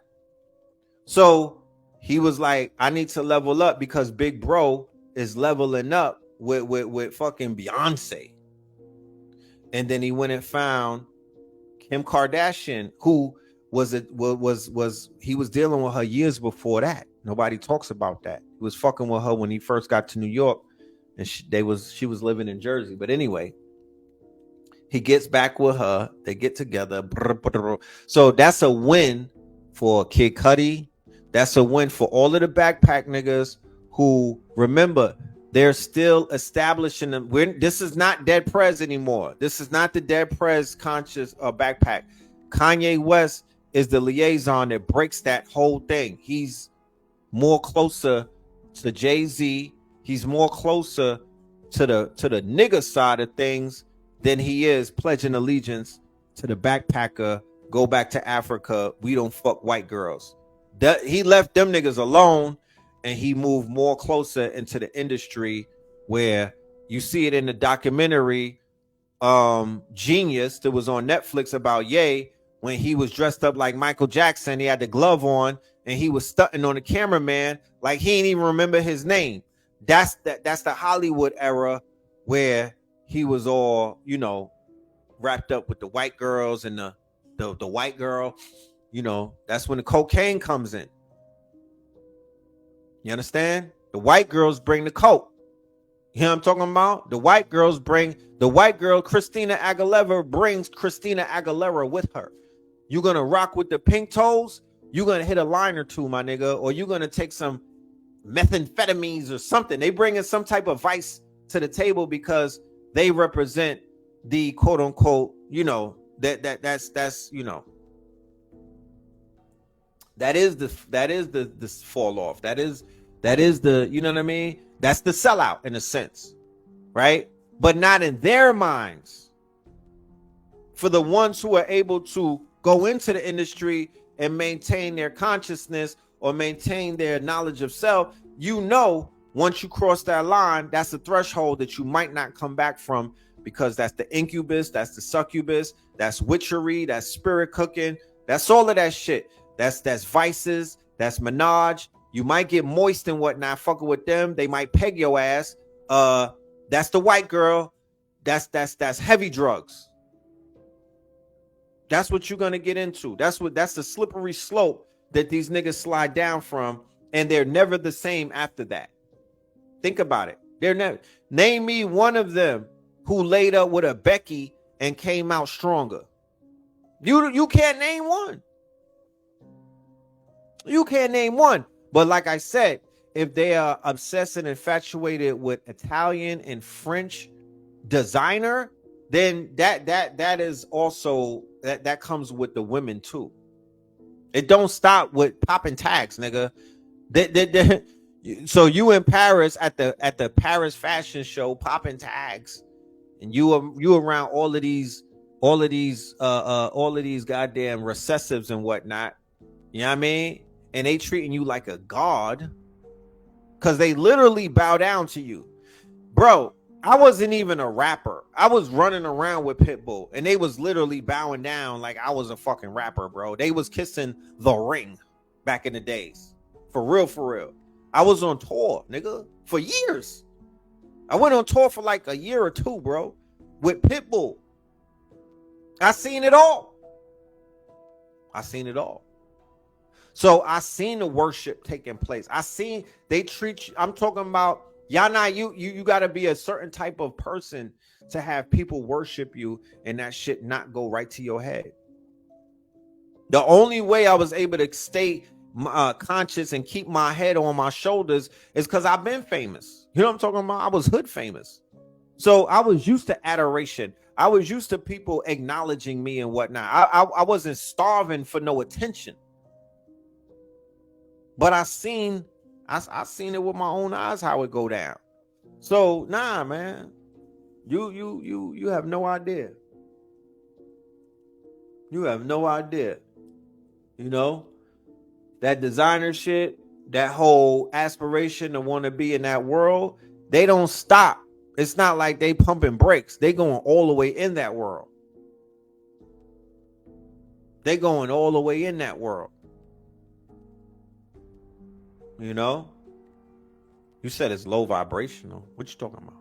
Speaker 2: So he was like, I need to level up because Big Bro is leveling up with fucking Beyonce. And then he went and found Kim Kardashian, who was he was dealing with her years before that. Nobody talks about that. He was fucking with her when he first got to New York, and she was living in Jersey. But anyway, he gets back with her. They get together. So that's a win for Kid Cudi. That's a win for all of the backpack niggas who, remember, they're still establishing them. This is not Dead Prez anymore. This is not the Dead Prez conscious backpack. Kanye West is the liaison that breaks that whole thing. He's more closer to Jay-Z. He's more closer to the nigga side of things than he is pledging allegiance to the backpacker. Go back to Africa. We don't fuck white girls. He left them niggas alone, and he moved more closer into the industry, where you see it in the documentary Genius that was on Netflix about Ye, when he was dressed up like Michael Jackson. He had the glove on and he was stunting on the cameraman like he didn't even remember his name. That's the Hollywood era where he was all, you know, wrapped up with the white girls and the white girl. You know, that's when the cocaine comes in. You understand? The white girls bring the coke. You know what I'm talking about? The white girl, Christina Aguilera, brings Christina Aguilera with her. You're going to rock with the pink toes. You're going to hit a line or two, my nigga. Or you're going to take some methamphetamines or something. They bring in some type of vice to the table because they represent the quote unquote, you know, that's, you know, that is the fall off. That is the, you know what I mean? That's the sellout in a sense, right? But not in their minds. For the ones who are able to go into the industry and maintain their consciousness or maintain their knowledge of self, you know, once you cross that line, that's a threshold that you might not come back from, because that's the incubus, that's the succubus, that's witchery, that's spirit cooking, that's all of that shit. That's vices, that's menage. You might get moist and whatnot, fucking with them. They might peg your ass. That's the white girl. That's heavy drugs. That's what you're gonna get into. That's the slippery slope that these niggas slide down from, and they're never the same after that. Think about it. They're never. Name me one of them who laid up with a Becky and came out stronger. You can't name one. You can't name one. But like I said, if they are obsessed and infatuated with Italian and French designer, then that is also that comes with the women too. It don't stop with popping tags, nigga. So you in Paris at the Paris fashion show popping tags, and you around all of these goddamn recessives and whatnot. You know what I mean? And they treating you like a god because they literally bow down to you. Bro, I wasn't even a rapper. I was running around with Pitbull, and they was literally bowing down like I was a fucking rapper, bro. They was kissing the ring back in the days. For real, for real. I was on tour, nigga, for years. I went on tour for like a year or two, bro, with Pitbull. I seen it all. So I seen the worship taking place. I seen they treat you. I'm talking about y'all. Not you. You got to be a certain type of person to have people worship you and that shit not go right to your head. The only way I was able to stay conscious and keep my head on my shoulders is because I've been famous. You know what I'm talking about? I was hood famous. So I was used to adoration. I was used to people acknowledging me and whatnot. I wasn't starving for no attention. But I seen it with my own eyes how it go down. So nah, man. You have no idea. You have no idea. You know, that designer shit, that whole aspiration to want to be in that world, they don't stop. It's not like they pumping brakes. They going all the way in that world. They going all the way in that world. You know? You said it's low vibrational. What you talking about?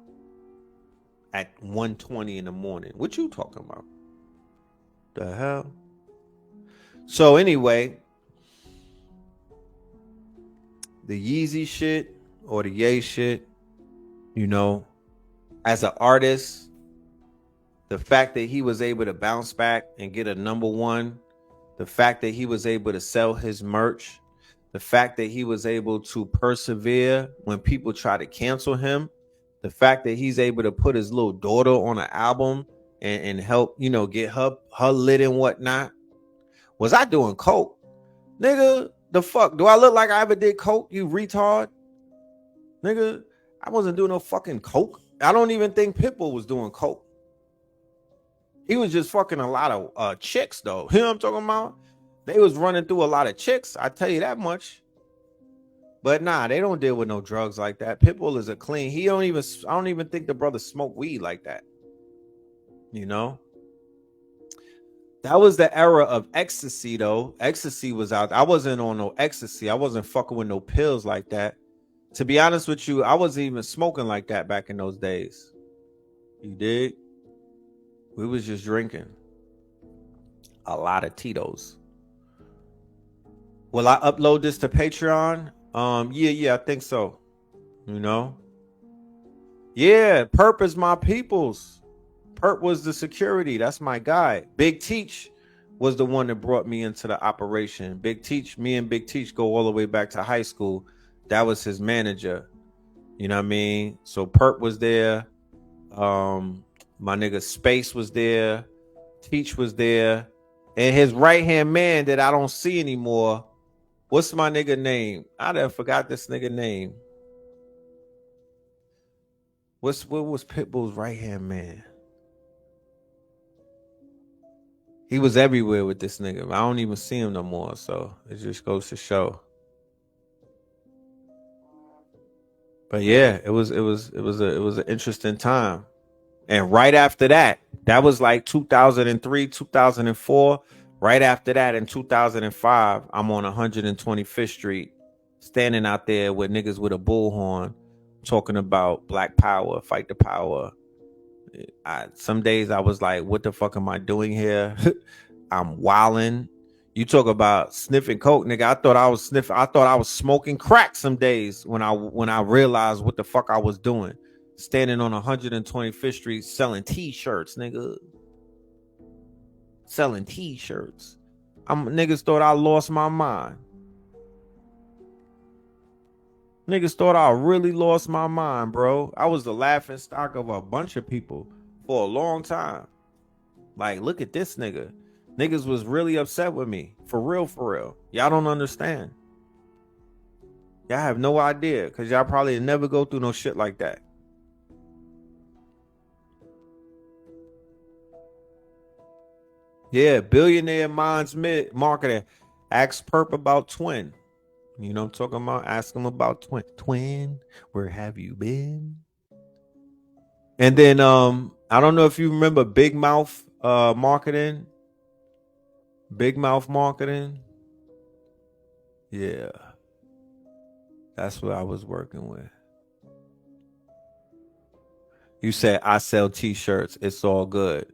Speaker 2: At 1:20 in the morning. What you talking about? The hell? So anyway, the Yeezy shit or the Ye shit, you know, as an artist, the fact that he was able to bounce back and get a #1, the fact that he was able to sell his merch, the fact that he was able to persevere when people try to cancel him, the fact that he's able to put his little daughter on an album and help, you know, get her lit and whatnot. Was I doing coke? Nigga, the fuck? Do I look like I ever did coke, you retard? Nigga, I wasn't doing no fucking coke. I don't even think Pitbull was doing coke. He was just fucking a lot of chicks, though. You know what I'm talking about? They was running through a lot of chicks. I tell you that much. But nah, they don't deal with no drugs like that. Pitbull is a clean. I don't even think the brother smoked weed like that. You know? That was the era of ecstasy, though. Ecstasy was out. I wasn't on no ecstasy. I wasn't fucking with no pills like that. To be honest with you, I wasn't even smoking like that back in those days. You dig? We was just drinking a lot of Tito's. Will I upload this to Patreon? Yeah, I think so. You know? Yeah, Perp is my peoples. Perp was the security. That's my guy. Big Teach was the one that brought me into the operation. Me and Big Teach go all the way back to high school. That was his manager. You know what I mean? So Perp was there. My nigga Space was there. Teach was there. And his right-hand man that I don't see anymore. What's my nigga name? I done forgot this nigga name. What was Pitbull's right-hand man? He was everywhere with this nigga. I don't even see him no more, so it just goes to show. But yeah, it was an interesting time. And right after that was like 2003, 2004. Right after that, in 2005, I'm on 125th Street, standing out there with niggas with a bullhorn, talking about Black Power, fight the power. Some days I was like, what the fuck am I doing here? I'm wilding. You talk about sniffing coke, nigga. I thought I was smoking crack some days when I realized what the fuck I was doing. Standing on 125th Street selling t-shirts, nigga. Selling t-shirts. Niggas thought I lost my mind. Niggas thought I really lost my mind, bro. I was the laughing stock of a bunch of people for a long time. Like, look at this nigga. Niggas was really upset with me. For real. Y'all don't understand. Y'all have no idea, because y'all probably never go through no shit like that. Yeah, Billionaire Minds Marketing. Ask Perp about Twin. You know what I'm talking about? Ask him about Twin. Twin, where have you been? And then I don't know if you remember Big Mouth Marketing. Big Mouth Marketing. Yeah. That's what I was working with. You said I sell t-shirts. It's all good.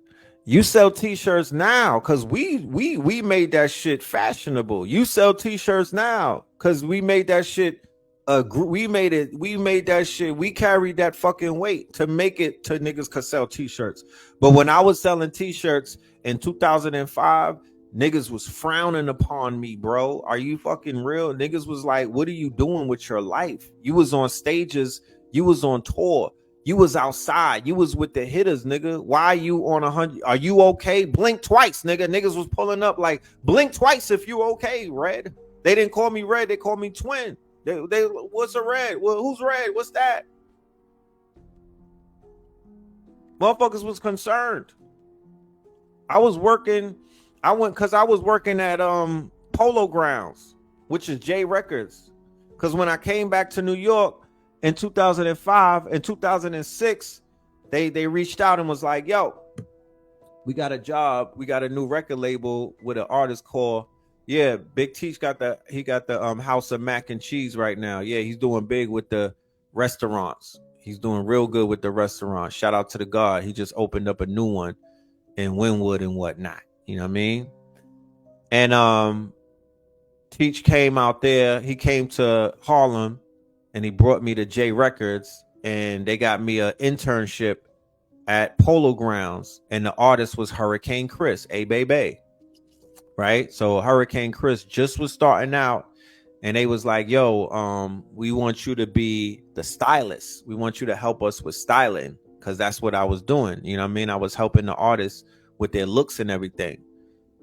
Speaker 2: You sell t-shirts now because we made that shit fashionable. You sell t-shirts now because we made that shit we made it. We made that shit. We carried that fucking weight to make it to niggas could sell t-shirts. But when I was selling t-shirts in 2005, niggas was frowning upon me, bro. Are you fucking real? Niggas was like, what are you doing with your life? You was on stages. You was on tour. You was outside. You was with the hitters, nigga. Why are you on 100? Are you okay? Blink twice, nigga. Niggas was pulling up like, blink twice if you okay, Red. They didn't call me Red. They called me Twin. They what's a Red? Well, who's Red? What's that? Motherfuckers was concerned. I was working. I was working at Polo Grounds, which is J Records. Because when I came back to New York in 2005 and 2006, they reached out and was like, yo, we got a job. We got a new record label with an artist called, yeah, Big Teach got the House of Mac and Cheese right now. Yeah, he's doing big with the restaurants. He's doing real good with the restaurants. Shout out to the God. He just opened up a new one in Wynwood and whatnot. You know what I mean? And Teach came out there. He came to Harlem and he brought me to J Records, and they got me an internship at Polo Grounds, and the artist was Hurricane Chris, A-Bay. Right? So Hurricane Chris just was starting out, and they was like, yo, we want you to be the stylist. We want you to help us with styling, because that's what I was doing. You know what I mean? I was helping the artists with their looks and everything.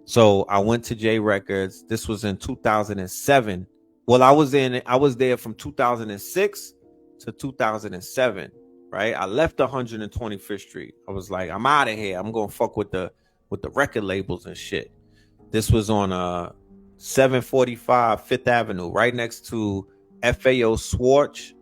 Speaker 2: So I went to J Records. This was in 2007. Well, I was there from 2006 to 2007, right? I left 125th Street. I was like, I'm out of here. I'm going to fuck with the record labels and shit. This was on 745 Fifth Avenue, right next to FAO Swartz,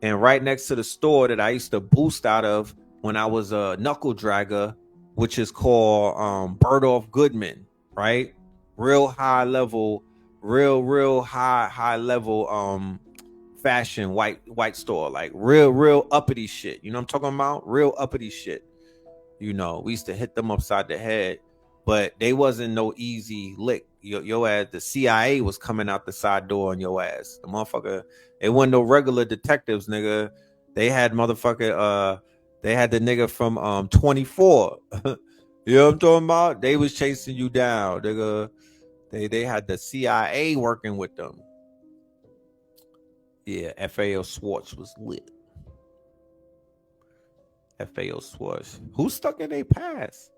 Speaker 2: and right next to the store that I used to boost out of when I was a knuckle dragger, which is called Bergdorf Goodman, right? Real high level, real high level fashion white store, like real uppity shit. You know what I'm talking about? Real uppity shit. You know, we used to hit them upside the head, but they wasn't no easy lick. Your ass, the CIA was coming out the side door on your ass. The motherfucker, it wasn't no regular detectives, nigga. They had motherfucker, they had the nigga from 24. You know what I'm talking about? They was chasing you down, nigga. They had the CIA working with them. Yeah, FAO Swartz was lit. FAO Swartz. Who's stuck in their past?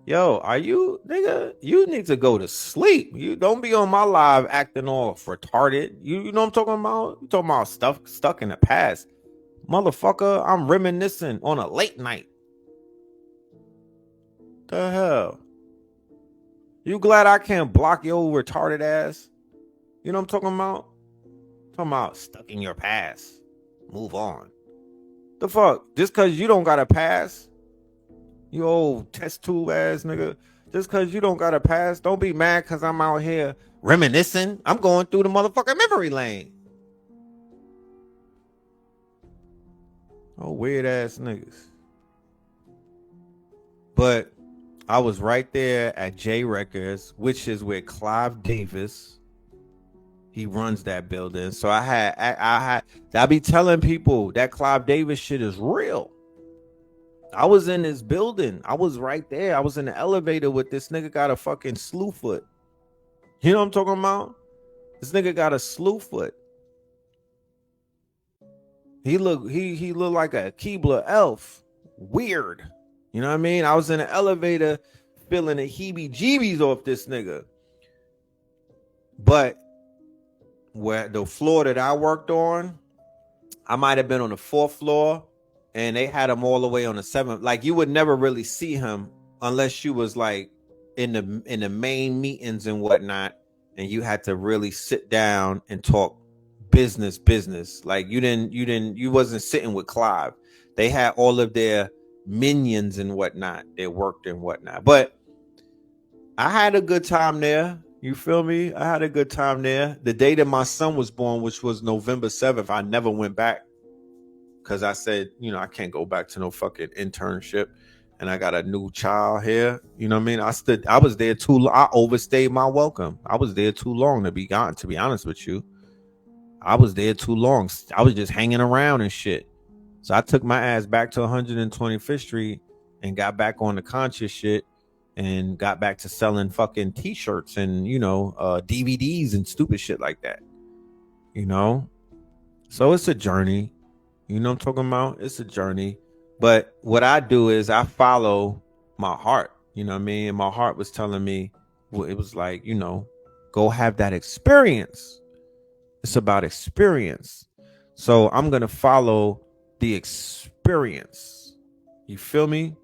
Speaker 2: Yo, are you, nigga? You need to go to sleep. You don't be on my live acting all retarded. You know what I'm talking about? You talking about stuff stuck in the past. Motherfucker, I'm reminiscing on a late night. The hell? You glad I can't block your retarded ass? You know what I'm talking about? Talking about stuck in your past. Move on. The fuck? Just cause you don't got a pass, you old test tube ass nigga. Just cause you don't got a pass, don't be mad cause I'm out here reminiscing. I'm going through the motherfucking memory lane. Oh, weird ass niggas. But I was right there at J Records, which is where Clive Davis, he runs that building. So I be telling people that Clive Davis shit is real. I was in this building. I was right there. I was in the elevator with this nigga got a fucking slew foot. You know what I'm talking about? This nigga got a slew foot. He looked like a Keebler elf. Weird. You know what I mean? I was in the elevator feeling the heebie-jeebies off this nigga. But where the floor that I worked on, I might have been on the 4th floor, and they had him all the way on the 7th. Like, you would never really see him unless you was like in the main meetings and whatnot, and you had to really sit down and talk business. Like you wasn't sitting with Clive. They had all of their minions and whatnot that worked and whatnot. But I had a good time there. You feel me? I had a good time there. The day that my son was born, which was November 7th, I never went back because I said, you know, I can't go back to no fucking internship, and I got a new child here. You know what I mean? I was there too long. I overstayed my welcome. I was there too long to be honest with you. I was there too long. I was just hanging around and shit. So I took my ass back to 125th Street and got back on the conscious shit and got back to selling fucking t-shirts and, DVDs and stupid shit like that. You know? So it's a journey. You know what I'm talking about? It's a journey. But what I do is I follow my heart. You know what I mean? And my heart was telling me, well, it was like, go have that experience. It's about experience. So I'm going to follow the experience. You feel me?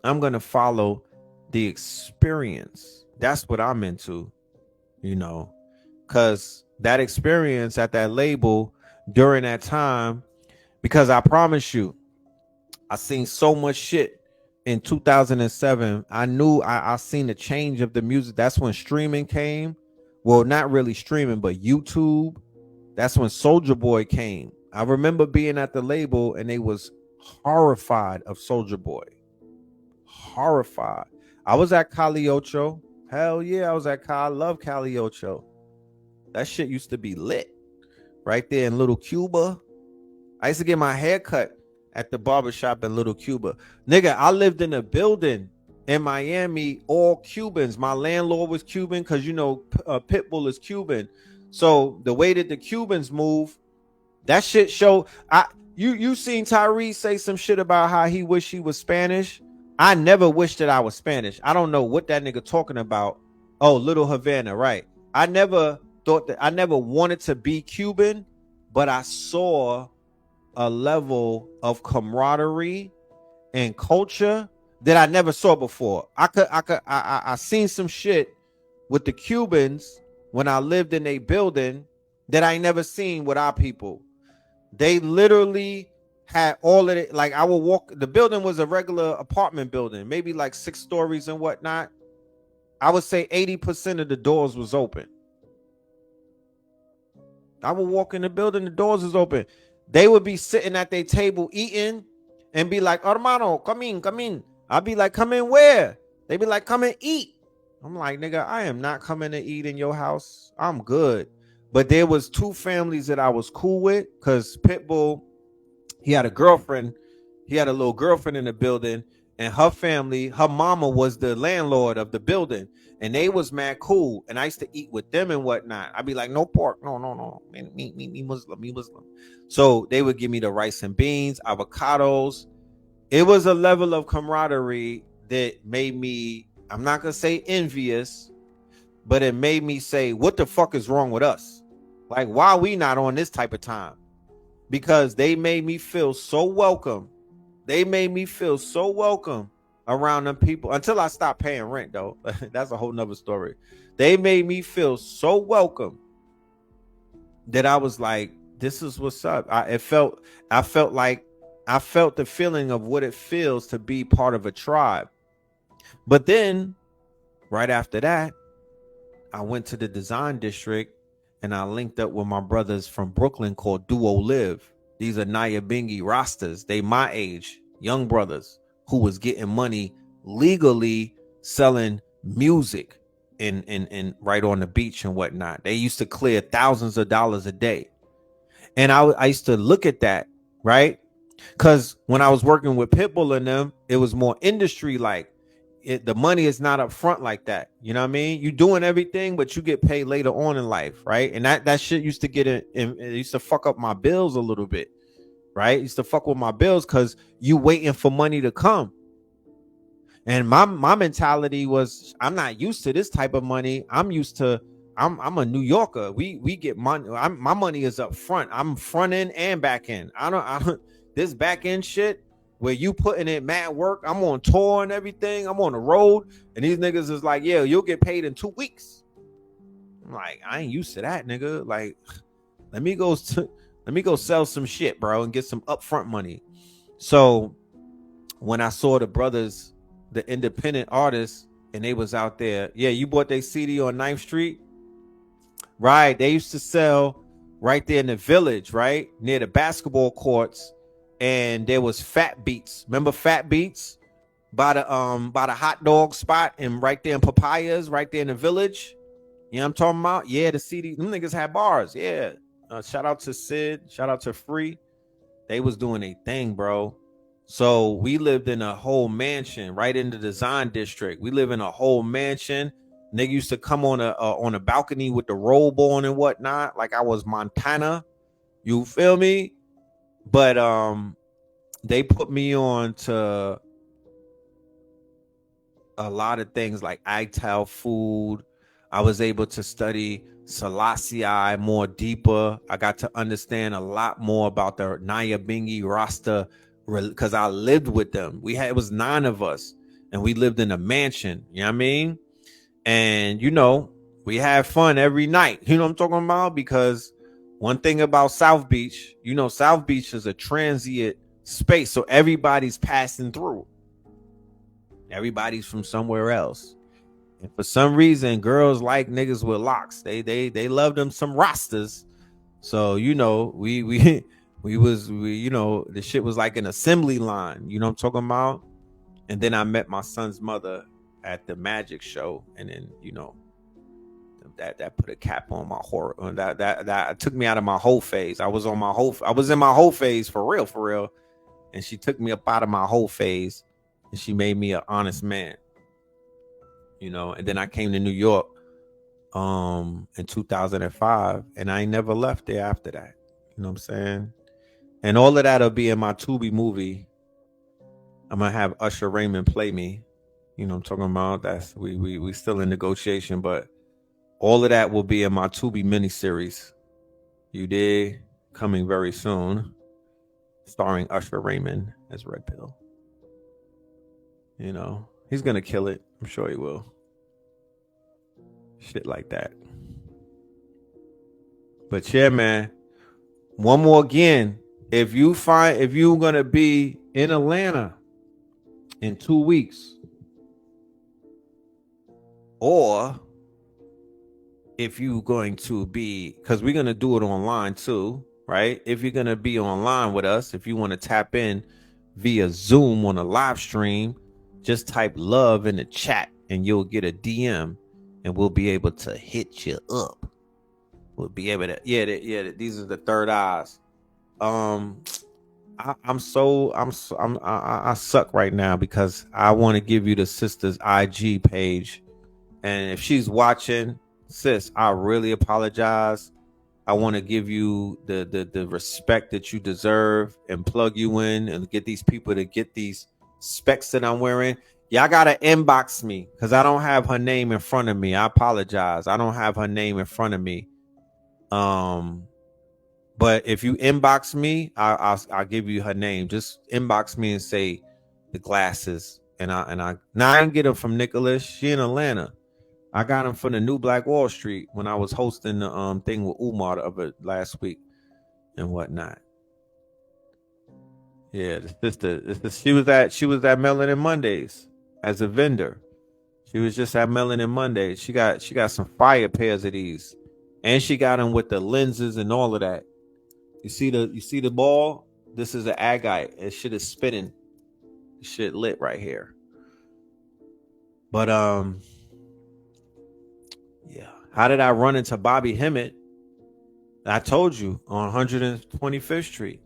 Speaker 2: I'm going to follow the experience. That's what I'm into, because that experience at that label during that time, because I promise you, I seen so much shit in 2007. I knew I seen the change of the music. That's when streaming came. Well, not really streaming, but YouTube. That's when Soulja Boy came. I remember being at the label and they was horrified of Soulja Boy. Horrified. I was at Cali Ocho. Hell yeah, I was at Cali. I love Cali Ocho. That shit used to be lit. Right there in Little Cuba. I used to get my hair cut at the barbershop in Little Cuba. Nigga, I lived in a building in Miami, all Cubans. My landlord was Cuban because, Pitbull is Cuban. So the way that the Cubans move, that shit show. You seen Tyrese say some shit about how he wish he was Spanish. I never wished that I was Spanish. I don't know what that nigga talking about. Oh, Little Havana, right. I never wanted to be Cuban, but I saw a level of camaraderie and culture that I never saw before. I seen some shit with the Cubans when I lived in a building that I never seen with our people. They literally had all of it. Like I would walk, the building was a regular apartment building, maybe like 6 stories and whatnot. I would say 80% of the doors was open. I would walk in the building, the doors was open. They would be sitting at their table eating and be like, hermano, come in. I'd be like, come in where? They'd be like, come and eat. I'm like, nigga, I am not coming to eat in your house. I'm good. But there was 2 families that I was cool with because Pitbull, he had a girlfriend. He had a little girlfriend in the building, and her family, her mama was the landlord of the building, and they was mad cool. And I used to eat with them and whatnot. I'd be like, no pork, no, me Muslim. So they would give me the rice and beans, avocados. It was a level of camaraderie that made me, I'm not gonna say envious, but it made me say, what the fuck is wrong with us? Like, why are we not on this type of time? Because they made me feel so welcome. They made me feel so welcome around them people until I stopped paying rent, though. That's a whole nother story. They made me feel so welcome that I was like, this is what's up. I felt the feeling of what it feels to be part of a tribe. But then right after that, I went to the design district and I linked up with my brothers from Brooklyn called Duo Live. These are Nyabingi Rastas. They my age, young brothers who was getting money legally selling music in right on the beach and whatnot. They used to clear thousands of dollars a day. And I used to look at that, right? Because when I was working with Pitbull and them, it was more industry like. The money is not up front like that. You know what I mean? You doing everything, but you get paid later on in life, right? And that shit used to it used to fuck up my bills a little bit, right? It used to fuck with my bills because you waiting for money to come. And my mentality was, I'm not used to this type of money. I'm a New Yorker. We get money. My money is up front. I'm front end and back end. I don't this back end shit where you putting in mad work. I'm on tour and everything. I'm on the road. And these niggas is like, yeah, you'll get paid in 2 weeks. I'm like, I ain't used to that, nigga. Like, let me go sell some shit, bro, and get some upfront money. So when I saw the brothers, the independent artists, and they was out there, yeah, you bought their CD on 9th Street? Right. They used to sell right there in the Village, right? Near the basketball courts. And there was Fat Beats. Remember Fat Beats? By the hot dog spot and right there in Papayas, right there in the Village. You know what I'm talking about? Yeah, the CD, them niggas had bars. Yeah. Shout out to Sid. Shout out to Free. They was doing a thing, bro. So we lived in a whole mansion right in the design district. We live in a whole mansion. Nigga used to come on a balcony with the robe on and whatnot, like I was Montana. You feel me? But they put me on to a lot of things like ITAL food. I was able to study Selassie more deeper. I got to understand a lot more about the Nyabingi Rasta because I lived with them. It was 9 of us, and we lived in a mansion. You know what I mean? And we had fun every night. You know what I'm talking about? Because one thing about South Beach, South Beach is a transient space, so everybody's passing through. Everybody's from somewhere else. And for some reason, girls like niggas with locks. They love them some Rastas. So, the shit was like an assembly line. You know what I'm talking about? And then I met my son's mother at the magic show. And then, that put a cap on my horror. That took me out of my whole phase. I was in my whole phase for real. And she took me up out of my whole phase. And she made me an honest man. And then I came to New York in 2005, and I ain't never left there after that. You know what I'm saying? And all of that'll be in my Tubi movie. I'm gonna have Usher Raymond play me. You know what I'm talking about? That's we still in negotiation, but all of that will be in my Tubi miniseries. You dig? Coming very soon, starring Usher Raymond as Red Pill. He's gonna kill it. I'm sure he will. Shit like that. But yeah, man. One more again. If you're gonna be in Atlanta in 2 weeks, or if you're going to be, because we're gonna do it online too, right? If you're gonna be online with us, if you want to tap in via Zoom on a live stream, just type love in the chat and you'll get a DM and we'll be able to hit you up. We'll be able to, these are the third eyes. I suck right now because I want to give you the sister's IG page. And if she's watching, sis, I really apologize. I want to give you the respect that you deserve and plug you in and get these people to get these specs that I'm wearing. Y'all gotta inbox me because I don't have her name in front of me. I apologize. I don't have her name in front of me. But if you inbox me, I'll give you her name. Just inbox me and say the glasses. And I didn't get them from Nicholas. She in Atlanta. I got them from the New Black Wall Street when I was hosting the thing with Umar of it last week and whatnot. Yeah, the sister. She was at Melanin Mondays as a vendor. She was just at Melanin Mondays. She got some fire pairs of these, and she got them with the lenses and all of that. You see the ball? This is an agate. It shit is spinning. Shit lit right here. But yeah. How did I run into Bobby Hemmett? I told you, on 125th Street.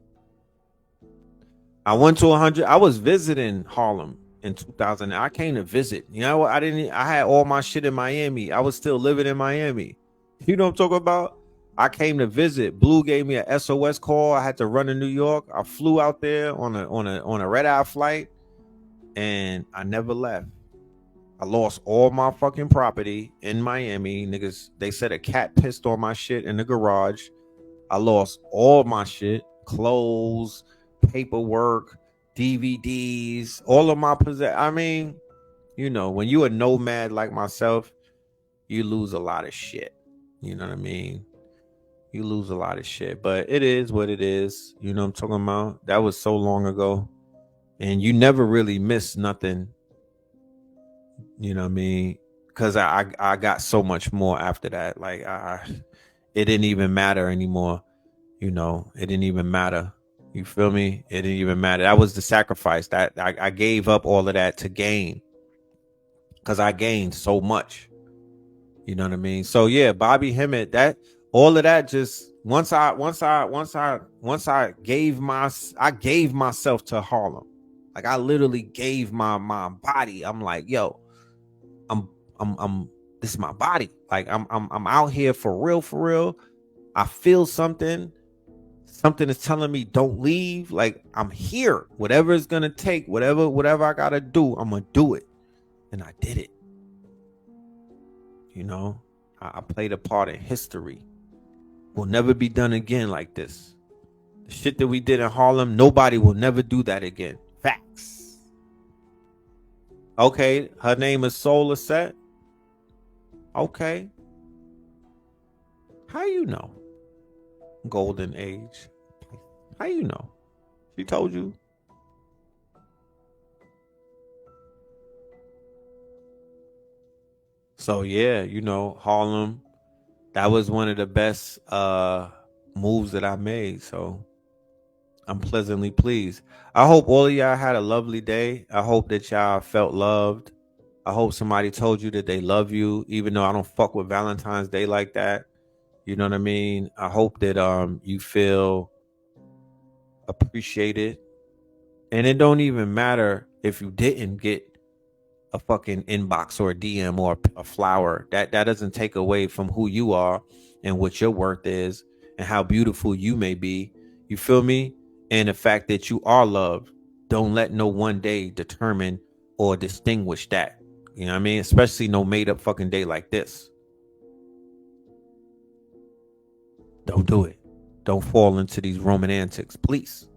Speaker 2: I went to 100. I was visiting Harlem in 2000. I came to visit. You know what? I had all my shit in Miami. I was still living in Miami. You know what I'm talking about? I came to visit. Blue gave me a SOS call. I had to run to New York. I flew out there on a red-eye flight, and I never left. I lost all my fucking property in Miami. Niggas, they said a cat pissed on my shit in the garage. I lost all my shit, clothes, paperwork, DVDs, all of my possessions. I mean, when you a nomad like myself, you lose a lot of shit. You know what I mean? You lose a lot of shit, but it is what it is. You know what I'm talking about? That was so long ago, and you never really miss nothing. You know what I mean? Because I got so much more after that. Like it didn't even matter anymore. It didn't even matter. You feel me? It didn't even matter. That was the sacrifice that I gave up all of that to gain, because I gained so much. You know what I mean? So yeah, Bobby Hemmett, that all of that just once I gave myself to Harlem. Like I literally gave my body. I'm like, yo, I'm this is my body. Like I'm out here for real, for real. I feel something. Something is telling me don't leave. Like I'm here. Whatever it's gonna take, whatever I gotta do, I'm gonna do it. And I did it. You know, I played a part in history. Will never be done again like this. The shit that we did in Harlem, nobody will never do that again. Facts. Okay, her name is Soul Asset. Okay. How you know? Golden Age. How you know? She told you. So yeah, you know, Harlem, that was one of the best moves that I made. So I'm pleasantly pleased. I hope all of y'all had a lovely day. I hope that y'all felt loved. I hope somebody told you that they love you, even though I don't fuck with Valentine's Day like that. You know what I mean? I hope that you feel appreciated. And it don't even matter if you didn't get a fucking inbox or a DM or a flower. That doesn't take away from who you are and what your worth is and how beautiful you may be. You feel me? And the fact that you are loved. Don't let no one day determine or distinguish that. You know what I mean? Especially no made up fucking day like this. Don't do it. Don't fall into these Roman antics, please.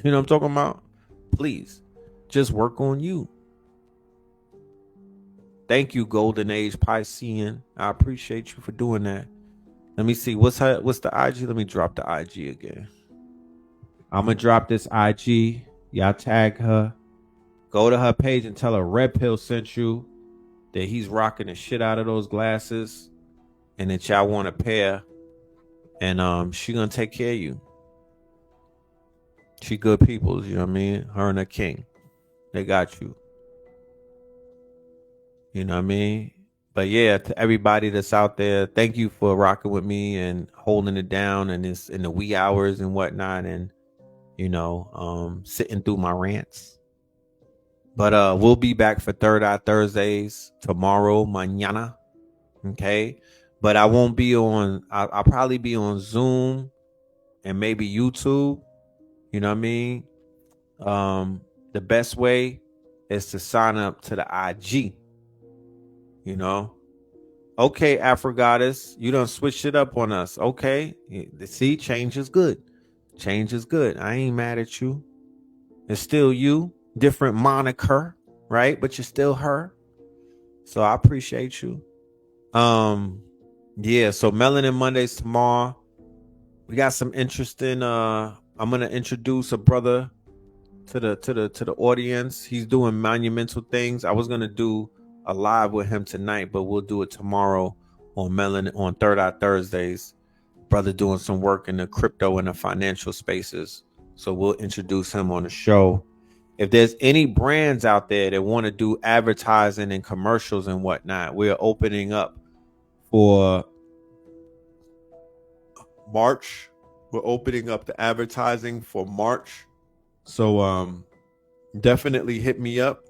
Speaker 2: You know what I'm talking about? Please. Just work on you. Thank you, Golden Age Piscean. I appreciate you for doing that. Let me see. What's the IG? Let me drop the IG again. I'm gonna drop this IG. Y'all tag her. Go to her page and tell her Red Pill sent you. That he's rocking the shit out of those glasses. And that y'all want a pair. And she gonna take care of you. She good people, you know what I mean? Her and her king. They got you. You know what I mean? But yeah, to everybody that's out there, thank you for rocking with me and holding it down and it's in the wee hours and whatnot, and you know, sitting through my rants. But we'll be back for Third Eye Thursdays tomorrow, mañana. Okay. But I won't be on, I'll probably be on Zoom and maybe YouTube. You know what I mean? The best way is to sign up to the IG. You know? Okay, Afrogoddess, you done switched it up on us. Okay. See, change is good. Change is good. I ain't mad at you. It's still you. Different moniker, right? But you're still her. So I appreciate you. Yeah, so Melanin Mondays tomorrow. We got some interesting I'm gonna introduce a brother to the audience. He's doing monumental things. I was gonna do a live with him tonight, but we'll do it tomorrow on Melanin on Third Eye Thursdays. Brother doing some work in the crypto and the financial spaces. So we'll introduce him on the show. If there's any brands out there that want to do advertising and commercials and whatnot, we're opening up for March. We're opening up the advertising for March. So definitely hit me up.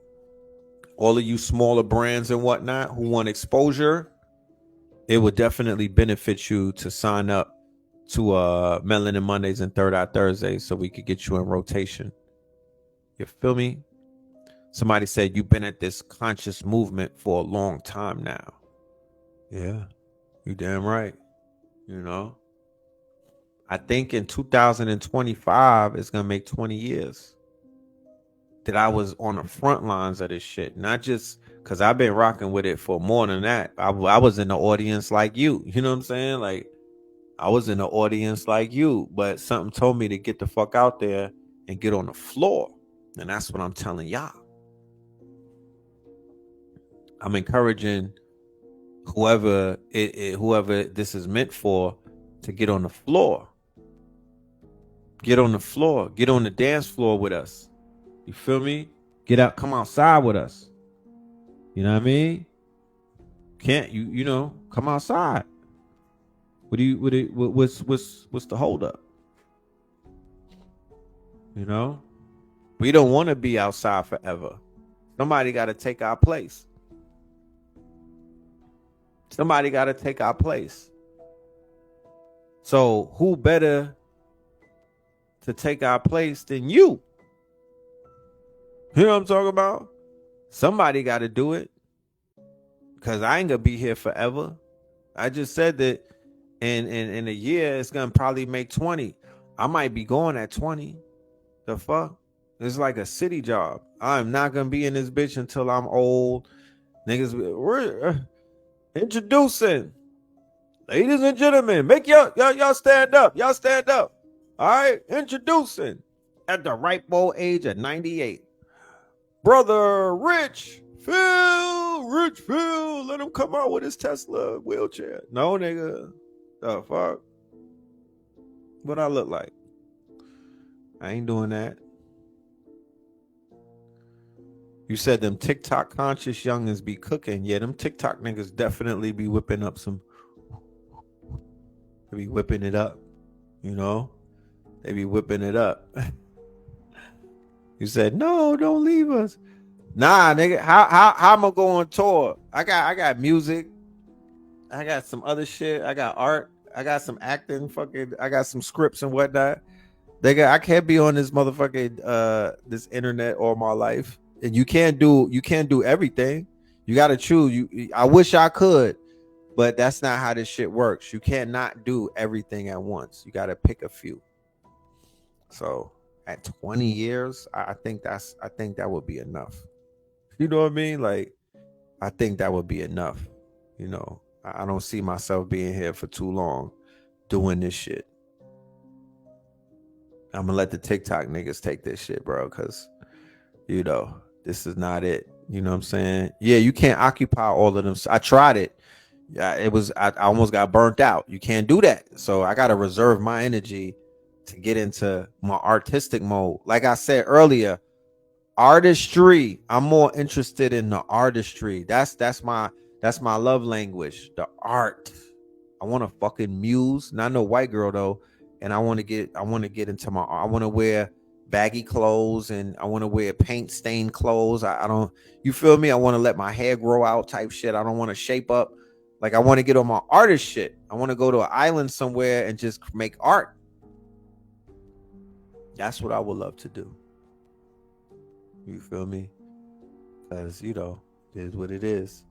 Speaker 2: All of you smaller brands and whatnot who want exposure, it would definitely benefit you to sign up to Melanin Mondays and Third Eye Thursdays so we could get you in rotation. You feel me? Somebody said you've been at this conscious movement for a long time now. Yeah, you damn right. You know, I think in 2025 it's gonna make 20 years that I was on the front lines of this shit. Not just because I've been rocking with it for more than that. I was in the audience like you. You know what I'm saying? Like I was in the audience like you, but something told me to get the fuck out there and get on the floor. And that's what I'm telling y'all. I'm encouraging whoever this is meant for to get on the floor. Get on the floor. Get on the dance floor with us. You feel me? Get out, come outside with us. You know what I mean? Can't you know, come outside. What's the holdup? You know, we don't want to be outside forever. Somebody got to take our place. Somebody got to take our place. So who better to take our place than you? You know what I'm talking about? Somebody got to do it, because I ain't gonna be here forever. I just said that in a year it's gonna probably make 20. I might be going at 20. The fuck? It's like a city job. I'm not gonna be in this bitch until I'm old. Niggas, we're introducing, ladies and gentlemen, make y'all stand up. Y'all stand up. All right, introducing, at the ripe old age of 98, brother Rich Phil, let him come out with his Tesla wheelchair. No, nigga. The fuck? What I look like? I ain't doing that. You said them TikTok conscious youngins be cooking. Yeah, them TikTok niggas definitely be whipping up some. They be whipping it up. You know? They be whipping it up. You said, no, don't leave us. Nah, nigga. How I'm gonna go on tour? I got music. I got some other shit. I got art. I got some acting. Fucking. I got some scripts and whatnot. I can't be on this motherfucking this internet all my life. And you can't do everything. You gotta choose. I wish I could, but that's not how this shit works. You cannot do everything at once. You gotta pick a few. So at 20 years, I think that would be enough. You know what I mean? Like, I think that would be enough. You know, I don't see myself being here for too long doing this shit. I'm gonna let the TikTok niggas take this shit, bro, because, you know, this is not it. You know what I'm saying? Yeah, you can't occupy all of them. I tried it. Yeah, I almost got burnt out. You can't do that. So I gotta reserve my energy to get into my artistic mode. Like I said earlier, artistry. I'm more interested in the artistry. That's my love language. The art. I want to fucking muse. Not no white girl though. And I want to get into my. I want to wear baggy clothes and I want to wear paint stained clothes. I don't. You feel me? I want to let my hair grow out type shit. I don't want to shape up. Like, I want to get on my artist shit. I want to go to an island somewhere and just make art. That's what I would love to do. You feel me? Because, you know, it is what it is.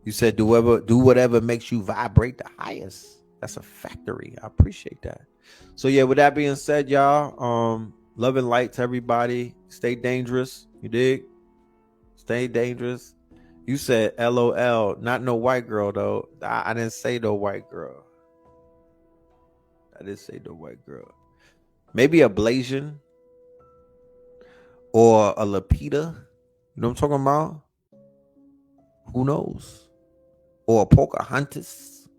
Speaker 2: You said do whatever makes you vibrate the highest. That's a factory. I appreciate that. So yeah, with that being said, y'all, love and light to everybody. Stay dangerous. You dig? Stay dangerous. You said LOL, not no white girl though. I didn't say no white girl. I didn't say no white girl. Maybe a Blasian or a Lapita. You know what I'm talking about? Who knows? Or a Pocahontas.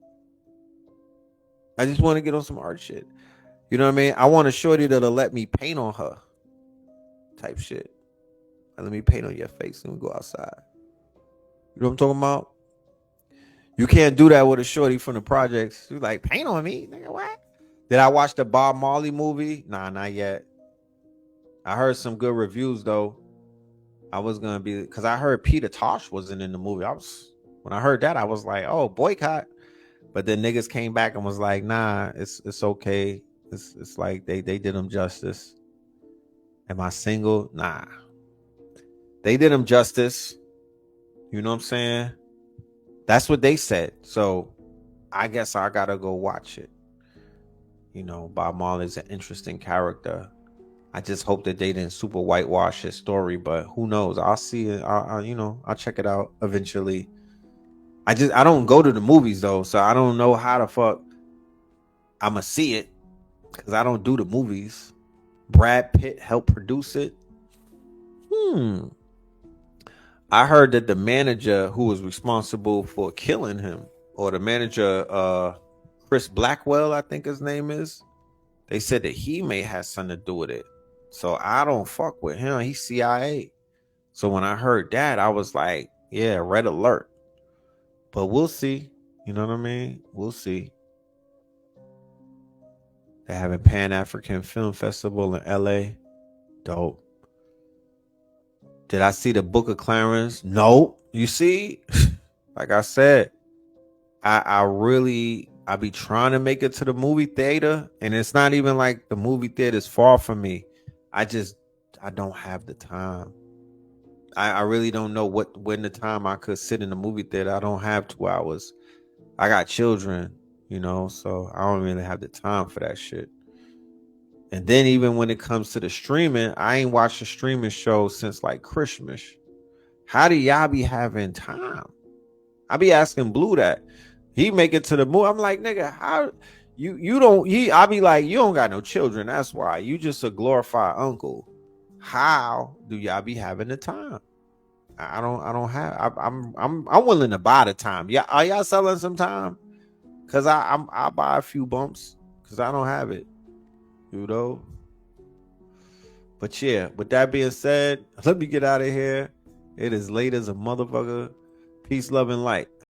Speaker 2: I just want to get on some art shit. You know what I mean? I want a shorty that'll let me paint on her. Type shit. Let me paint on your face and we go outside. You know what I'm talking about? You can't do that with a shorty from the projects. You like, paint on me? Nigga, what? Did I watch the Bob Marley movie? Nah, not yet. I heard some good reviews though. I was gonna be, because I heard Peter Tosh wasn't in the movie. When I heard that, I was like, oh, boycott. But then niggas came back and was like, nah, it's okay. It's like they did him justice. Am I single? Nah. They did him justice. You know what I'm saying? That's what they said. So I guess I gotta go watch it. You know, Bob Marley's an interesting character. I just hope that they didn't super whitewash his story, but who knows? I'll see it. I'll check it out eventually. I don't go to the movies though, so I don't know how the fuck I'ma see it, because I don't do the movies. Brad Pitt helped produce it. I heard that the manager who was responsible for killing him, or the manager, Chris Blackwell, I think his name is, they said that he may have something to do with it. So I don't fuck with him. He's CIA. So when I heard that, I was like, yeah, red alert. But we'll see. You know what I mean? We'll see. They're having Pan-African Film Festival in LA. Dope. Did I see the Book of Clarence? No. You see, like I said, I be trying to make it to the movie theater, and it's not even like the movie theater is far from me. I don't have the time. I really don't know when the time I could sit in the movie theater. I don't have 2 hours. I got children, so I don't really have the time for that shit. And then even when it comes to the streaming, I ain't watched a streaming show since like Christmas. How do y'all be having time? I be asking Blue that. He make it to the movie. I'm like, nigga, how you don't I be like, you don't got no children. That's why. You just a glorified uncle. How do y'all be having the time? I don't have I'm willing to buy the time. Yeah, are y'all selling some time? Cause I buy a few bumps because I don't have it. But yeah, with that being said, let me get out of here. It is late as a motherfucker. Peace, love, and light.